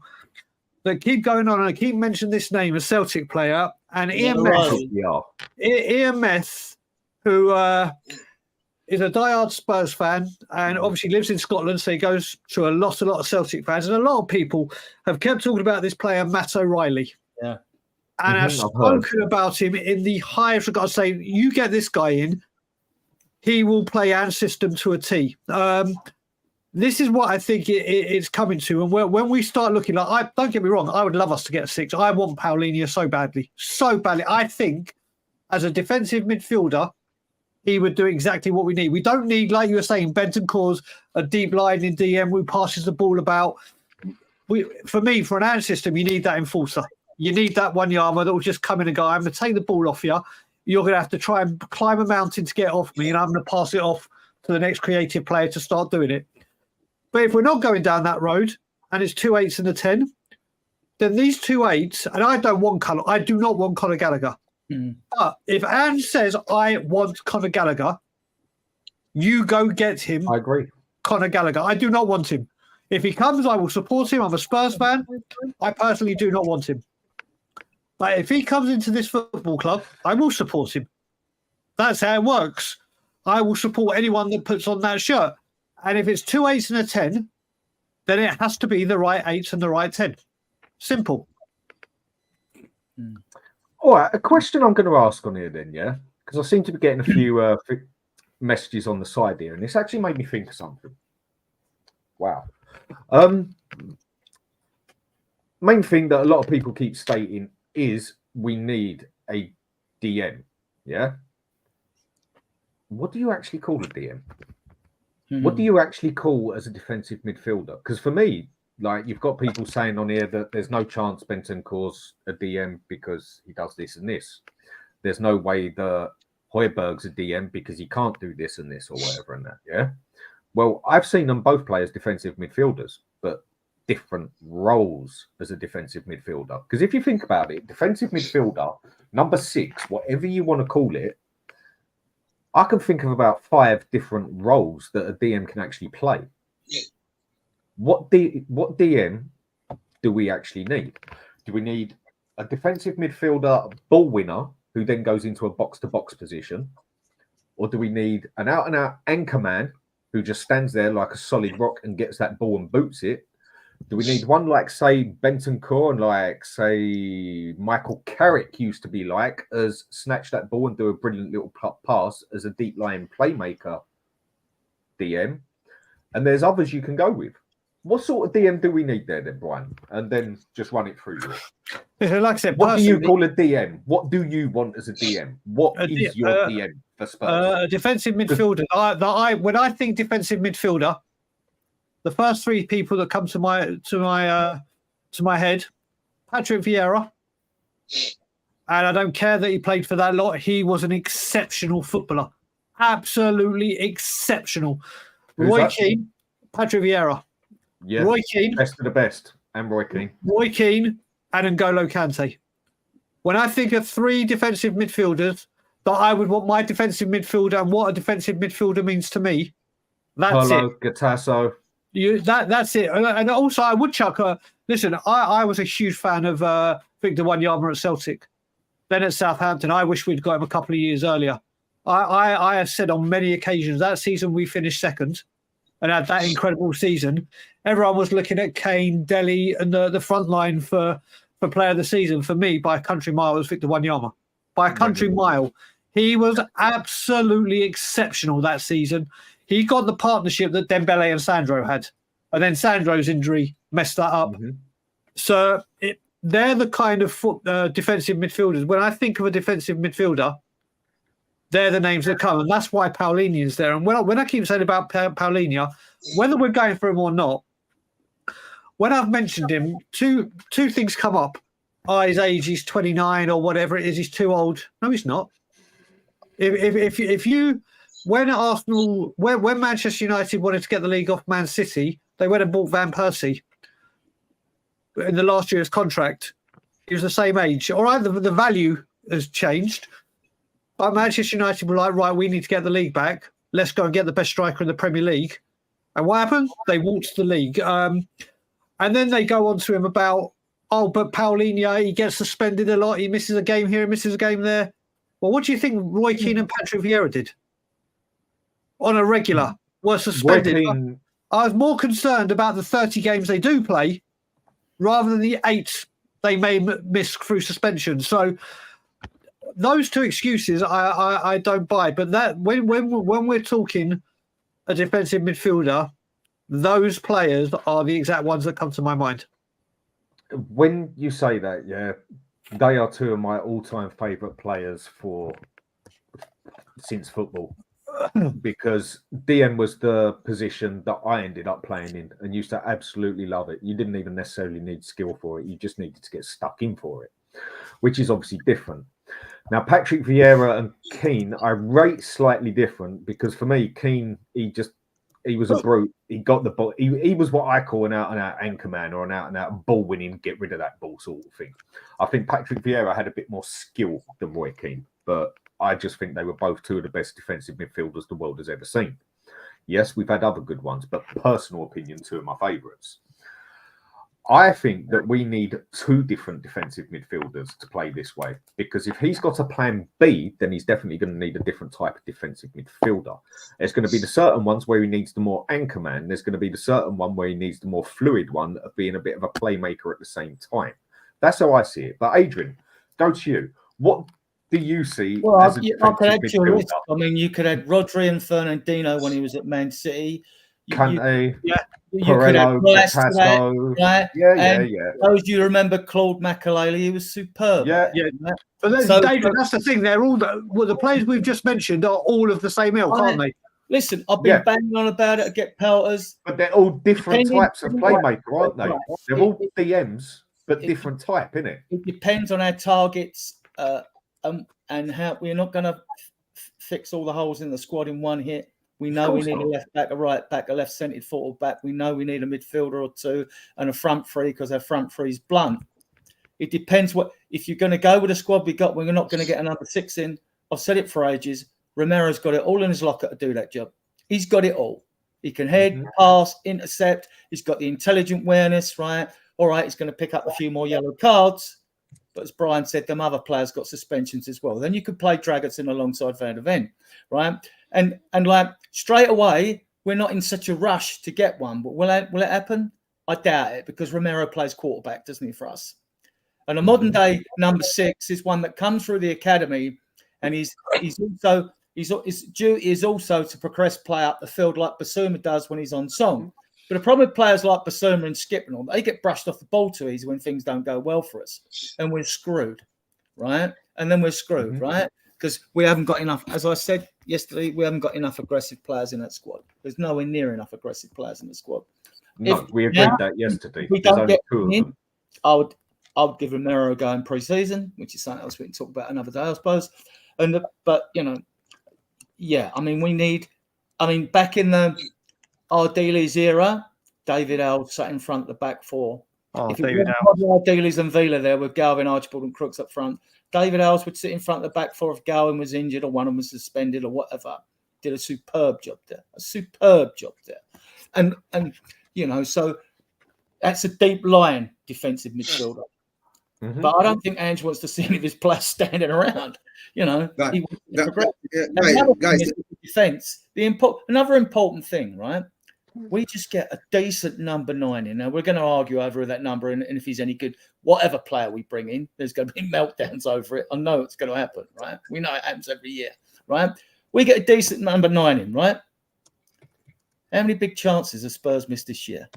C: that keep going on and keep mentioning this name, a Celtic player, and Ian Meth, who is a diehard Spurs fan and obviously lives in Scotland, so he goes to a lot of Celtic fans. And a lot of people have kept talking about this player, Matt O'Reilly.
E: Yeah.
C: And have spoken about him in the highest regard, saying, you get this guy in, he will play Ange's system to a T. This is what I think it's coming to. And when we start looking, don't get me wrong, I would love us to get a 6. I want Paulinho so badly. I think as a defensive midfielder, he would do exactly what we need. We don't need, like you were saying, Bentancur's a deep line in DM who passes the ball about. For me, for an Ange system, you need that enforcer. You need that one yarmer that will just come in and go, I'm going to take the ball off you. You're going to have to try and climb a mountain to get off me, and I'm going to pass it off to the next creative player to start doing it. But if we're not going down that road, and it's 2 8s and a 10, then these 2 8s, and I do not want Conor Gallagher. But if Ange says, I want Conor Gallagher, you go get him.
B: I agree.
C: Conor Gallagher. I do not want him. If he comes, I will support him. I'm a Spurs fan. I personally do not want him. But if he comes into this football club, I will support him. That's how it works. I will support anyone that puts on that shirt. And if it's 2 8s and a 10, then it has to be the right 8 and the right 10. Simple.
B: All right, a question I'm going to ask on here then, yeah? Because I seem to be getting a few messages on the side here, and it's actually made me think of something. Wow. Main thing that a lot of people keep stating is we need a DM, yeah? What do you actually call a DM? What do you actually call as a defensive midfielder? Because for me, like, you've got people saying on here that there's no chance Bentancur's a DM because he does this and this. There's no way that Højbjerg's a DM because he can't do this and this or whatever and that, yeah? Well, I've seen them both play as defensive midfielders, but different roles as a defensive midfielder. Because if you think about it, defensive midfielder, number 6, whatever you want to call it, I can think of about 5 different roles that a DM can actually play. What DM do we actually need? Do we need a defensive midfielder ball winner who then goes into a box-to-box position? Or do we need an out-and-out anchor man who just stands there like a solid rock and gets that ball and boots it? Do we need one like, say, Bentancur and like, say, Michael Carrick used to be like, as snatch that ball and do a brilliant little pass as a deep line playmaker DM? And there's others you can go with. What sort of DM do we need there then, Brian? And then just run it through you.
C: Like I said,
B: what do you call a DM? What do you want as a DM? What is your DM for Spurs?
C: A defensive midfielder. When I think defensive midfielder, the first 3 people that come to my head, Patrick Vieira, and I don't care that he played for that lot. He was an exceptional footballer, absolutely exceptional. Roy Keane, Patrick Vieira.
B: Yeah,
C: Roy Keane,
B: best of the best, and Roy Keane.
C: Roy Keane, and N'Golo Kante. When I think of 3 defensive midfielders that I would want my defensive midfielder and what a defensive midfielder means to me, that's
B: Pirlo,
C: it.
B: Gattasso.
C: That's it. And also, I would chuck. Listen, I was a huge fan of Victor Wanyama at Celtic, then at Southampton. I wish we'd got him a couple of years earlier. I have said on many occasions that season we finished second and had that incredible season. Everyone was looking at Kane, Dele, and the front line for player of the season. For me, by a country mile, was Victor Wanyama. By a country mile. He was absolutely exceptional that season. He got the partnership that Dembele and Sandro had. And then Sandro's injury messed that up. Mm-hmm. So they're the kind of defensive midfielders. When I think of a defensive midfielder, they're the names that come. And that's why Paulinho's there. And when I keep saying about Paulinho, whether we're going for him or not, when I've mentioned him, two things come up. His age, he's 29 or whatever it is, he's too old. No, he's not. If you, when Manchester United wanted to get the league off Man City, they went and bought Van Persie in the last year's contract. He was the same age. All right, the value has changed. But Manchester United were like, right, we need to get the league back. Let's go and get the best striker in the Premier League. And what happened? They waltzed the league. And then they go on to him about, but Paulinho, he gets suspended a lot. He misses a game here, he misses a game there. Well, what do you think Roy Keane and Patrick Vieira did? On a regular, were suspended. I was more concerned about the 30 games they do play rather than the 8 they may miss through suspension. So those 2 excuses I don't buy. But that when we're talking a defensive midfielder, those players are the exact ones that come to my mind.
B: When you say that, yeah, they are 2 of my all-time favourite players since football. Because DM was the position that I ended up playing in and used to absolutely love it. You didn't even necessarily need skill for it. You just needed to get stuck in for it, which is obviously different. Now, Patrick Vieira and Keane, I rate slightly different because for me, Keane, he was a brute. He got the ball. He was what I call an out-and-out anchor man or an out-and-out ball-winning, get rid of that ball sort of thing. I think Patrick Vieira had a bit more skill than Roy Keane, but I just think they were both 2 of the best defensive midfielders the world has ever seen. Yes, we've had other good ones, but personal opinion, 2 of my favourites. I think that we need 2 different defensive midfielders to play this way, because if he's got a plan B, then he's definitely going to need a different type of defensive midfielder. There's going to be the certain ones where he needs the more anchor man. There's going to be the certain one where he needs the more fluid one of being a bit of a playmaker at the same time. That's how I see it. But Adrian, go to you. What do you see as a defensive midfielder?
E: I mean, you could add Rodri and Fernandinho when he was at Man City.
B: Conte,
E: Pirlo,
B: Gattasso,
E: right?
B: Yeah.
E: Those you remember Claude Makelele, he was superb.
B: Yeah.
C: But David, that's the thing. They're all the players we've just mentioned are all of the same ilk, aren't they?
E: Listen, I've been banging on about it. I get pelters,
B: but they're all different types of playmaker, aren't they? They're all DMs, but different type, innit?
E: It depends on our targets, and how we're not going to fix all the holes in the squad in one hit. We know we need a left back, a right back, a left-centred forward back. We know we need a midfielder or 2 and a front 3 because our front 3 is blunt. It depends if you're going to go with the squad we got. We're not going to get a number 6 in. I've said it for ages. Romero's got it all in his locker to do that job. He's got it all. He can head, pass, intercept. He's got the intelligent awareness, right? All right, he's going to pick up a few more yellow cards. But as Brian said, them other players got suspensions as well. Then you could play Dragutin alongside Van der Ven, right? And like straight away, we're not in such a rush to get one. But will it happen? I doubt it because Romero plays quarterback, doesn't he, for us? And a modern day number 6 is one that comes through the academy, and his duty is also to progress play up the field like Basuma does when he's on song. But the problem with players like Basuma and Skip and all, they get brushed off the ball too easy when things don't go well for us, and we're screwed, right? And then we're screwed, right? Because we haven't got enough. As I said yesterday, we haven't got enough aggressive players in that squad. There's nowhere near enough aggressive players in the squad.
B: No, we agreed that yesterday.
E: We don't get in. I would give Romero a go in pre-season, which is something else we can talk about another day, I suppose. But I mean, back in the Ardiles era, David Alves sat in front of the back four.
C: Oh,
E: If
C: David
E: it
C: Alves.
E: was Dealers and Vila there with Galvin, Archibald and Crooks up front, David Alves would sit in front of the back four if Galvin was injured or one of them was suspended or whatever. Did a superb job there. And you know, so that's a deep lying defensive midfielder.
B: Mhm.
E: But I don't think Ange wants to see any of his players standing around. You know,
F: Guys,
E: guys, defense. Another important thing, right? We just get a decent number 9 in. Now we're going to argue over that number and if he's any good. Whatever player we bring in, there's going to be meltdowns over it. I know it's going to happen, right? We know it happens every year, right? We get a decent number 9 in, right? How many big chances have Spurs missed this year?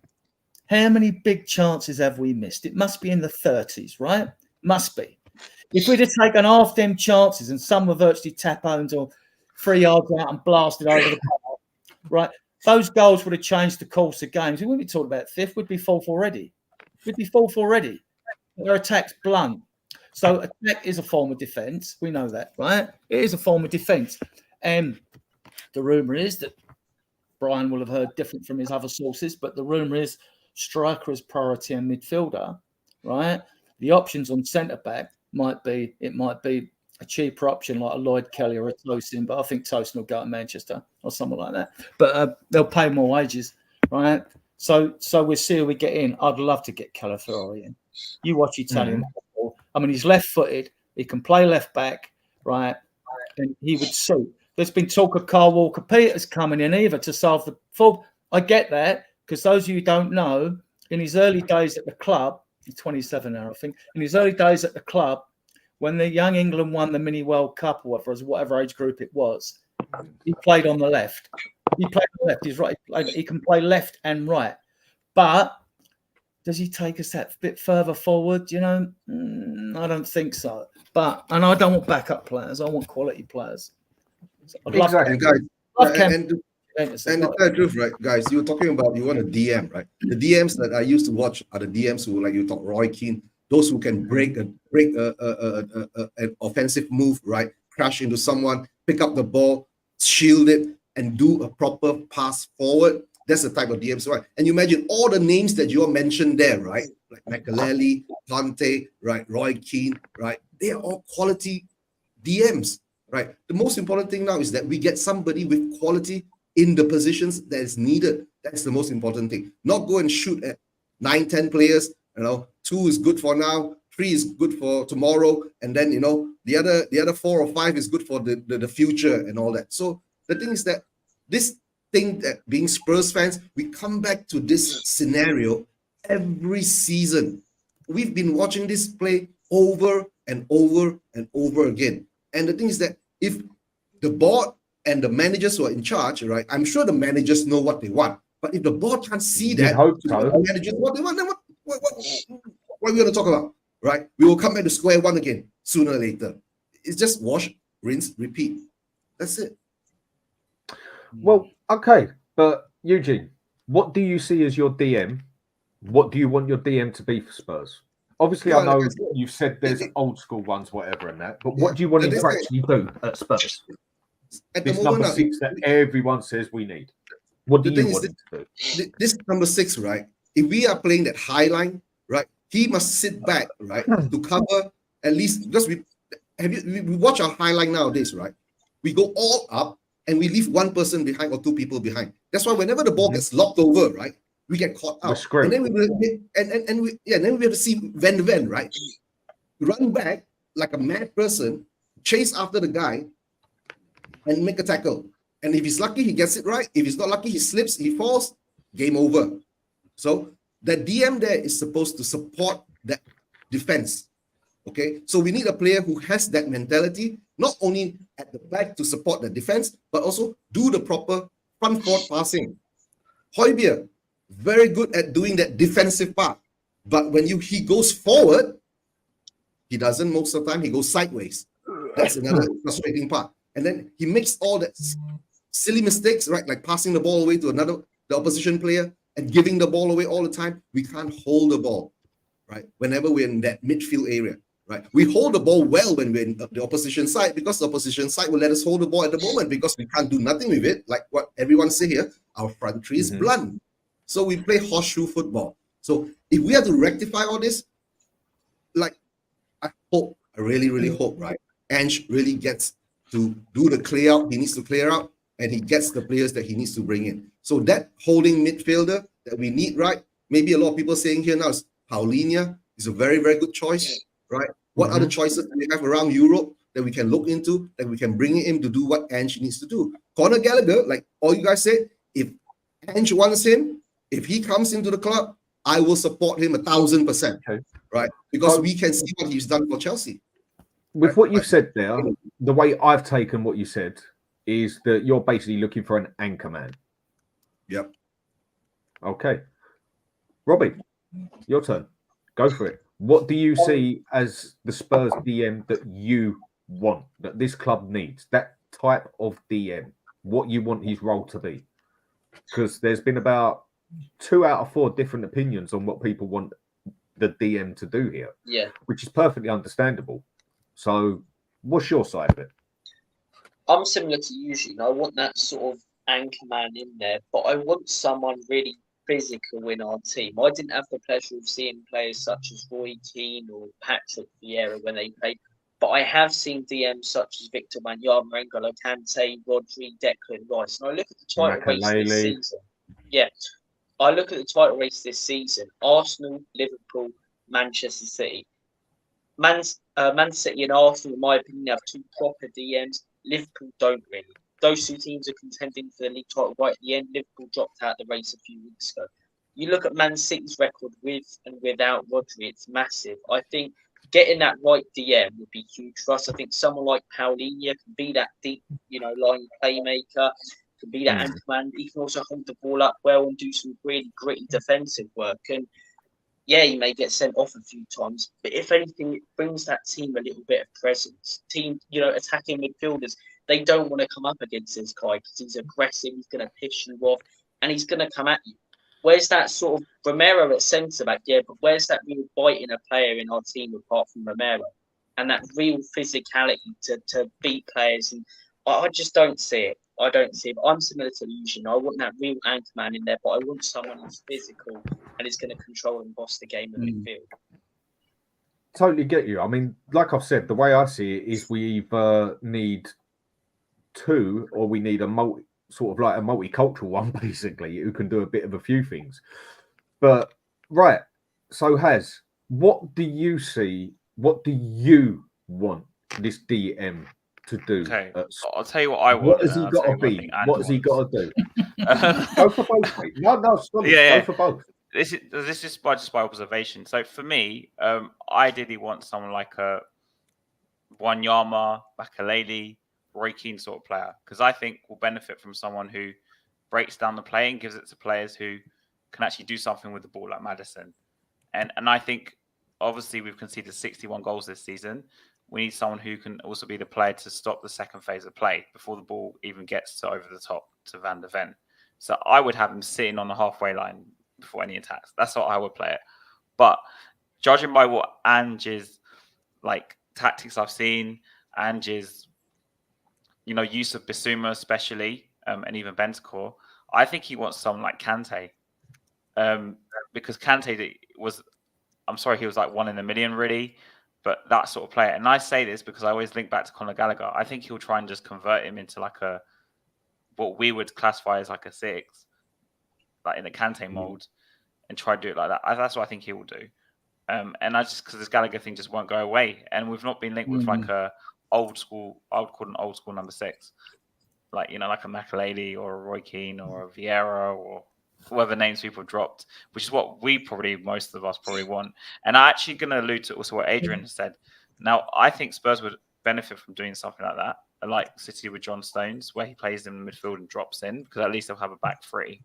E: How many big chances have we missed? It must be in the 30s, right? Must be. If we'd have taken half them chances and some were virtually tap-ons or 3 yards out and blasted over the bar, right? Those goals would have changed the course of games. We wouldn't be talking about 5th. We'd be 4th already. Their attack's blunt. So attack is a form of defence. We know that, right? It is a form of defence. And the rumour is that Brian will have heard different from his other sources, but the rumour is striker as priority and midfielder, right? The options on centre-back might be a cheaper option like a Lloyd Kelly or a Tosin, but I think Tosin will go to Manchester or something like that. But they'll pay more wages, right? So we'll see who we get in. I'd love to get Calafiori in. You watch Italian football. I mean, he's left-footed. He can play left-back, right? And he would suit. There's been talk of Carl Walker-Peters coming in either to solve the fault. I get that because those of you who don't know, in his early days at the club, he's 27 now, I think. In his early days at the club, when the young England won the mini World Cup or whatever age group it was, he played on the left. He's right. He can play left and right. But does he take us that bit further forward? You know, I don't think so. And I don't want backup players. I want quality players.
F: Exactly, guys. And the truth, right, guys? You were talking about you want a DM, right? The DMs that I used to watch are the DMs who, like you talk, Roy Keane, those who can break an offensive move, right? Crash into someone, pick up the ball, shield it, and do a proper pass forward. That's the type of DMs, right? And you imagine all the names that you mentioned there, right? Like Makelele, Conte, right? Roy Keane, right? They are all quality DMs, right? The most important thing now is that we get somebody with quality in the positions that is needed. That's the most important thing. Not go and shoot at 9-10 players. You know, 2 is good for now, 3 is good for tomorrow, and then you know the other 4 or 5 is good for the future and all that. So the thing is that this thing that being Spurs fans, we come back to this scenario every season. We've been watching this play over and over and over again. And the thing is that if the board and the managers who are in charge, right? I'm sure the managers know what they want. But if the board can't see that, the managers what they want, then what are we going to talk about, right? We will come back to square one again sooner or later. It's just wash, rinse, repeat. That's it.
B: Well, okay, but Eugene, what do you see as your DM? What do you want your DM to be for Spurs? Obviously, I know you've said there's old school ones, whatever, and that. But what do you want him to actually do at Spurs? This number 6 that everyone says we need. What do you want him to do?
F: This number 6, right? If we are playing that high line, right, he must sit back, right, to cover at least. Because we watch our high line nowadays, right? We go all up and we leave one person behind or 2 people behind. That's why whenever the ball gets locked over, right, we get caught out. And then we have to see Van de Ven, right, run back like a mad person, chase after the guy, and make a tackle. And if he's lucky, he gets it right. If he's not lucky, he slips, he falls, game over. So the DM there is supposed to support that defense. Okay, so we need a player who has that mentality, not only at the back to support the defense, but also do the proper front court passing. Højbjerg, very good at doing that defensive part. But when he goes forward, he doesn't most of the time, he goes sideways. That's another frustrating part. And then he makes all that silly mistakes, right? Like passing the ball away to the opposition player and giving the ball away all the time. We can't hold the ball, right? Whenever we're in that midfield area, right? We hold the ball well when we're in the opposition side because the opposition side will let us hold the ball at the moment because we can't do nothing with it. Like what everyone say here, our front three is blunt. So we play horseshoe football. So if we have to rectify all this, like, I really, really hope, right? Ange really gets to do the clear out. He needs to clear out, and he gets the players that he needs to bring in. So that holding midfielder that we need, right? Maybe a lot of people saying here now is Paulinho is a very, very good choice, right? What other choices do we have around Europe that we can look into, that we can bring him to do what Ange needs to do? Conor Gallagher, like all you guys said, if Ange wants him, if he comes into the club, I will support him 1,000%, right? Because we can see what he's done for Chelsea.
B: With what you've said there, the way I've taken what you said is that you're basically looking for an anchor man.
F: Yep.
B: Okay. Robbie, your turn. Go for it. What do you see as the Spurs DM that you want, that this club needs? That type of DM, what you want his role to be? Because there's been about 2 out of 4 different opinions on what people want the DM to do here.
G: Yeah.
B: Which is perfectly understandable. So what's your side of it?
G: I'm similar to Eujin. I want that sort of anchor man in there, but I want someone really physical in our team. I didn't have the pleasure of seeing players such as Roy Keane or Patrick Vieira when they played, but I have seen DMs such as Victor Wanyama, N'Golo Kante, Rodri, Declan Rice. And I look at the title race this season. Yeah, I look at the title race this season. Arsenal, Liverpool, Manchester City. Man City and Arsenal, in my opinion, have 2 proper DMs. Liverpool don't really. Those 2 teams are contending for the league title right at the end. Liverpool dropped out of the race a few weeks ago. You look at Man City's record with and without Rodri, it's massive. I think getting that right DM would be huge for us. I think someone like Paulinho can be that deep, line playmaker, can be that anchor man. He can also hold the ball up well and do some really gritty defensive work. And yeah, he may get sent off a few times, but if anything, it brings that team a little bit of presence. Team, attacking midfielders, they don't want to come up against this guy because he's aggressive, he's going to piss you off, and he's going to come at you. Where's that sort of Romero at centre back? Yeah, but where's that real bite in a player in our team apart from Romero? And that real physicality to beat players. And I just don't see it. I don't see it. But I'm similar to Eujin. I want that real anchor man in there, but I want someone who's physical and is going to control and boss the game in midfield.
B: Totally get you. I mean, like I've said, the way I see it is we either need 2 or we need a multicultural one, basically, who can do a bit of a few things. But right, so what do you see? What do you want this DM to do?
H: Okay, I'll tell you what I want.
B: What has he got to be? What has he got to do? Go for both, mate. No, stop. Go for both.
H: This is just by observation. So for me, I ideally want someone like a Wanyama, Makaleli, Roy Keane sort of player, because I think we'll benefit from someone who breaks down the play and gives it to players who can actually do something with the ball, like Maddison. And I think, obviously, we've conceded 61 goals this season. We need someone who can also be the player to stop the second phase of play before the ball even gets to over the top to Van der Ven. So I would have him sitting on the halfway line before any attacks. That's how I would play it. But judging by what Ange's tactics I've seen, Ange's use of Bissouma especially, and even Bentancur, I think he wants someone like Kante. Because Kante was, he was like 1 in a million really, but that sort of player. And I say this because I always link back to Conor Gallagher. I think he'll try and just convert him into what we would classify as like a 6, like in the Kante mold, and try to do it like that. That's what I think he will do. And I just, because this Gallagher thing just won't go away. And we've not been linked with like a old school, I would call an old school number 6. Like, like a Makaleli or a Roy Keane or a Vieira or whoever names people dropped, which is what most of us probably want. And I'm actually going to allude to also what Adrian said. Now, I think Spurs would benefit from doing something like that, like City with John Stones, where he plays in the midfield and drops in, because at least they'll have a back 3.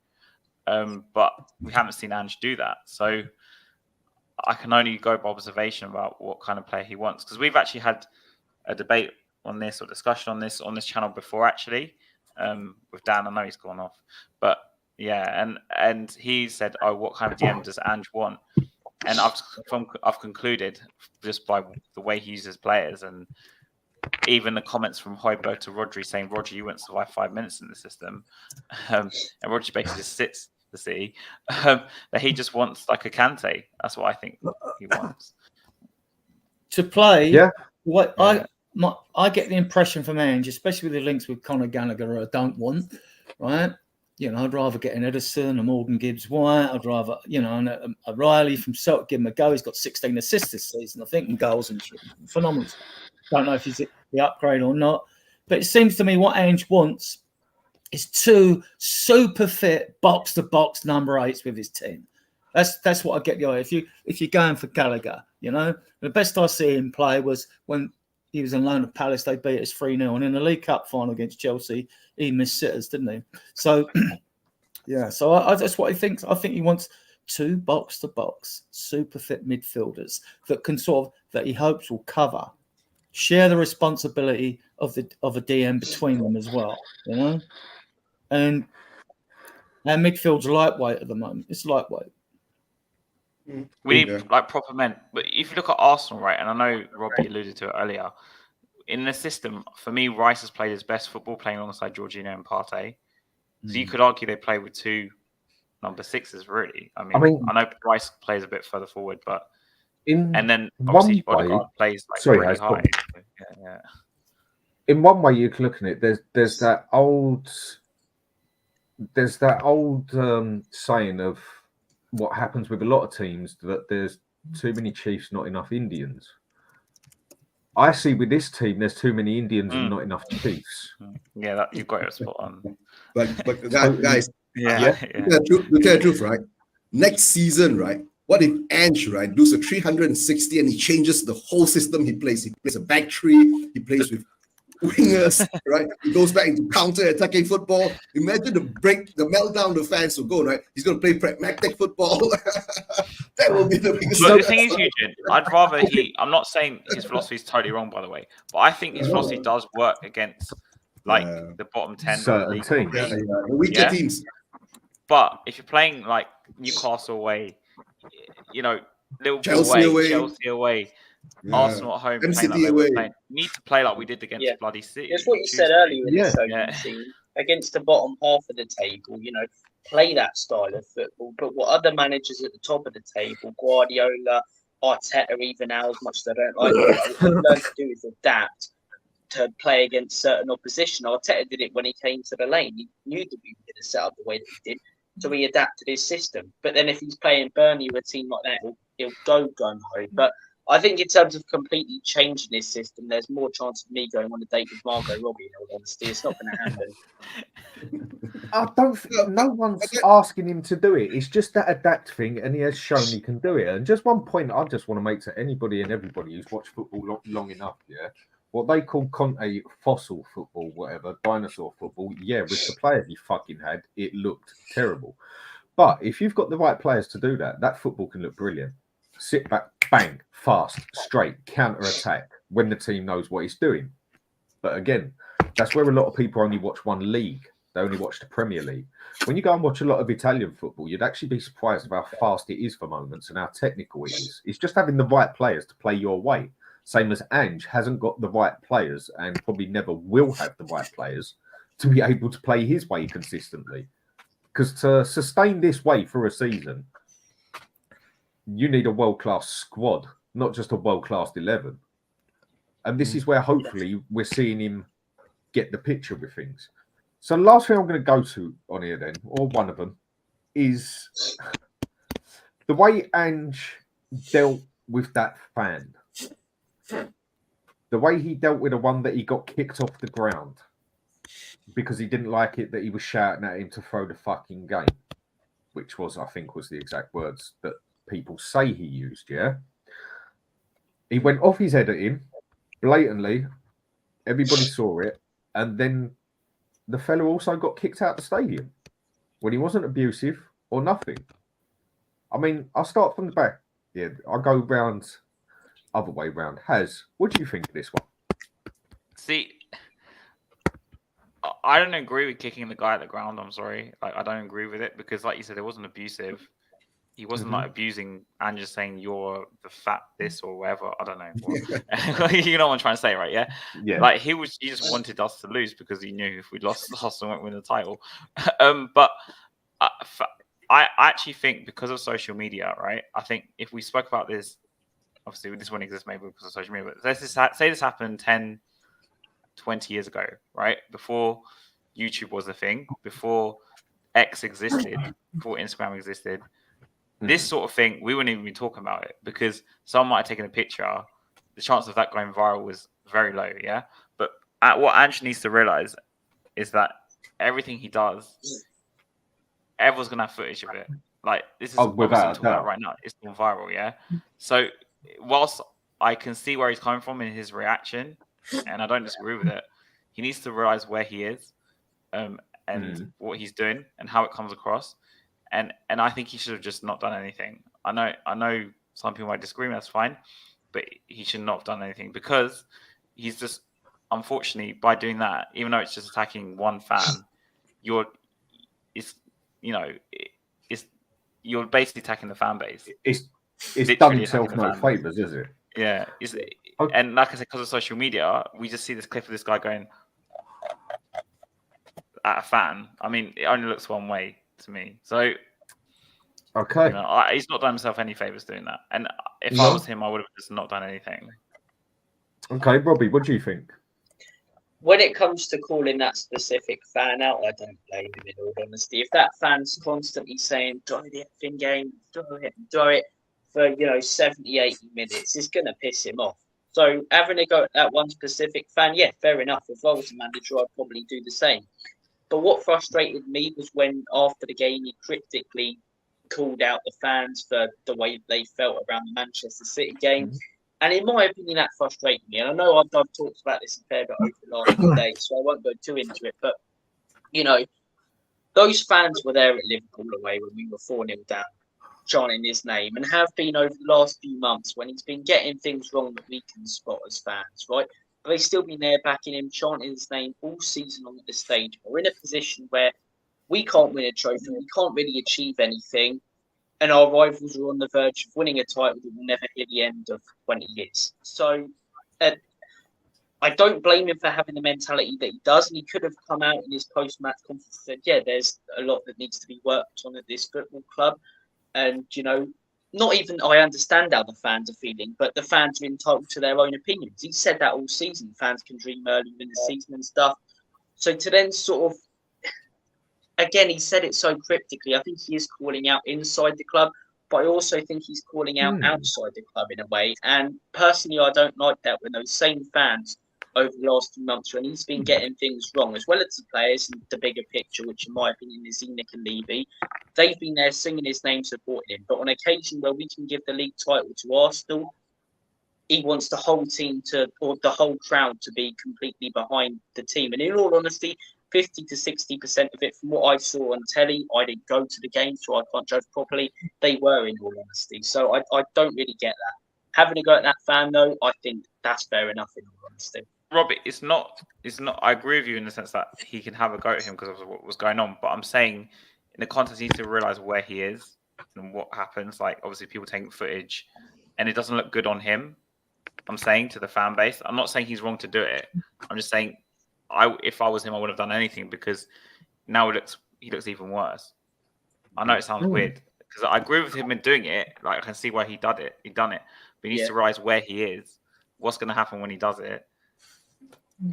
H: But we haven't seen Ange do that. So I can only go by observation about what kind of player he wants, because we've actually had a debate on this or discussion on this channel before, actually, with Dan. I know he's gone off, but yeah, and he said, "Oh, what kind of DM does Ange want?" And I've concluded just by the way he uses players, and even the comments from Højbjerg to Rodri saying, "Rodri, you won't survive 5 minutes in the system," and Rodri basically just sits. the City, that he just wants like a Conte. That's what I think he wants.
E: To play,
B: Yeah.
E: what I get the impression from Ange, especially with the links with Conor Gallagher, I don't want, right? You know, I'd rather get an Edison, a Morgan Gibbs-White. I'd rather, you know, a Riley from Celtic, give him a go. He's got 16 assists this season, I think, and goals and phenomenal. Don't know if he's the upgrade or not. But it seems to me what Ange wants is 2 super fit box-to-box number 8s with his team. That's what I get the idea. If you're going for Gallagher, you know, the best I see him play was when he was on loan at Palace. They beat us 3-0, and in the League Cup final against Chelsea, he missed sitters, didn't he? So, yeah. So that's what he thinks. I think he wants 2 box-to-box super fit midfielders that can that he hopes will share the responsibility of a DM between them as well. You know, and our midfield's lightweight at the moment. It's lightweight.
H: We need like proper men. But if you look at Arsenal, right, and I know Robbie alluded to it earlier, in the system, for me, Rice has played his best football playing alongside Jorginho and Partey. So you could argue they play with 2 number 6s, really. I mean, I know Rice plays a bit further forward, but and then obviously Odegaard plays like really high. Yeah.
B: In one way, you can look at it. There's that old saying of what happens with a lot of teams, that there's too many Chiefs, not enough Indians. I see with this team, there's too many Indians and not enough Chiefs.
H: Yeah, that you've got it spot on.
F: But guys,
H: look
F: at the truth, right? Next season, right? What if Ange, right, does a 360 and he changes the whole system he plays? He plays a back three, he plays with wingers, right? He goes back into counter-attacking football. Imagine the meltdown the fans will go, right? He's going to play pragmatic football. That will be the biggest.
H: But the thing is, Eugene, I'd rather I'm not saying his philosophy is totally wrong, by the way, but I think his philosophy does work against like the bottom 10
B: certain teams.
F: The weaker teams.
H: But if you're playing like Newcastle away, you know, Liverpool
F: Chelsea
H: away, Chelsea away, Arsenal at home,
F: City away.
H: You need to play like we did against bloody City.
G: It's what you said earlier in the team, against the bottom half of the table, you know, play that style of football. But what other managers at the top of the table, Guardiola, Arteta, even now, as much as I don't like it, what learn to do is adapt to play against certain opposition. Arteta did it when he came to the lane. He knew that we were going to set up the way that he did, so he adapted his system. But then if he's playing Burnley with a team like that, he'll go gung-ho. But I think in terms of completely changing his system, there's more chance of me going on a date with Margot Robbie, in all honesty. It's not going to happen.
B: I don't think no one's asking him to do it. It's just that adapt thing, and he has shown he can do it. And just one point I just want to make to anybody and everybody who's watched football long enough, what they call Conte fossil football, whatever, dinosaur football, with the players he fucking had, it looked terrible. But if you've got the right players to do that, that football can look brilliant. Sit back, bang, fast, straight, counter-attack when the team knows what it's doing. But again, that's where a lot of people only watch one league. They only watch the Premier League. When you go and watch a lot of Italian football, you'd actually be surprised of how fast it is for moments and how technical it is. It's just having the right players to play your way. Same as Ange hasn't got the right players and probably never will have the right players to be able to play his way consistently. Because to sustain this way for a season, you need a world-class squad, not just a world-class 11. And this is where hopefully we're seeing him get the picture with things. So the last thing I'm going to go to on here then, or one of them, is the way Ange dealt with that fan. The way he dealt with the one that he got kicked off the ground because he didn't like it that he was shouting at him to throw the fucking game, which was, I think, was the exact words that people say he used, He went off his head at him, blatantly. Everybody saw it. And then the fellow also got kicked out of the stadium when he wasn't abusive or nothing. I mean, I'll start from the back. I'll go round, other way round. What do you think of this one?
H: See, I don't agree with kicking the guy at the ground. I'm sorry. I don't agree with it because, like you said, it wasn't abusive. He wasn't like abusing and just saying you're the fat this or whatever. I don't know. You know what I'm trying to say, right? Yeah. Like he just wanted us to lose because he knew if we lost, Arsenal won't win the title. But I actually think because of social media, right? I think if we spoke about this, obviously this wouldn't exist maybe because of social media, but let's just say this happened 10, 20 years ago, right? Before YouTube was a thing, before X existed, before Instagram existed, this sort of thing, we wouldn't even be talking about it because someone might have taken a picture. The chance of that going viral was very low, yeah? But what Ange needs to realize is that everything he does, everyone's going to have footage of it. Like, this is obviously talking about right now. It's gone viral, yeah? So, whilst I can see where he's coming from in his reaction, and I don't disagree with it, he needs to realize where he is and what he's doing and how it comes across. And I think he should have just not done anything. I know some people might disagree, that's fine, but he should not have done anything because he's just, unfortunately, by doing that, even though it's just attacking one fan, you're basically attacking the fan base.
B: It's done himself no favours, is it?
H: Yeah. And like I said, because of social media, we just see this clip of this guy going at a fan. I mean, it only looks one way to me. So,
B: okay,
H: he's not done himself any favors doing that. And if I was him, I would have just not done anything.
B: Okay, Robbie, what do you think?
G: When it comes to calling that specific fan out, I don't blame him in all honesty. If that fan's constantly saying, throw the effing game, throw it for, 70, 80 minutes, it's going to piss him off. So having a go at that one specific fan, yeah, fair enough. If I was a manager, I'd probably do the same. But what frustrated me was when, after the game, he cryptically called out the fans for the way they felt around the Manchester City game. And in my opinion, that frustrated me. And I know I've talked about this a fair bit over the last few days, so I won't go too into it. But, those fans were there at Liverpool away when we were 4-0 down, chanting his name, and have been over the last few months when he's been getting things wrong that we can spot as fans, right? But they've still been there backing him, chanting his name all season long at this stage. We're in a position where we can't win a trophy, we can't really achieve anything, and our rivals are on the verge of winning a title that will never hear the end of 20 years. So I don't blame him for having the mentality that he does, and he could have come out in his post-match conference and said, yeah, there's a lot that needs to be worked on at this football club. And, not even I understand how the fans are feeling, but the fans are entitled to their own opinions. He said that all season. Fans can dream earlier in the season and stuff. So to then sort of, again, he said it so cryptically. I think he is calling out inside the club, but I also think he's calling out outside the club in a way. And personally, I don't like that when those same fans over the last few months, when he's been getting things wrong, as well as the players and the bigger picture, which in my opinion is Enoch and Levy, they've been there singing his name, supporting him. But on occasion where we can give the league title to Arsenal, he wants the whole team or the whole crowd to be completely behind the team. And in all honesty, 50 to 60% of it, from what I saw on telly, I didn't go to the game, so I can't judge properly. They were, in all honesty. So I don't really get that. Having a go at that fan, though, I think that's fair enough, in all honesty.
H: Robbie, it's not. I agree with you in the sense that he can have a go at him because of what was going on. But I'm saying, in the context, he needs to realize where he is and what happens. Like, obviously, people taking footage, and it doesn't look good on him. I'm saying to the fan base. I'm not saying he's wrong to do it. I'm just saying, if I was him, I wouldn't have done anything because now he looks even worse. I know it sounds weird because I agree with him in doing it. Like, I can see why he done it. But he needs to realize where he is. What's going to happen when he does it?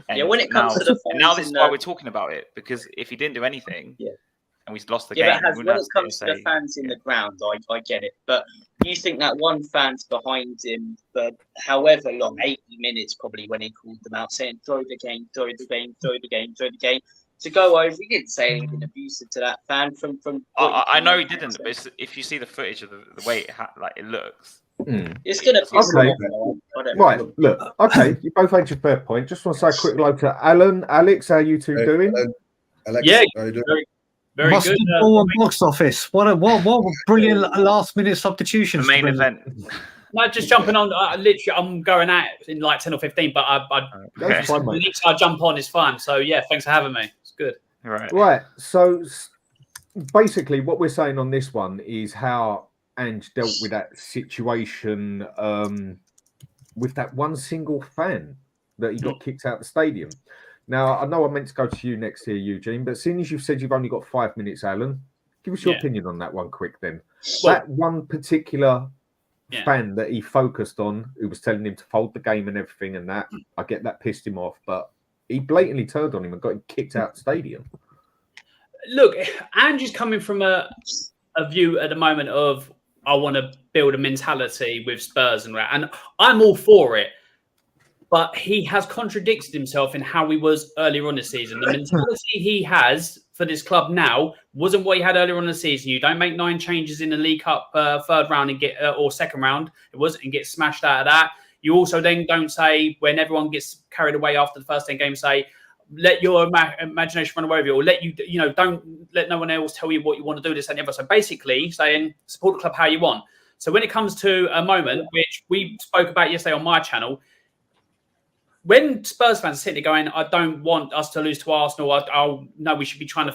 H: And
G: when it comes to the fans,
H: now this is why we're talking about it, because if he didn't do anything and we lost the game,
G: but when it comes to the fans in the ground, I get it. But you think that one fan's behind him for however long, 80 minutes probably, when he called them out, saying throw the game, throw the game, throw the game, throw the game, to go over, he didn't say anything abusive to that fan. From
H: I know he didn't, but if you see the footage of the way it looks.
G: It's going to piss
B: okay.
G: off.
B: Right, look, okay, you both made your fair point. Just want to say a quick hello to Alan, Alex, how you two doing?
F: Alex,
I: yeah,
F: how you doing?
I: very good.
C: Box office. What a brilliant last-minute substitution.
H: The main event.
I: No, just jumping on. Literally, I'm going out in like 10 or 15, but the next I jump on is fine. So yeah, thanks for having me. It's good.
B: Right. So basically, what we're saying on this one is how Ange dealt with that situation with that one single fan that he got kicked out of the stadium. Now, I know I meant to go to you next here, Eugene, but seeing as you've said you've only got 5 minutes, Alan, Give us your opinion on that one quick then.
I: Well,
B: That one particular fan that he focused on, who was telling him to fold the game and everything and that, I get that pissed him off, but he blatantly turned on him and got him kicked out of the stadium.
I: Look, Ange is coming from a view at the moment of, I want to build a mentality with Spurs and that, and I'm all for it. But he has contradicted himself in how he was earlier on the season. The mentality he has for this club now wasn't what he had earlier on the season. You don't make 9 changes in the League Cup third round and get or second round. It wasn't and get smashed out of that. You also then don't say, when everyone gets carried away after the first 10 games, say, let your imagination run away with you, or let don't let no one else tell you what you want to do, this and the other. So basically saying, support the club how you want. So when it comes to a moment, which we spoke about yesterday on my channel, when Spurs fans are sitting there going, I don't want us to lose to Arsenal, no, we should be trying to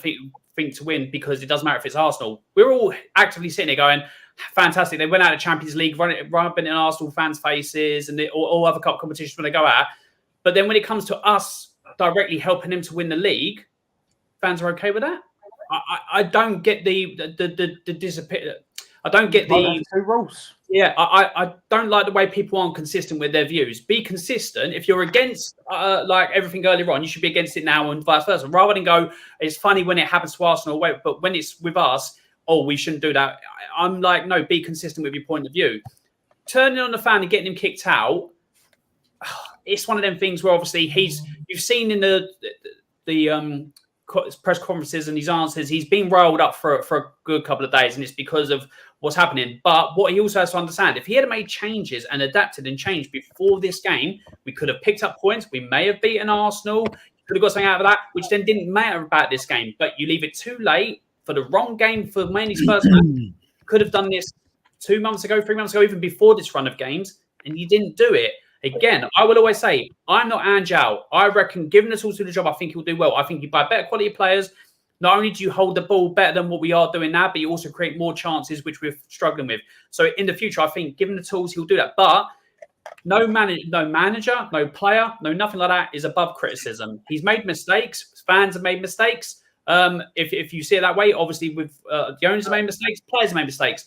I: think to win because it doesn't matter if it's Arsenal. We're all actively sitting there going, fantastic. They went out of Champions League, rubbing in Arsenal fans' faces and all other cup competitions when they go out. But then when it comes to us directly helping them to win the league, fans are okay with that? I don't get the disappear. I don't get the
B: rules.
I: Yeah, I don't like the way people aren't consistent with their views. Be consistent. If you're against like everything earlier on, you should be against it now and vice versa. Rather than go, it's funny when it happens to Arsenal, but when it's with us, we shouldn't do that. I'm like, no, be consistent with your point of view. Turning on the fan and getting him kicked out, it's one of them things where obviously you've seen in the press conferences and his answers, he's been rolled up for a good couple of days, and it's because of what's happening. But what he also has to understand, if he had made changes and adapted and changed before this game, we could have picked up points. We may have beaten Arsenal. Could have got something out of that, which then didn't matter about this game. But you leave it too late for the wrong game for mainly Spurs fans. Could have done this 2 months ago, 3 months ago, even before this run of games, and you didn't do it. Again, I will always say, I'm not Ange out. I reckon, given the tools to the job, I think he'll do well. I think you buy better quality players. Not only do you hold the ball better than what we are doing now, but you also create more chances, which we're struggling with. So in the future, I think, given the tools, he'll do that. But no manager, no player, no nothing like that is above criticism. He's made mistakes. Fans have made mistakes. If you see it that way, obviously with the owners have made mistakes, players have made mistakes.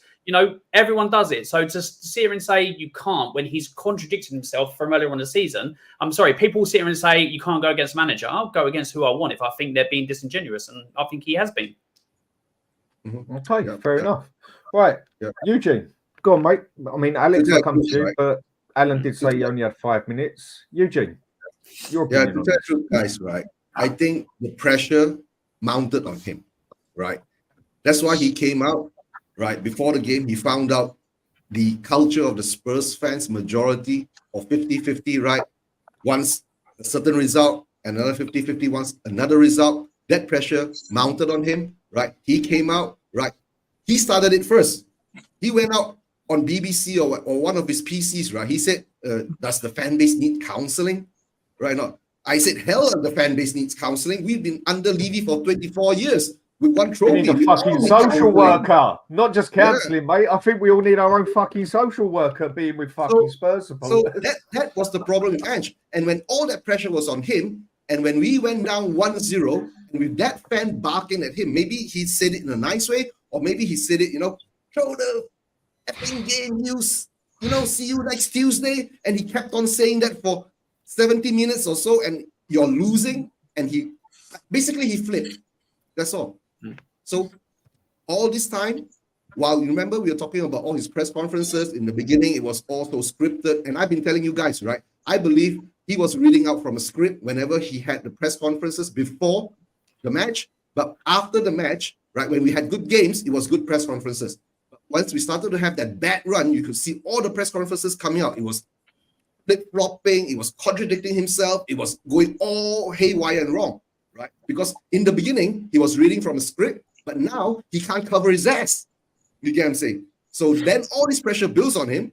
I: Everyone does it. So just to sit here and say you can't when he's contradicted himself from earlier on the season, I'm sorry, people sit here and say you can't go against manager. I'll go against who I want if I think they're being disingenuous, and I think he has been.
B: Okay, fair enough. Right, Eugene, go on, mate. I mean, Alex will come to you, but Alan did say you only had 5 minutes. Eugene, your opinion on this.
F: Guys, right? I think the pressure mounted on him, right? That's why he came out. Right before the game, he found out the culture of the Spurs fans, majority of 50-50, right? Once a certain result, another 50-50 once another result. That pressure mounted on him, right? He came out, right? He started it first. He went out on BBC or one of his PCs, right? He said, does the fan base need counseling? Right now, I said, hell, the fan base needs counseling. We've been under Levy for 24 years. With one trophy.
B: We need a fucking social worker, not just counselling, mate. I think we all need our own fucking social worker being with fucking Spurs supporters.
F: So that was the problem with Ange. And when all that pressure was on him, and when we went down 1-0, and with that fan barking at him, maybe he said it in a nice way, or maybe he said it, throw the effing game news, see you next Tuesday. And he kept on saying that for 70 minutes or so, and you're losing. And he flipped. That's all. So all this time, while you remember we were talking about all his press conferences in the beginning, it was also scripted. And I've been telling you guys, right? I believe he was reading out from a script whenever he had the press conferences before the match. But after the match, right, when we had good games, it was good press conferences. But once we started to have that bad run, you could see all the press conferences coming out. It was flip-flopping. It was contradicting himself. It was going all haywire and wrong. Right? Because in the beginning, he was reading from a script, but now he can't cover his ass. You get what I'm saying? So then all this pressure builds on him.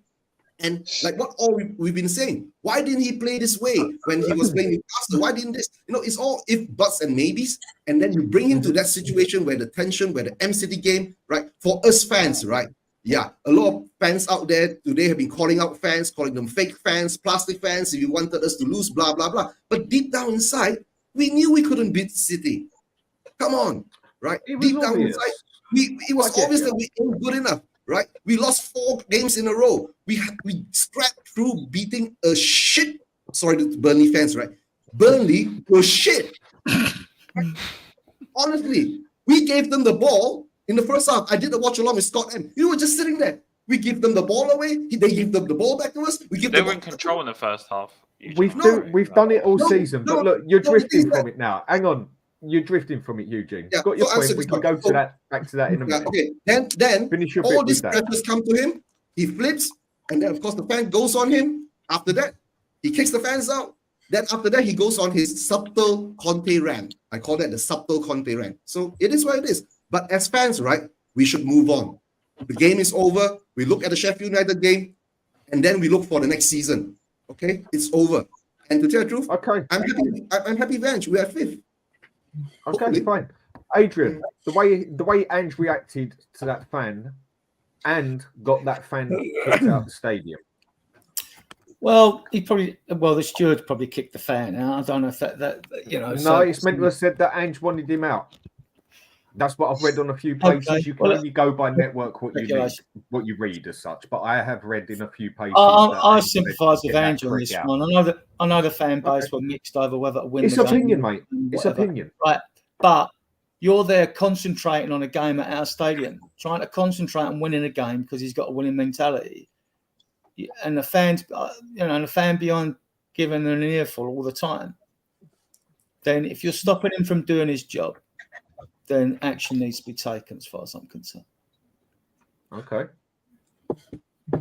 F: And like what all we've been saying, why didn't he play this way when he was playing Newcastle? Why didn't this? It's all if, buts, and maybes. And then you bring him to that situation where the tension, where the M-City game, right? For us fans, right? Yeah, a lot of fans out there today have been calling out fans, calling them fake fans, plastic fans, if you wanted us to lose, blah, blah, blah. But deep down inside, we knew we couldn't beat City. Come on, right? Deep down inside, It was obvious that we weren't good enough, right? We lost 4 games in a row. We scrapped through beating a shit. Sorry to Burnley fans, right? Burnley was shit. Honestly, we gave them the ball in the first half. I did the watch along with Scott M. You were just sitting there. We give them the ball away. They give them the ball back to us.
H: They were in control in the first half.
B: We've done it all season, but look, you're drifting from it now. Hang on, you're drifting from it, Eugene.
F: Yeah,
B: Got your
F: so
B: point. We can go to that back to that in a minute.
F: Okay, then
B: Finish your
F: all
B: bit
F: these
B: with that.
F: pressures come to him. He flips, and then of course the fan goes on him. After that, he kicks the fans out. Then after that, he goes on his subtle Conte rant. I call that the subtle Conte rant. So it is what it is. But as fans, right, we should move on. The game is over. We look at the Sheffield United game, and then we look for the next season. Okay, it's over. And to tell the truth,
B: okay,
F: I'm happy, Ange. We are 5th.
B: Okay,
F: Hopefully.
B: fine. Adrian, the way Ange reacted to that fan and got that fan kicked out of the stadium.
E: Well, the steward probably kicked the fan out. I don't know if that you know.
B: No, it's meant to have said that Ange wanted him out. That's what I've read on a few places.
E: Okay.
B: You can only go by network what you read as such. But I have read in a few places.
E: I sympathise with Ange on this one. I know the fan base were mixed over whether to win.
B: It's
E: the
B: opinion,
E: game,
B: mate. It's opinion,
E: right? But you're there concentrating on a game at our stadium, trying to concentrate on winning a game because he's got a winning mentality, and the fans, and the fan behind giving an earful all the time. Then, if you're stopping him from doing his job, then action needs to be taken, as far as I'm concerned.
B: Okay.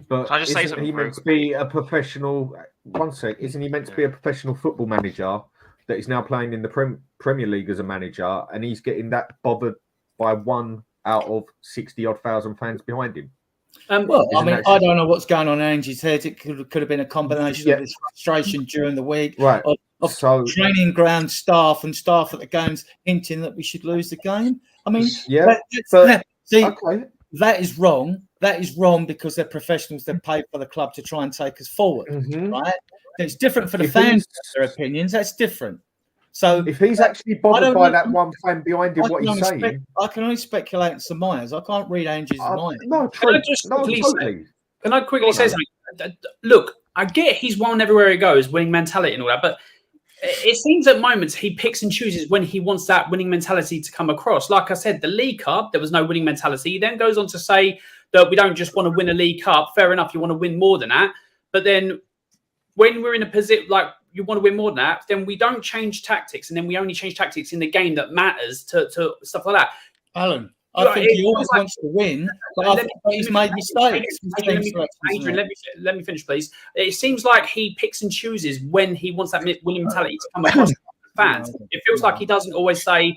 B: But
H: Can I just say something?
B: He meant to be a professional. One sec. Isn't he meant to be a professional football manager that is now playing in the Premier League as a manager, and he's getting that bothered by 1 out of 60-odd thousand fans behind him?
E: Well, I mean, I don't know what's going on in Ange's head. It could have been a combination of his frustration during the week,
B: right?
E: Of training ground staff and staff at the games hinting that we should lose the game. I mean, that is wrong. That is wrong because they're professionals. They're paid for the club to try and take us forward, right? It's different for the fans, their opinions. That's different. So
B: if he's actually bothered by that one fan behind him, what he's saying,
E: I can only speculate and surmise. I can't read Ange's mind.
B: No,
I: can I quickly say something? Look, I get he's won everywhere he goes, winning mentality and all that, but it seems at moments he picks and chooses when he wants that winning mentality to come across. Like I said, the League Cup, there was no winning mentality. He then goes on to say that we don't just want to win a League Cup. Fair enough, you want to win more than that. But then when we're in a position like you want to win more than that, then we don't change tactics. And then we only change tactics in the game that matters to stuff like that.
E: Alan, I think he always wants to win, but he's made mistakes.
I: Adrian, let me finish, please. It seems like he picks and chooses when he wants that winning mentality to come across to fans. It feels like he doesn't always say.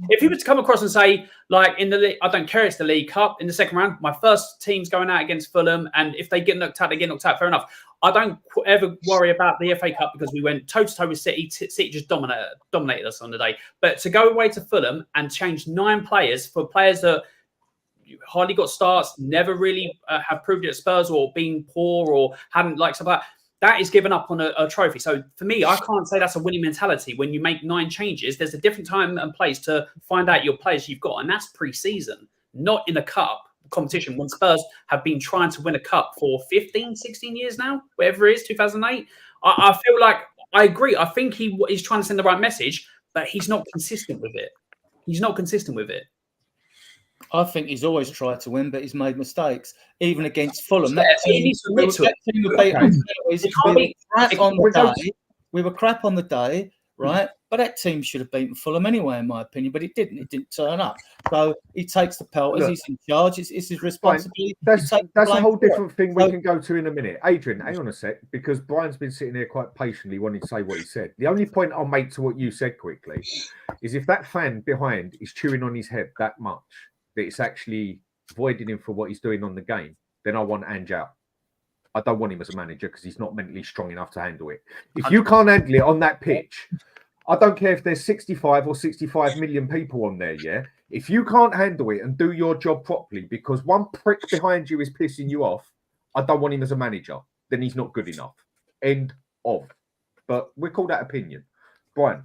I: If he was to come across and say, like in the league, I don't care, it's the League Cup in the second round. My first team's going out against Fulham, and if they get knocked out, they get knocked out. Fair enough. I don't ever worry about the FA Cup because we went toe to toe with City. City just dominated us on the day. But to go away to Fulham and change 9 players for players that hardly got starts, never really have proved it at Spurs or been poor or hadn't like stuff like that is given up on a trophy. So for me, I can't say that's a winning mentality. When you make 9 changes, there's a different time and place to find out your players you've got, and that's pre-season, not in a cup competition when Spurs have been trying to win a cup for 15, 16 years now, whatever it is, 2008. I feel like I agree. I think he's trying to send the right message, but he's not consistent with it.
E: I think he's always tried to win, but he's made mistakes, even against Fulham. That team we were crap on the day, right? But that team should have beaten Fulham anyway, in my opinion. But it didn't. It didn't turn up. So he takes the pelters. He's in charge. It's his responsibility.
B: That's a whole different thing we can go to in a minute. Adrian, hang on a sec, because Brian's been sitting here quite patiently wanting to say what he said. The only point I'll make to what you said quickly is if that fan behind is chewing on his head that much that it's actually voiding him for what he's doing on the game, then I want Ange out. I don't want him as a manager because he's not mentally strong enough to handle it. If you can't handle it on that pitch, I don't care if there's 65 or 65 million people on there, yeah? If you can't handle it and do your job properly because one prick behind you is pissing you off, I don't want him as a manager. Then he's not good enough. End of. But we call that opinion. Brian?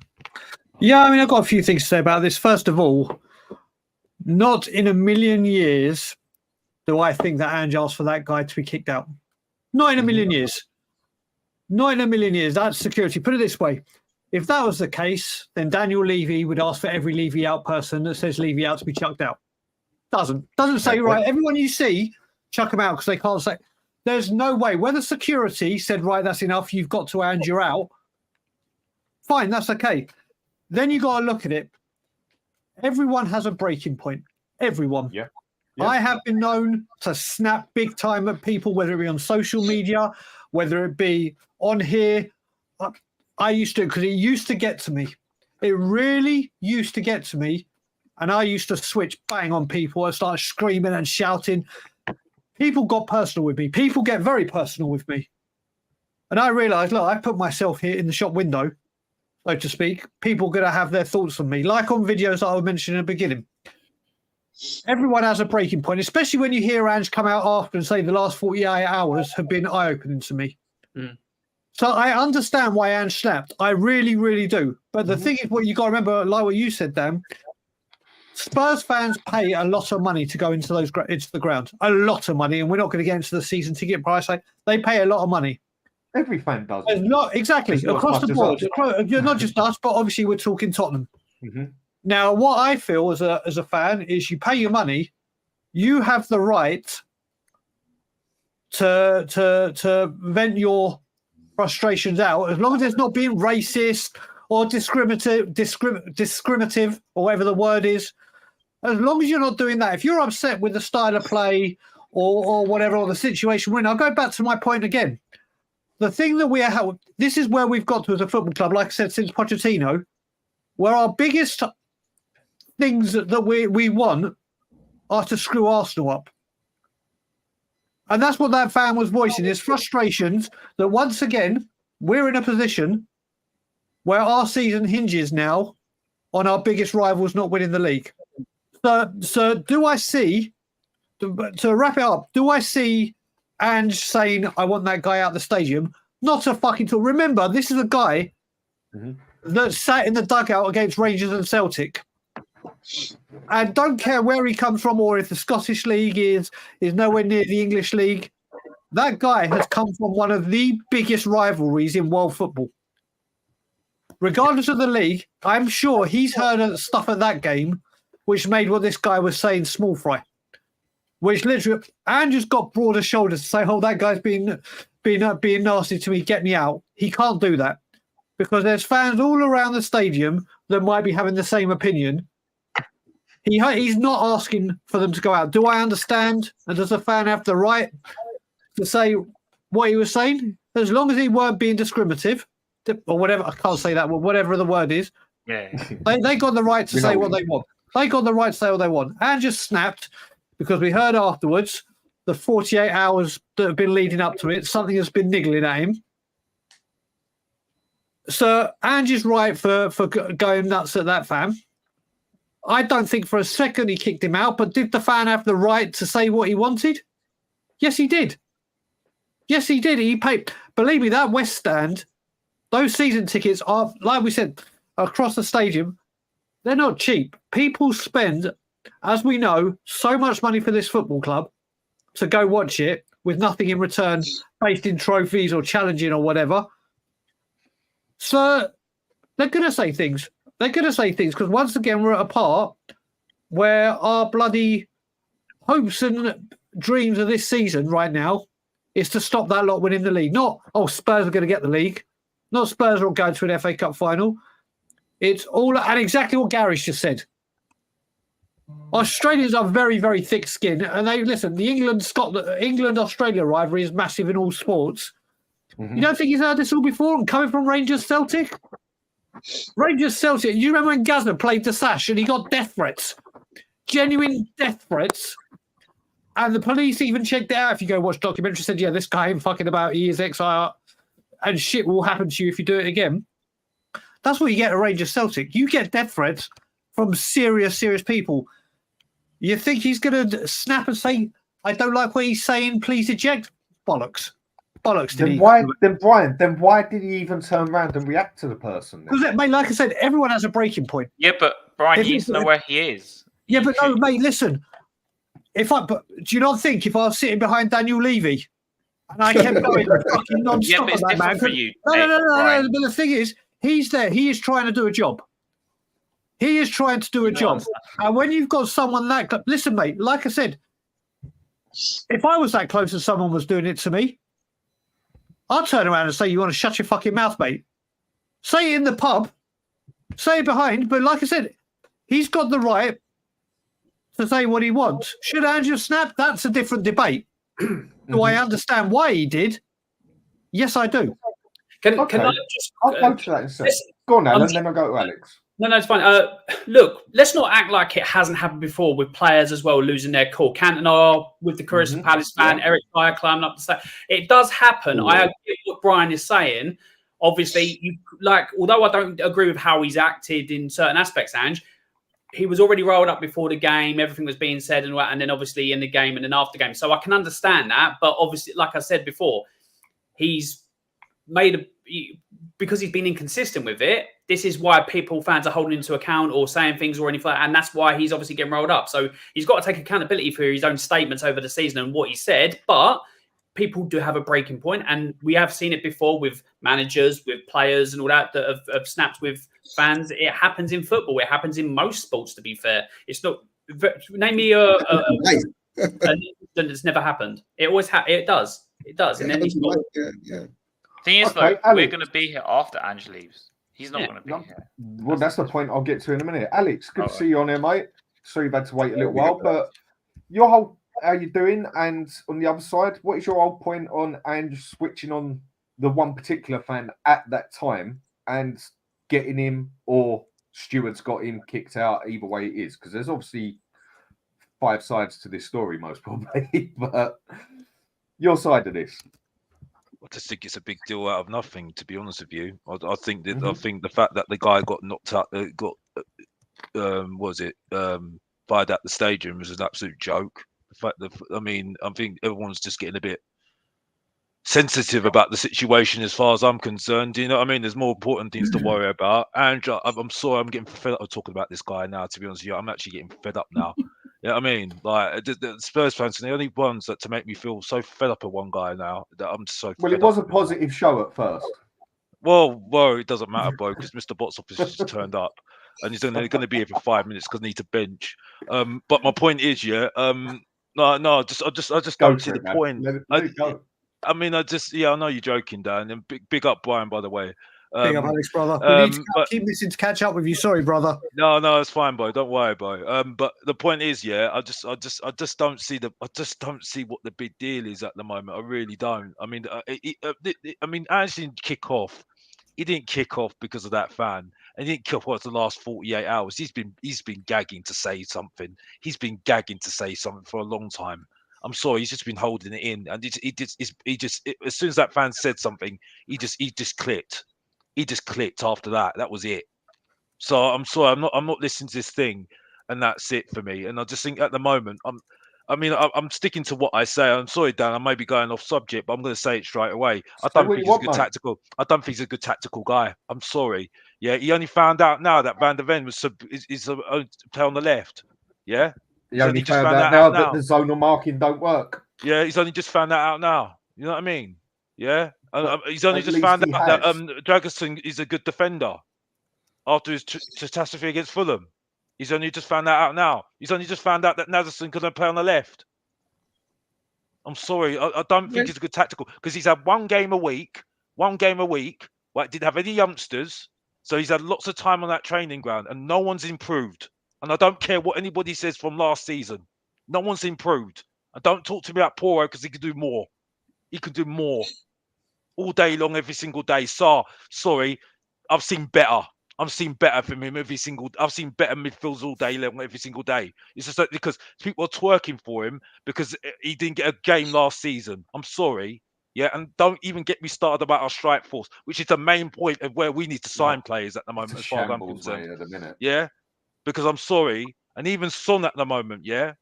C: Yeah, I mean, I've got a few things to say about this. First of all, Not in a million years do I think that Ange asked for that guy to be kicked out. Not in a million years. Not in a million years. That's security. Put it this way. If that was the case, then Daniel Levy would ask for every Levy out person that says Levy out to be chucked out. Doesn't say, right, everyone you see, chuck them out because they can't say. There's no way. Whether security said, right, that's enough, you've got to Ange, you're out. Fine, that's okay. Then you got to look at it. Everyone has a breaking point. Everyone.
B: Yeah.
C: I have been known to snap big time at people, whether it be on social media, whether it be on here. I used to, because it used to get to me. It really used to get to me. And I used to switch bang on people. I started screaming and shouting. People got personal with me. People get very personal with me. And I realised, look, I put myself here in the shop window, so to speak. People are going to have their thoughts on me, like on videos that I mentioned in the beginning. Everyone has a breaking point, especially when you hear Ange come out after and say the last 48 hours have been eye-opening to me. So I understand why Ange snapped. I really, really do. But the thing is, what you got to remember, like what you said, Dan, Spurs fans pay a lot of money to go into the ground. A lot of money. And we're not going to get into the season ticket price. They pay a lot of money.
J: Every fan does.
C: Exactly. Across the board. You're not just us, but obviously we're talking Tottenham. Now, what I feel as a fan is you pay your money, you have the right to vent your frustrations out, as long as it's not being racist or discriminative or whatever the word is. As long as you're not doing that, if you're upset with the style of play or whatever, or the situation we're in, I'll go back to my point again. The thing that this is where we've got to as a football club, like I said, since Pochettino, where our biggest things that we want are to screw Arsenal up. And that's what that fan was voicing, his frustrations that once again, we're in a position where our season hinges now on our biggest rivals not winning the league. So do I see, to wrap it up, do I see Ange saying, I want that guy out of the stadium? Not a fucking talk. Remember, this is a guy that sat in the dugout against Rangers and Celtic. And don't care where he comes from or if the Scottish League is nowhere near the English League. That guy has come from one of the biggest rivalries in world football. Regardless of the league, I'm sure he's heard stuff at that game which made what this guy was saying small fry. Which literally, Andrew's got broader shoulders to say, oh, that guy's being nasty to me, get me out. He can't do that because there's fans all around the stadium that might be having the same opinion. He's not asking for them to go out. Do I understand? And does a fan have the right to say what he was saying? As long as he weren't being discriminative or whatever, I can't say that, whatever the word is.
H: Yeah.
C: They got the right to say what they want. They got the right to say what they want. And just snapped because we heard afterwards the 48 hours that have been leading up to it, something has been niggling at him. So Ange is right for going nuts at that fan. I don't think for a second he kicked him out, but did the fan have the right to say what he wanted? Yes, he did. Yes, he did. He paid. Believe me, that West Stand, those season tickets are, like we said, across the stadium, they're not cheap. People spend, as we know, so much money for this football club to go watch it with nothing in return, based in trophies or challenging or whatever. So they're going to say things. They're going to say things because once again, we're at a part where our bloody hopes and dreams of this season right now is to stop that lot winning the league. Not, oh, Spurs are going to get the league. Not Spurs are going to an FA Cup final. It's all, and exactly what Gary's just said. Australians are very, very thick-skinned, and they listen. The England-Australia rivalry is massive in all sports. You don't think he's heard this all before? And coming from Rangers Celtic, you remember when Gazza played the Sash and he got death threats, genuine death threats, and the police even checked it out. If you go watch documentary, said, yeah, this guy ain't fucking about, he is XIR, and shit will happen to you if you do it again. That's what you get at Rangers Celtic. You get death threats from serious people. You think he's going to snap and say, I don't like what he's saying, please eject? Bollocks.
J: Then why did he even turn around and react to the person?
C: Because, like I said, everyone has a breaking point.
H: Yeah, but Brian, he needs to know where he is.
C: Yeah, but no, mate, listen. Do you not think if I was sitting behind Daniel Levy and I kept going fucking non-stop
H: but it's
C: on that
H: different
C: man?
H: for you.
C: No. But the thing is, he's there. He is trying to do a job. He is trying to do a job. And when you've got someone that... Listen, mate, like I said, if I was that close and someone was doing it to me, I'd turn around and say, you want to shut your fucking mouth, mate? Say it in the pub. Say it behind. But like I said, he's got the right to say what he wants. Should Ange snap? That's a different debate. Do I understand why he did? Yes, I do.
I: Can I just...
J: I'll go to that in a second. Go on, Alan, then I'll go to Alex.
I: No, it's fine. Look, let's not act like it hasn't happened before with players as well losing their cool. Cantona with the Crystal Palace fan, Eric Dyer climbing up the stage. It does happen. I agree with what Brian is saying. Obviously, although I don't agree with how he's acted in certain aspects, Ange, he was already rolled up before the game. Everything was being said and then obviously in the game and then after the game. So I can understand that. But obviously, like I said before, he's because he's been inconsistent with it. This is why fans are holding into account or saying things or anything like that. And that's why he's obviously getting rolled up. So he's got to take accountability for his own statements over the season and what he said. But people do have a breaking point. And we have seen it before with managers, with players and all that have snapped with fans. It happens in football. It happens in most sports, to be fair. It's not... Name me a that's never happened. It always it does. It does. In any sport.
H: Thing is,
J: Okay,
H: though, we're going to be here after Ange leaves. He's not going to be here.
J: Well, that's the point I'll get to in a minute. Alex, good to see you on there, mate. So you've had to wait a little while, but how you doing? And on the other side, what is your whole point on Ange switching on the one particular fan at that time and getting him, or Stewart's got him kicked out? Either way it is, because there's obviously 5 sides to this story, most probably. But your side of this.
K: I just think it's a big deal out of nothing, to be honest with you. I think that I think the fact that the guy got knocked out, fired at the stadium was an absolute joke. The fact that I think everyone's just getting a bit sensitive about the situation, as far as I'm concerned. Do you know what I mean? There's more important things to worry about. And I'm sorry, I'm getting fed up of talking about this guy now. To be honest with you, I'm actually getting fed up now. Yeah, I mean, like the Spurs fans are the only ones that to make me feel so fed up of one guy now that I'm so.
J: Well, it was a positive show at first.
K: Well, it doesn't matter, bro, because Mr. Box Office just turned up, and he's only going to be here for 5 minutes because I need to bench. But my point is, I just don't see the point. I know you're joking, Dan, and big up Brian, by the way.
C: Big up, Alex, brother. We need to keep missing to catch up with you. Sorry, brother.
K: No, it's fine, boy. Don't worry, boy. But the point is, I just don't see what the big deal is at the moment. I really don't. I mean, Ange didn't kick off. He didn't kick off because of that fan, and he didn't kick off the last 48 hours. He's been gagging to say something. He's been gagging to say something for a long time. I'm sorry, he's just been holding it in, and he just as soon as that fan said something, he just clicked. He just clicked after that. That was it. So I'm sorry, I'm not listening to this thing, and that's it for me. And I just think at the moment, I'm sticking to what I say. I'm sorry, Dan, I may be going off subject, but I'm going to say it straight away. I don't think he's a good tactical guy. I'm sorry. Yeah, he only found out now that Van der Ven is a play on the left. Yeah.
J: He only found out now that the zonal marking don't work.
K: Yeah, he's only just found that out now. You know what I mean? Yeah. He's only just found out that Dragerson is a good defender after his catastrophe against Fulham. He's only just found that out now. He's only just found out that Naderson couldn't play on the left. I'm sorry. I don't think he's a good tactical, because he's had one game a week. Right? Didn't have any youngsters. So he's had lots of time on that training ground, and no one's improved. And I don't care what anybody says from last season. No one's improved. And don't talk to me about Poro, because he can do more. He can do more. All day long, every single day. Sorry, I've seen better. I've seen better from him I've seen better midfields all day long, every single day. It's just because people are twerking for him because he didn't get a game last season. I'm sorry. Yeah, and don't even get me started about our strike force, which is the main point of where we need to sign players at the moment, as far as I'm concerned.
J: At the minute.
K: Yeah, because I'm sorry, and even Son at the moment, yeah.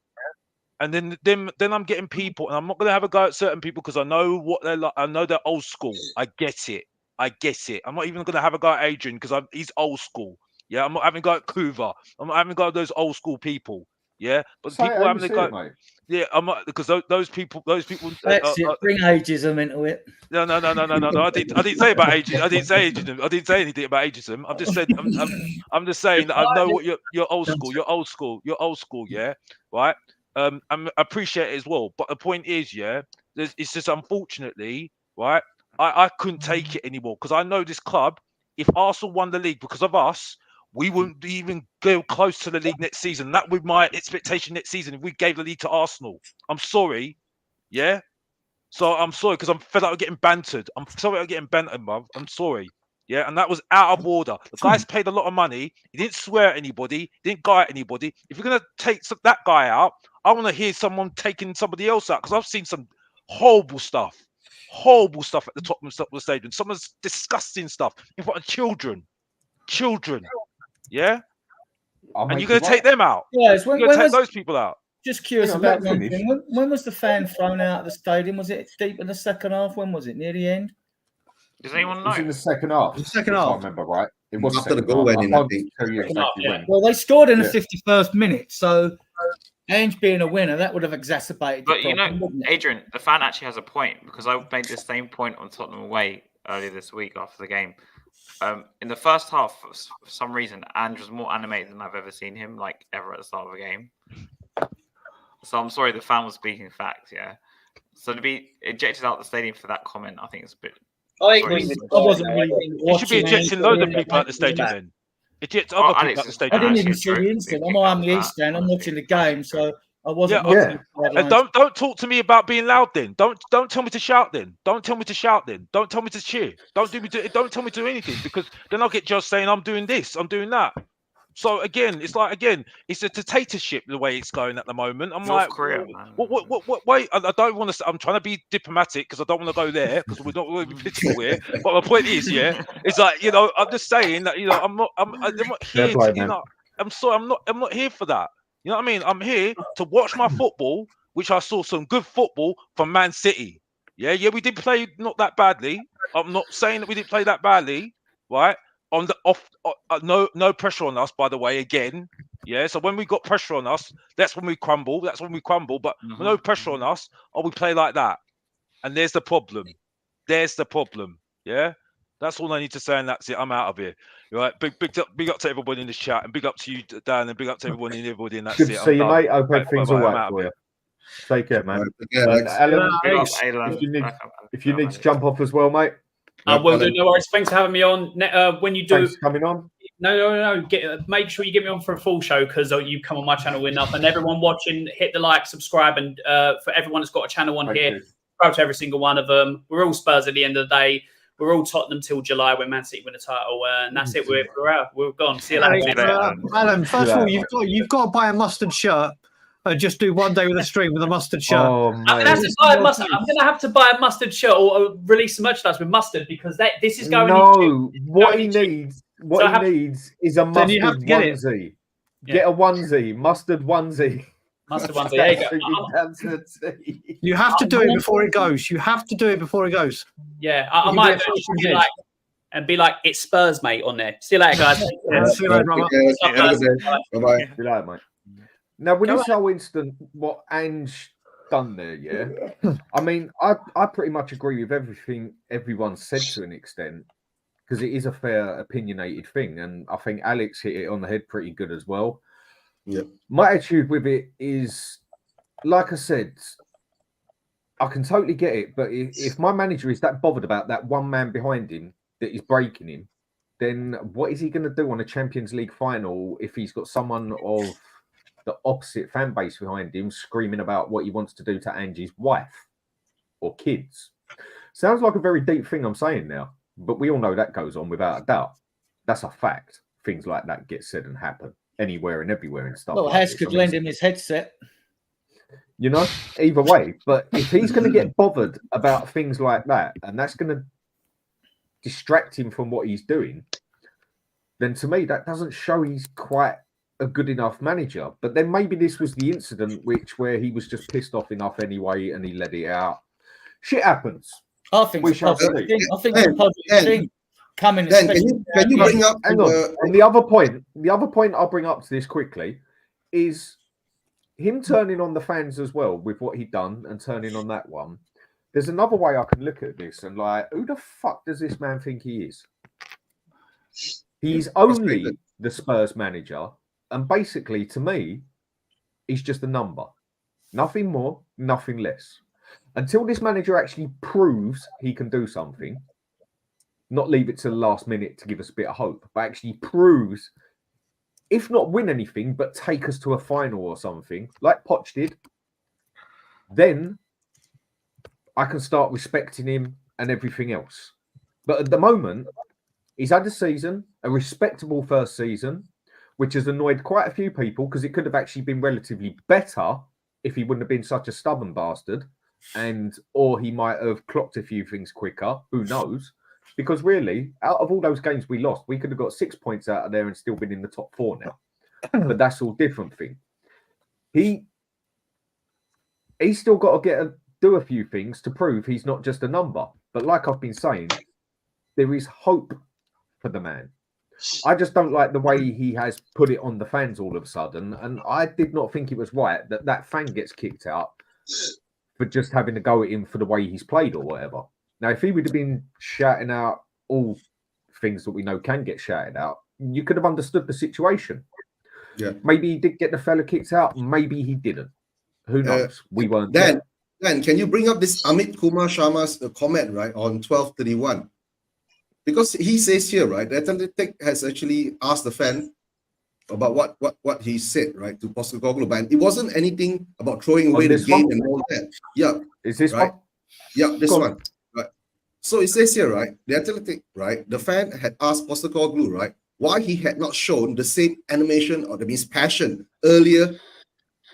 K: And then I'm getting people, and I'm not going to have a go at certain people because I know what they're like. I know they're old school. I get it. I'm not even going to have a go at Adrian because he's old school. Yeah, I'm not having a go at Kuva. I'm not having a go at those old school people. Yeah, but
J: Say
K: people
J: it how
K: having
J: you
K: to
J: see
K: go.
J: it, mate.
K: Yeah, I'm not, because those people.
E: That's it. Bring ageism into it.
K: No. I didn't say about ageism. I didn't say ageism. I didn't say anything about ageism. I've just said I'm just saying that I know what you're old school. You're old school. You're old school. Yeah, right. I appreciate it as well. But the point is, yeah, it's just unfortunately, right. I couldn't take it anymore because I know this club. If Arsenal won the league because of us, we wouldn't even go close to the league next season. That would be my expectation next season if we gave the league to Arsenal. I'm sorry, yeah. So I'm sorry because I'm fed up of getting bantered. I'm sorry I'm getting bantered, bruv. I'm sorry. Yeah, and that was out of order. The guy's paid a lot of money. He didn't swear at anybody. He didn't guy at anybody. If you're gonna take that guy out, I want to hear someone taking somebody else out because I've seen some horrible stuff at the Tottenhamhotspurstadium. Some disgusting stuff in front of children. Yeah, and you're gonna take them out.
E: Yes,
K: you're gonna take those people out.
E: Just curious about one thing. When was the fan thrown out of the stadium? Was it deep in the second half? When was it? Near the end?
H: Does anyone know?
J: It was in the second half.
C: The second
J: if
C: half.
J: I remember right. It was
F: After the goal went in, I think.
J: Tell you exactly when.
E: Well, they scored in the 51st minute, so Ange being a winner, that would have exacerbated.
H: But you know, Adrian, the fan actually has a point because I made the same point on Tottenham away earlier this week after the game. In the first half, for some reason, Ange was more animated than I've ever seen him, like ever at the start of a game. So I'm sorry, the fan was speaking facts, yeah. So to be ejected out of the stadium for that comment, I think it's a bit.
G: I agree with
K: You should be ejecting loads of people at the stadium then. Eject other people at the stadium.
E: I didn't even see the incident. I'm the East stand. I'm watching the game, so I wasn't.
K: And don't talk to me about being loud then. Don't tell me to shout then. Don't tell me to shout then. Don't tell me to cheer. Don't tell me to do anything because then I'll get judged saying I'm doing this, I'm doing that. So again, it's a dictatorship the way it's going at the moment. I'm
H: North
K: like,
H: Korea,
K: what? Wait, I don't want to. I'm trying to be diplomatic because I don't want to go there because we're not going to be political here. But my point is, yeah, it's like I'm just saying that I'm not here. I'm sorry, I'm not here for that. You know what I mean? I'm here to watch my football, which I saw some good football from Man City. Yeah, we did play not that badly. I'm not saying that we didn't play that badly, right? On the off, no pressure on us, by the way, again. Yeah, so when we got pressure on us, that's when we crumble. But no pressure on us, we play like that. And there's the problem. Yeah, that's all I need to say, and that's it. I'm out of here. Right, big up to everybody in the chat, and big up to you, Dan, and big up to everybody and that's
J: Good
K: it.
J: to see you, mate. Hope everything's all right for you. Take care, man. Alan, if you need to jump off as well, mate.
I: Will do. No worries. Thanks for having me on. When you do,
J: thanks for coming on.
I: No. Make sure you get me on for a full show because you come on my channel enough. And everyone watching, hit the like, subscribe, and for everyone that's got a channel on here, subscribe to every single one of them. We're all Spurs at the end of the day. We're all Tottenham till July when Man City win the title, and that's it. We're out. We're gone. See you later.
C: Alan, first of all, you've got to buy a mustard shirt. Just do one day with a stream with a mustard shirt.
I: I'm gonna have to buy a mustard shirt or release some merchandise with mustard because this is going.
J: What he needs is a mustard onesie. Get a onesie, mustard onesie.
I: Mustard onesie. There you go.
C: You have to do it before it goes. Yeah,
I: I might be like, it's Spurs, mate, on there. See you later, guys.
C: See you later, brother.
J: Bye-bye. See you later, mate. Now, when it's so instant, what Ange done there, yeah? I mean, I pretty much agree with everything everyone said to an extent, because it is a fair, opinionated thing, and I think Alex hit it on the head pretty good as well.
F: Yeah.
J: My attitude with it is, like I said, I can totally get it, but if my manager is that bothered about that one man behind him that is breaking him, then what is he going to do on a Champions League final if he's got someone of the opposite fan base behind him screaming about what he wants to do to Ange's wife or kids? Sounds like a very deep thing I'm saying now, but we all know that goes on without a doubt. That's a fact. Things like that get said and happen anywhere and everywhere and stuff.
E: Well, Hez could lend him his headset.
J: You know, either way. But if he's going to get bothered about things like that, and that's going to distract him from what he's doing, then to me, that doesn't show he's quite a good enough manager. But then maybe this was the incident where he was just pissed off enough anyway and he let it out. Shit happens.
E: I think it's a positive thing. I think it's a positive thing. Coming,
F: can you bring up
J: and the other point I'll bring up to this quickly is
B: him turning on the fans as well with what he'd done and turning on that one. There's another way I can look at this and like, who the fuck does this man think he is? He's only the Spurs manager, and basically, to me, he's just a number. Nothing more, nothing less. Until this manager actually proves he can do something, not leave it to the last minute to give us a bit of hope, but actually proves, if not win anything, but take us to a final or something, like Poch did, then I can start respecting him and everything else. But at the moment, he's had a season, a respectable first season, which has annoyed quite a few people because it could have actually been relatively better if he wouldn't have been such a stubborn bastard, or he might have clocked a few things quicker. Who knows? Because really, out of all those games we lost, we could have got 6 points out of there and still been in the top 4 now. But that's all different thing. He's still got to do a few things to prove he's not just a number. But like I've been saying, there is hope for the man. I just don't like the way he has put it on the fans all of a sudden. And I did not think it was right that fan gets kicked out for just having to go at him for the way he's played or whatever. Now, if he would have been shouting out all things that we know can get shouted out, you could have understood the situation.
F: Yeah.
B: Maybe he did get the fella kicked out. Maybe he didn't. Who knows? We weren't there.
F: Dan, can you bring up this Amit Kumar Sharma's comment, right, on 12:31? Because he says here, right, that Athletic has actually asked the fan about what he said, right, to Postecoglou, and it wasn't anything about throwing away the game and all that. Yeah.
B: Is this
F: right?
B: one?
F: Yeah, this one. Right. So it says here, right, the Athletic, right, the fan had asked Postecoglou, right, why he had not shown the same animation or that means passion earlier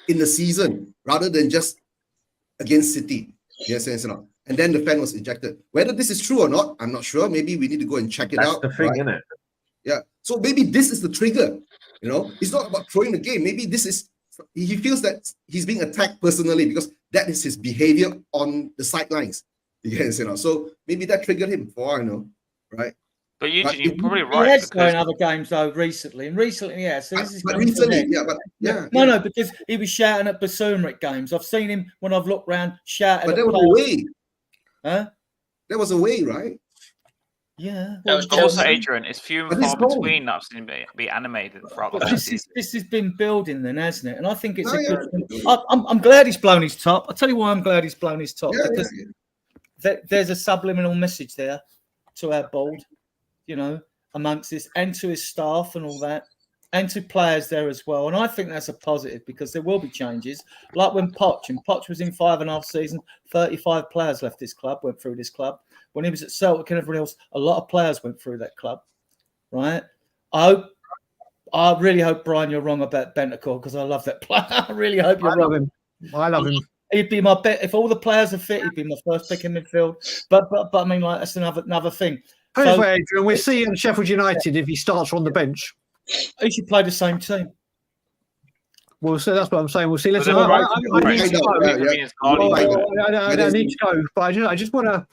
F: in the season rather than just against City. Yes, yes, no. And then the fan was ejected. Whether this is true or not, I'm not sure. Maybe we need to go and check it out.
B: That's the thing,
F: right?
B: isn't it?
F: Yeah. So maybe this is the trigger. You know, it's not about throwing the game. Maybe this is, he feels that he's being attacked personally because that is his behavior on the sidelines. Yes, you know. So maybe that triggered him, for all I know, right?
H: But you're probably
E: He
H: right.
E: has thrown other games though recently, yeah. So this is
F: recently,
E: No, because he was shouting at Basuma at games. I've seen him when I've looked round shouting.
F: But
E: at
F: there was
E: players.
F: a way.
E: Huh?
F: There was a way, right?
E: Yeah.
H: But also, Adrian, it's few and far between that I've seen him be animated throughout the whole season.
E: This has been building then, hasn't it? And I think it's a good thing. I'm glad he's blown his top. I'll tell you why I'm glad he's blown his top. Because there's a subliminal message there to our board, you know, amongst this, and to his staff and all that, and to players there as well. And I think that's a positive because there will be changes. Like when Poch was in 5.5 seasons, 35 players left this club, went through this club. When he was at Celtic and everyone else, a lot of players went through that club, right? I really hope, Brian, you're wrong about Bentancur because I love that player. I really hope you're wrong.
C: I love him.
E: He'd be my bet if all the players are fit. He'd be my first pick in midfield. But I mean, like that's another thing.
C: Put it this way, Adrian, we're seeing Sheffield United if he starts on the bench.
E: He should play the same team.
C: Well, so that's what I'm saying. We'll see. Let's. I need to go, but I just want to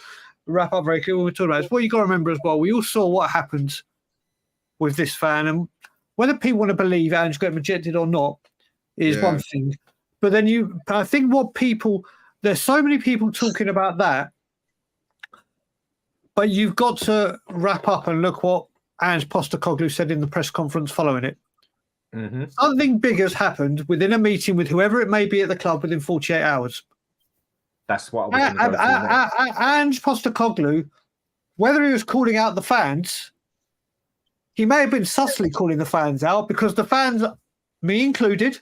C: wrap up very quickly. What we're talking about is what you got to remember as well. We all saw what happened with this fan, and whether people want to believe Ange got rejected or not is one thing. But then I think there's so many people talking about that, but you've got to wrap up and look what Ange Postecoglou said in the press conference following it.
B: Mm-hmm.
C: Something big has happened within a meeting with whoever it may be at the club within 48 hours.
B: That's what I was going to go
C: Ange Postecoglou, whether he was calling out the fans, he may have been subtly calling the fans out because the fans, me included,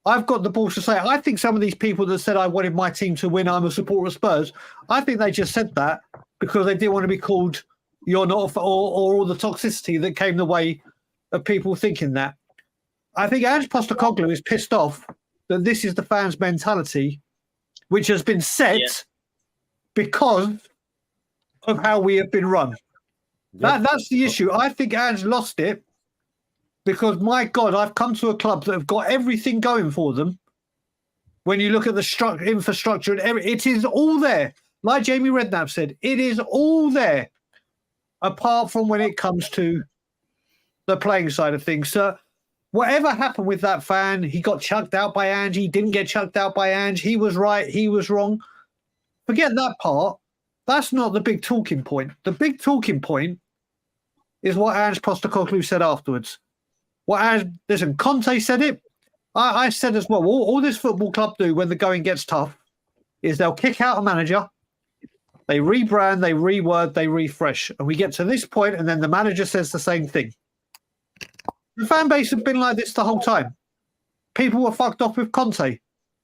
C: I've got the balls to say, I think some of these people that said I wanted my team to win, I'm a supporter of Spurs, I think they just said that because they didn't want to be called you're not, or all the toxicity that came the way of people thinking that. I think Ange Postecoglou is pissed off that this is the fans' mentality, which has been set because of how we have been run. That's the issue. I think Ange lost it because, my God, I've come to a club that have got everything going for them. When you look at the infrastructure, and it is all there. Like Jamie Redknapp said, it is all there, apart from when it comes to the playing side of things. So whatever happened with that fan, he got chucked out by Ange. He didn't get chucked out by Ange. He was right. He was wrong. Forget that part. That's not the big talking point. The big talking point is what Ange Postecoglou said afterwards. Listen, Conte said it. I said as well. All this football club do when the going gets tough is they'll kick out a manager, they rebrand, they reword, they refresh, and we get to this point, and then the manager says the same thing. The fan base have been like this the whole time. People were fucked off with Conte.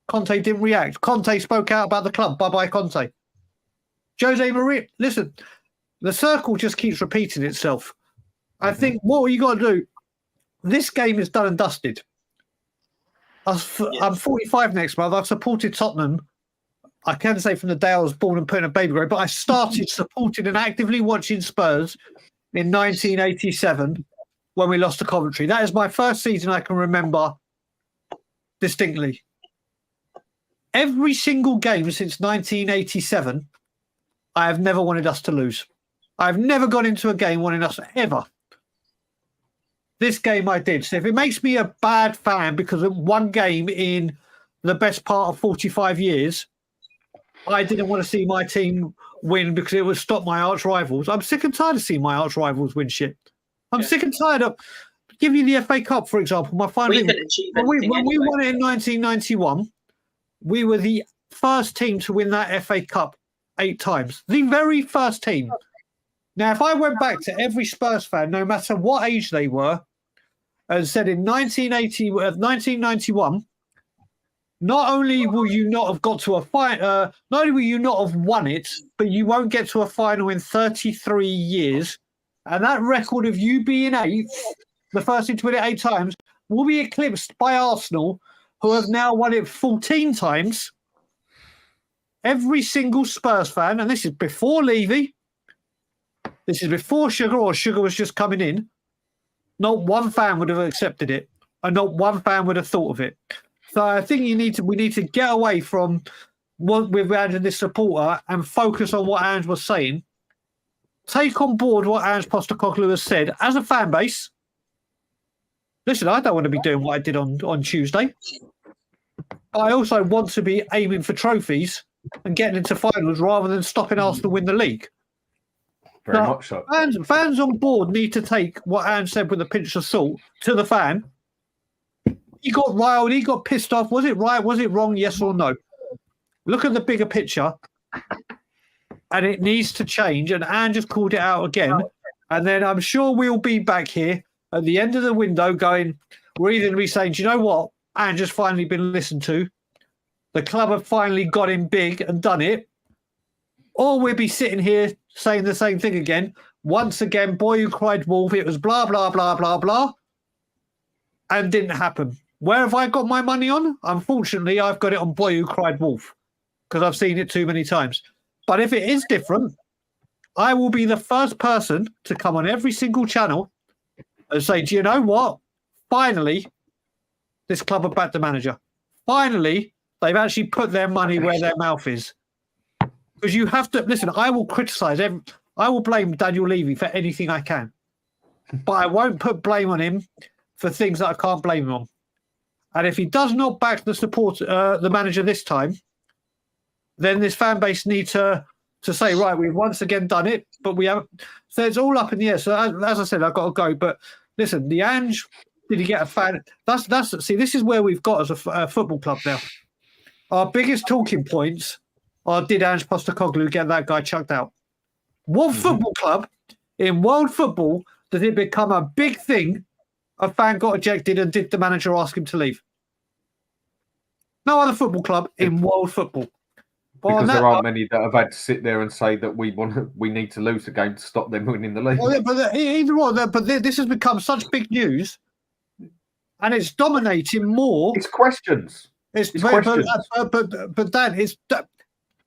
C: Conte didn't react. Conte spoke out about the club. Bye-bye, Conte. Jose Mourinho, listen, the circle just keeps repeating itself. I think what you got to do, this game is done and dusted. I'm 45 next month. I've supported Tottenham. I can say from the day I was born and put in a baby grave, but I started supporting and actively watching Spurs in 1987 when we lost to Coventry. That is my first season I can remember distinctly. Every single game since 1987, I have never wanted us to lose. I've never gone into a game wanting us ever. This game I did. So if it makes me a bad fan because of one game in the best part of 45 years, I didn't want to see my team win because it would stop my arch rivals. I'm sick and tired of seeing my arch rivals win shit. I'm sick and tired of... Give you the FA Cup, for example. My final when we won it in 1991, we were the first team to win that FA Cup 8 times. The very first team. Now, if I went back to every Spurs fan, no matter what age they were, and said in 1991, not only will you not have got to a final, not only will you not have won it, but you won't get to a final in 33 years. And that record of you being 8th, the first team to win it 8 times, will be eclipsed by Arsenal, who have now won it 14 times. Every single Spurs fan, and this is before Levy, this is before Sugar, or Sugar was just coming in, not one fan would have accepted it, and not one fan would have thought of it. So I think we need to get away from what we've had in this supporter and focus on what Ange was saying. Take on board what Ange Postecoglou has said as a fan base. Listen, I don't want to be doing what I did on Tuesday. I also want to be aiming for trophies and getting into finals rather than stopping Arsenal win the league.
J: Very much so.
C: Fans on board need to take what Ange said with a pinch of salt to the fan. He got riled, he got pissed off. Was it right? Was it wrong? Yes or no? Look at the bigger picture. And it needs to change. And Ange just called it out again. And then I'm sure we'll be back here at the end of the window going, we're either going to be saying, do you know what? Ange has finally been listened to. The club have finally got him big and done it. Or we'll be sitting here saying the same thing again. Once again, boy who cried wolf, it was blah, blah, blah, blah, blah. And didn't happen. Where have I got my money on? Unfortunately, I've got it on boy who cried wolf because I've seen it too many times. But if it is different, I will be the first person to come on every single channel and say, do you know what? Finally, this club have backed the manager. Finally, they've actually put their money where their mouth is. Because you have to... Listen, I will criticise... I will blame Daniel Levy for anything I can. But I won't put blame on him for things that I can't blame him on. And if he does not back the manager this time, then this fan base needs to say, right, we've once again done it, but we haven't. So it's all up in the air. So as I said, I've got to go. But listen, the Ange, did he get a fan? See, this is where we've got as a football club now. Our biggest talking points are, did Ange Postecoglou get that guy chucked out? What football club in world football did it become a big thing? A fan got ejected and did the manager ask him to leave? No other football club in world football.
J: Because there aren't many that have had to sit there and say that we need to lose the game to stop them winning the league.
C: Well, but either or, but this has become such big news, and it's dominating more.
J: It's questions.
C: It's questions. But Dan,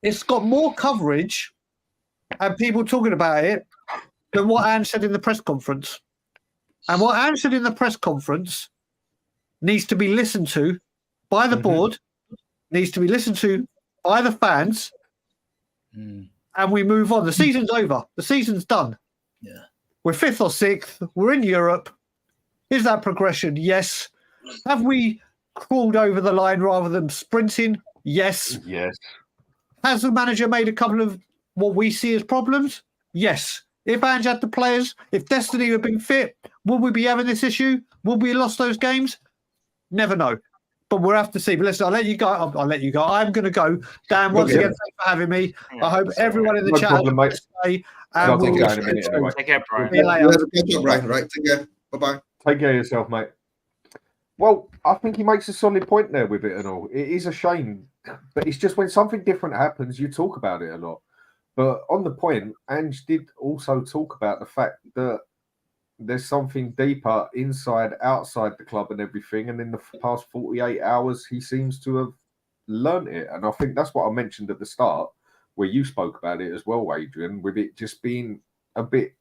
C: it's got more coverage and people talking about it than what Ange said in the press conference. And what Ange said in the press conference needs to be listened to by the board, needs to be listened to by the fans, and we move on. The season's over. The season's done.
E: Yeah,
C: we're 5th or 6th. We're in Europe. Is that progression? Yes. Have we crawled over the line rather than sprinting? Yes.
J: Yes.
C: Has the manager made a couple of what we see as problems? Yes. If Ange had the players, if Destiny had been fit, would we be having this issue? Would we have lost those games? Never know. But we'll have to see. But listen, I'll let you go. I'll let you go. I'm going to go. Dan, once again, thanks for having me. I hope everyone in the chat has a nice day.
J: I'll take care in a minute anyway.
H: Take care, Brian.
F: See you later. Brian. Right, take care. Bye-bye.
J: Take care of yourself, mate. Well, I think he makes a solid point there with it and all. It is a shame, but it's just when something different happens, you talk about it a lot. But on the point, Ange did also talk about the fact that there's something deeper inside, outside the club and everything. And in the past 48 hours, he seems to have learned it. And I think that's what I mentioned at the start, where you spoke about it as well, Adrian, with it just being a bit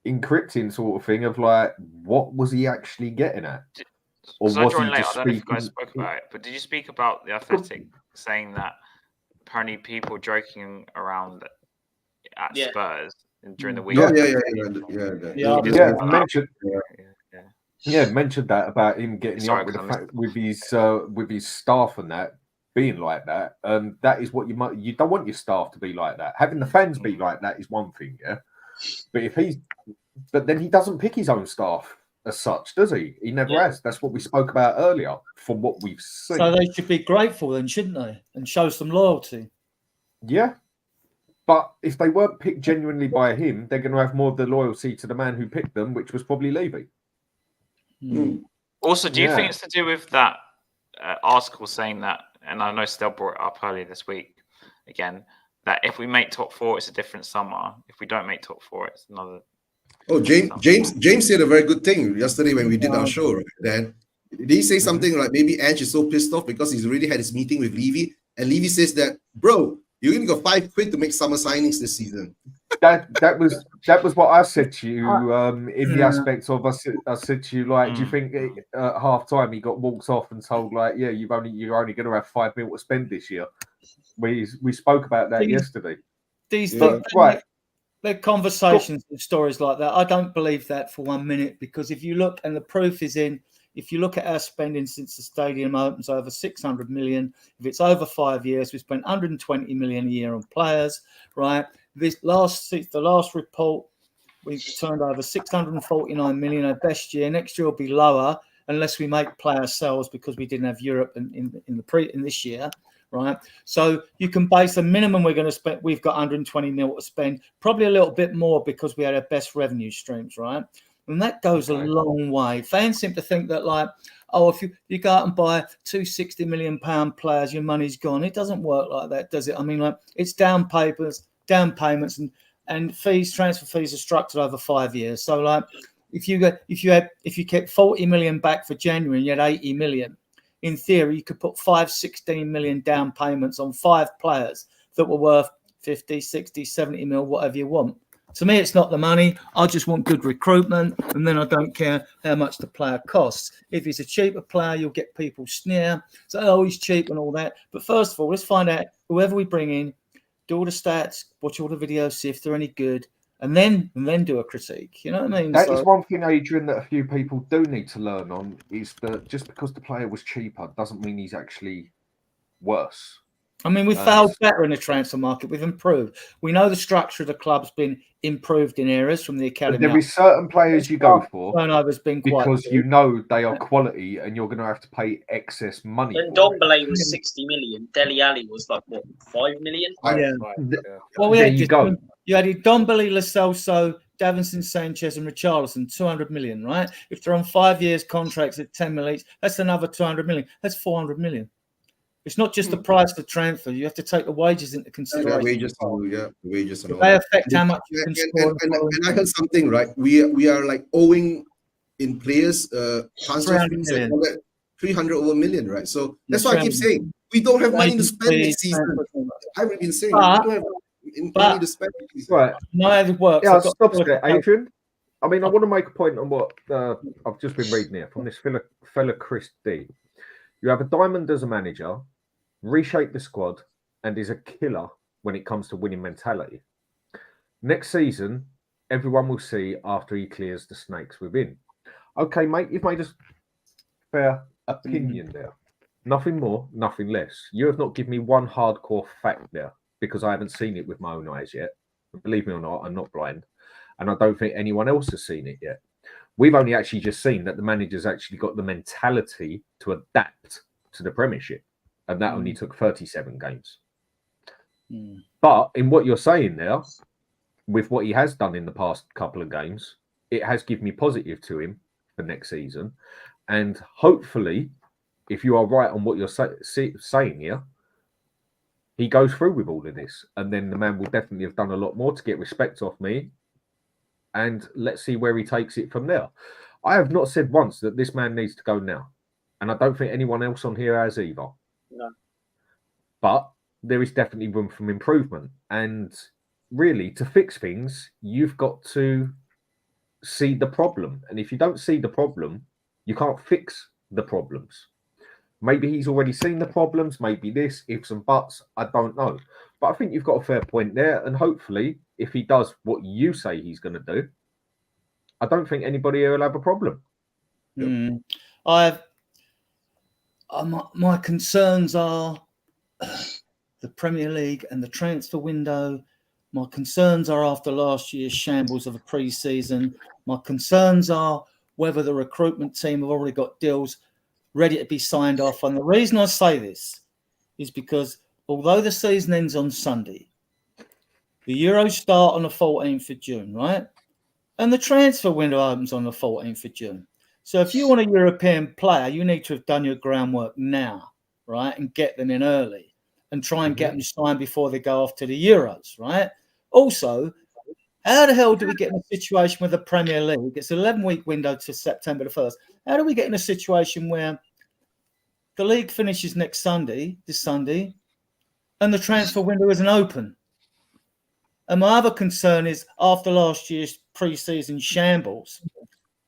J: encrypting sort of thing of like, what was he actually getting at? Or was he
H: late,
J: just
H: I don't know if you guys
J: speaking?
H: spoke about it, but did you speak about the Athletic saying that apparently people joking around at Spurs during the week?
J: Mentioned that about him getting up with his staff and that being like that. That is what you don't want your staff to be like that. Having the fans be like that is one thing, yeah. But then he doesn't pick his own staff as such, does he? He never has. That's what we spoke about earlier. From what we've seen,
E: so they should be grateful then, shouldn't they, and show some loyalty?
J: Yeah. But if they weren't picked genuinely by him, they're going to have more of the loyalty to the man who picked them, which was probably Levy.
H: Also, do you think it's to do with that article saying that, and I know Stel brought it up earlier this week again, that if we make top four, it's a different summer. If we don't make top four, it's another.
F: Oh, James said a very good thing yesterday when we did our show, right? Then did he say something like maybe Ange is so pissed off because he's already had his meeting with Levy, and Levy says that, bro, you only got £5 to make summer signings this season.
J: That was what I said to you in the aspect of I said to you, like, do you think at half time he got walked off and told like, yeah, you're only going to have £5 million to spend this year? We spoke about that yesterday.
E: These things, right? They're conversations and stories like that. I don't believe that for 1 minute, because if you look, and the proof is in, if you look at our spending since the stadium opens, over 600 million. If it's over 5 years, we spent 120 million a year on players, right? The last report, we've turned over 649 million our best year. Next year will be lower unless we make player sales, because we didn't have Europe in this year, right? So you can base the minimum we're going to spend. We've got 120 mil to spend, probably a little bit more because we had our best revenue streams, right? And that goes a long way. Fans seem to think that, like, oh, if you go out and buy £260 million players, your money's gone. It doesn't work like that, does it? I mean, like, it's down payments, and fees, transfer fees are structured over 5 years. So, like, if you kept 40 million back for January and you had 80 million, in theory, you could put 16 million down payments on 5 players that were worth 50, 60, 70 mil, whatever you want. To me, it's not the money. I just want good recruitment, and then I don't care how much the player costs. If he's a cheaper player, you'll get people sneer, say, oh, he's cheap and all that. But first of all, let's find out whoever we bring in, do all the stats, watch all the videos, see if they're any good, and then do a critique. You know what I mean?
J: That is one thing, Adrian, that a few people do need to learn on, is that just because the player was cheaper doesn't mean he's actually worse.
E: I mean, we've failed better in the transfer market. We've improved. We know the structure of the club's been improved in areas from the academy.
J: There is certain players you go for
E: turnover's been
J: because you know they are quality, and you're going to have to pay excess money.
G: And Dombele was 60 million. Dele Alli was like what, 5 million?
E: Yeah. Well,
J: there you go.
E: You had Dombele, Lo Celso, Davinson Sanchez, and Richarlison, 200 million, right? If they're on 5 years contracts at 10 million each, that's another 200 million. That's 400 million. It's not just the price of the transfer. You have to take the wages into consideration.
F: The wages. And all
E: they
F: that.
E: affect how much you can score.
F: And I heard something, right? We are like owing in players transfer fees and all that, 300 over million, right? So that's why I keep saying we don't have money to spend this season. I've been saying we don't have money to spend.
J: Right.
E: No, it works.
J: Yeah, stop there, Adrian. I mean, I want to make a point on what I've just been reading here from this fella Chris D. You have a diamond as a manager, reshape the squad, and is a killer when it comes to winning mentality. Next season, everyone will see after he clears the snakes within.
B: Okay, mate, you've made a fair opinion there. Nothing more, nothing less. You have not given me one hardcore fact there because I haven't seen it with my own eyes yet. Believe me or not, I'm not blind. And I don't think anyone else has seen it yet. We've only actually just seen that the manager's actually got the mentality to adapt to the Premiership. And that only took 37 games. But in what you're saying there, with what he has done in the past couple of games, it has given me positive to him for next season. And hopefully, if you are right on what you're saying here, he goes through with all of this. And then the man will definitely have done a lot more to get respect off me. And let's see where he takes it from there. I have not said once that this man needs to go now. And I don't think anyone else on here has either.
G: No.
B: But there is definitely room for improvement. And really, to fix things, you've got to see the problem. And if you don't see the problem, you can't fix the problems. Maybe he's already seen the problems, maybe this, ifs and buts, I don't know. But I think you've got a fair point there. And hopefully, if he does what you say he's going to do, I don't think anybody here will have a problem.
E: My concerns are the Premier League and the transfer window. My concerns are after last year's shambles of a pre-season. My concerns are whether the recruitment team have already got deals ready to be signed off. And the reason I say this is because although the season ends on Sunday, the Euros start on the 14th of June, right? And the transfer window opens on the 14th of June. So if you want a European player, you need to have done your groundwork now, right? And get them in early and try and get them signed before they go off to the Euros, right? Also, how the hell do we get in a situation with the Premier League? It's an 11-week window to September the 1st. How do we get in a situation where the league finishes this Sunday, and the transfer window isn't open? And my other concern is after last year's pre-season shambles,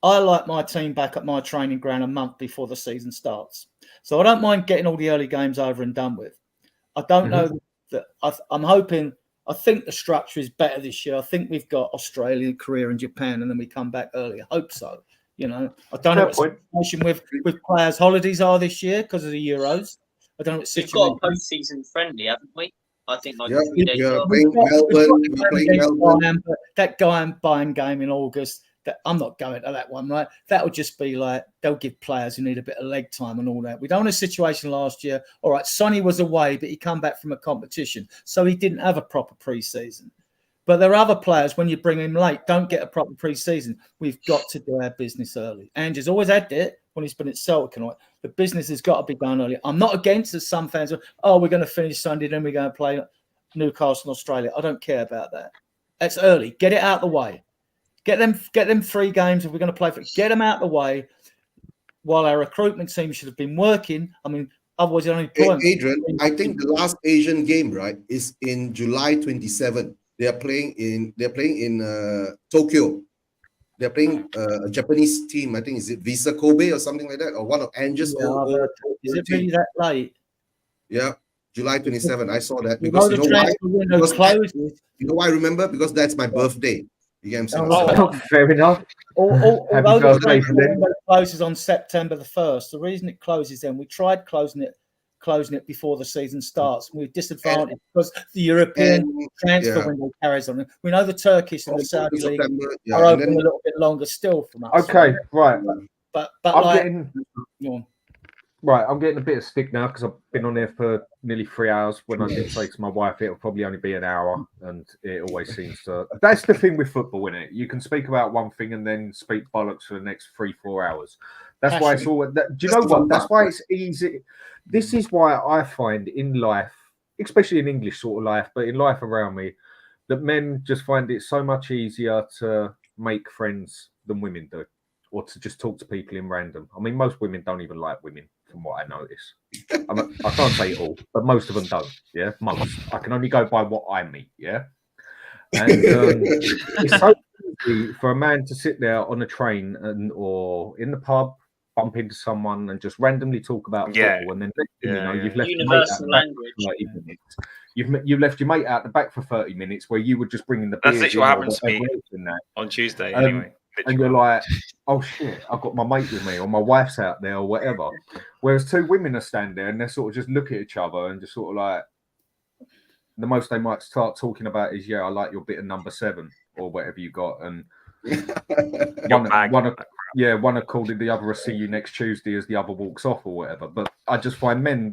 E: I like my team back at my training ground a month before the season starts. So I don't mind getting all the early games over and done with. I don't know that I'm hoping. I think the structure is better this year. I think we've got Australia, Korea, and Japan, and then we come back early. I hope so. You know, I don't know what the situation with players' holidays are this year because of the Euros. I don't know what situation.
G: We've got a post-season friendly, haven't we? I think like 3 days.
E: That guy and Bayern game in August. I'm not going to that one, right? That would just be like they'll give players who need a bit of leg time and all that. We don't have a situation last year. All right, Sonny was away, but he come back from a competition, so he didn't have a proper pre-season. But there are other players, when you bring him late, don't get a proper pre-season. We've got to do our business early. Ange has always had it when he's been at Celtic and all. The business has got to be done early. I'm not against, as some fans are, we're going to finish Sunday, then we're going to play Newcastle and Australia. I don't care about that. That's early. Get it out of the way. Get them 3 games if we're going to play for it. Get them out of the way while our recruitment team should have been working. I mean, otherwise, the only point.
F: Adrian, I think the last Asian game, right, is in July 27. They're playing in Tokyo. They're playing a Japanese team. I think is it Visa Kobe or something like that, or one of Ange's.
E: Is it really that late?
F: Yeah, July 27. I saw that because you know why I remember? Because that's my birthday. You get what I'm saying?
B: Fair enough.
E: Although the transfer window closes on September the 1st, the reason it closes then, we tried closing it before the season starts. And we're disadvantaged because the European transfer window carries on. We know the Turkish and the Saudi League are open a little bit longer still from us.
B: Okay, right.
E: But
B: I'm getting a bit of stick now because I've been on there for nearly 3 hours. When I did say to my wife, it'll probably only be an hour, and it always seems to. That's the thing with football, isn't it? You can speak about one thing and then speak bollocks for the next 3-4 hours. That's why it's all. Do you know what? That's why it's easy. This is why I find in life, especially in English sort of life, but in life around me, that men just find it so much easier to make friends than women do, or to just talk to people in random. I mean, most women don't even like women, from what I notice. I can't say all, but most of them don't. Yeah, most. I can only go by what I meet. Yeah, and it's so easy for a man to sit there on a train or in the pub, bump into someone and just randomly talk about football, and then you've left
G: universal language.
B: You've left your mate out the back for 30 minutes, where you were just bringing the beers.
H: That's literally what happens to me on Tuesday. Anyway.
B: and you're like, oh shit, I've got my mate with me, or my wife's out there, or whatever. Whereas two women are standing there and they sort of just look at each other and just sort of like, the most they might start talking about is, yeah, I like your bit of number 7 or whatever you got, and one called it the other a see you next Tuesday as the other walks off or whatever. But I just find men,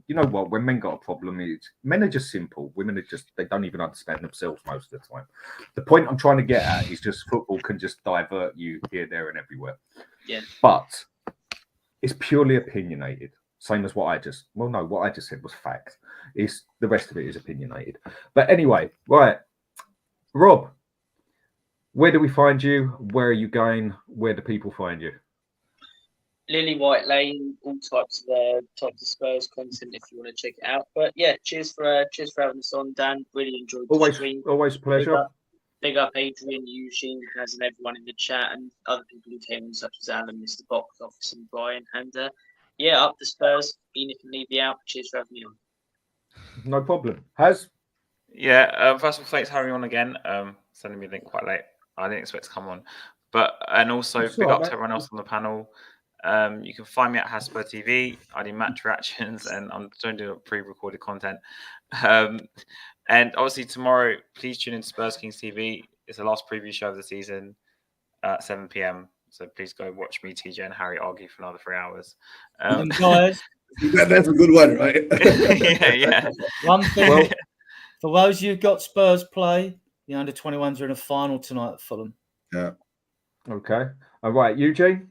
B: you know what, when men got a problem, men are just simple. Women are just, they don't even understand themselves most of the time. The point I'm trying to get at is just football can just divert you here, there, and everywhere.
G: Yeah.
B: But it's purely opinionated. Same as what I just said was fact. It's the rest of it is opinionated. But anyway, right, Rob, where do we find you? Where are you going? Where do people find you?
G: Lily White Lane, all types of Spurs content if you want to check it out. But yeah, cheers for having us on, Dan. Really enjoyed the stream.
B: Always a pleasure.
G: Big up Adrian, Eugene, and everyone in the chat, and other people who came in, such as Alan, Mr. Box Office, and Brian. And yeah, up the Spurs. Ian, if you need me out, cheers for having me on.
B: No problem. Has?
H: Yeah, first of all, thanks Harry on again. Sending me a link quite late. I didn't expect to come on. And also big up to everyone else on the panel. You can find me at Hotspur TV. I do match reactions and I'm trying to do pre-recorded content. And obviously tomorrow, please tune in to Spurs Kings TV. It's the last preview show of the season at 7 p.m. So please go watch me, TJ, and Harry argue for another 3 hours.
E: Guys,
F: that's a good one, right?
H: yeah.
E: One thing, for those who've got Spurs play, the under-21s are in a final tonight at Fulham.
F: Yeah.
B: Okay. All right, Eugene?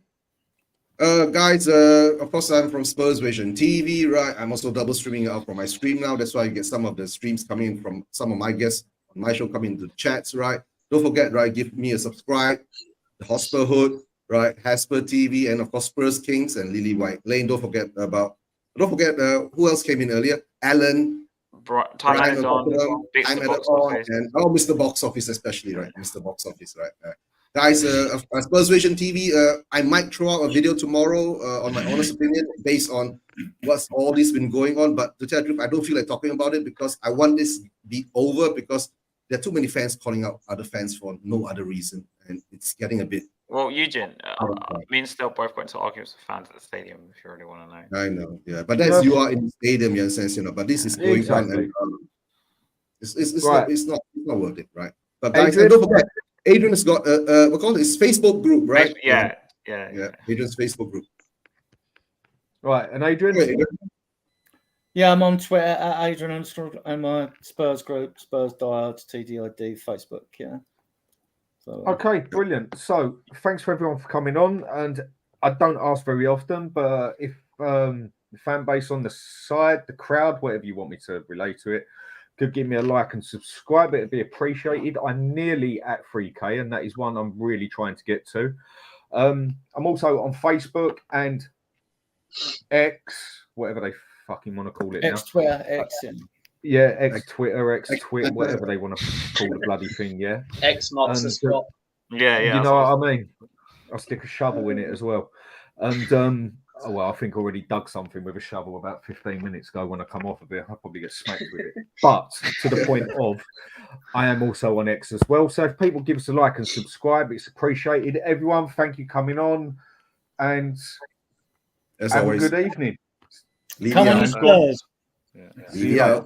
F: Guys, of course, I'm from Spurs Vision TV, right? I'm also double streaming out from my stream now. That's why you get some of the streams coming from some of my guests on my show coming into the chats, right? Don't forget, right? Give me a subscribe. The HotspurHood, right? Hotspur TV, and of course, Spurs Kings and Lily White Lane. Don't forget who else came in earlier? Alan.
H: Time Added On,
F: and Mr. Box Office, especially, right? Mr. Box Office, right? Guys, Spurs Vision TV, I might throw out a video tomorrow on my honest opinion based on what's all this been going on. But to tell the truth, I don't feel like talking about it because I want this to be over because there are too many fans calling out other fans for no other reason. And it's getting a bit...
H: Well, Eugene, me and Still both went to arguments with fans at the stadium, if you really want to know.
F: I know, yeah. But that's you are in the stadium, in a sense, but this is going on. And, it's not worth it, right? But guys, don't forget, Adrian's got we call it his Facebook group, right?
H: Yeah.
F: Adrian's Facebook group.
B: Right, and Adrian?
E: Yeah, I'm on Twitter at Adrian and my Spurs group, Spurs Diehards, TDID, Facebook. Yeah. So,
B: okay, brilliant. So thanks for everyone for coming on. And I don't ask very often, but if the fan base on the side, the crowd, whatever you want me to relate to it, could give me a like and subscribe, it'd be appreciated. I'm nearly at 3K, and that is one I'm really trying to get to. I'm also on Facebook and X, whatever they fucking want to call it now.
E: Twitter, X.
B: Yeah, X-Twitter, X-Twit, whatever they want to call the bloody thing, yeah.
G: X marks the spot.
H: Yeah.
B: You know what I mean? I'll stick a shovel in it as well. And, I think I already dug something with a shovel about 15 minutes ago when I come off of it. I'll probably get smacked with it. But to the point of, I am also on X as well. So if people give us a like and subscribe, it's appreciated. Everyone, thank you coming on. And have a good evening.
E: Come on, Spurs.
B: See you later.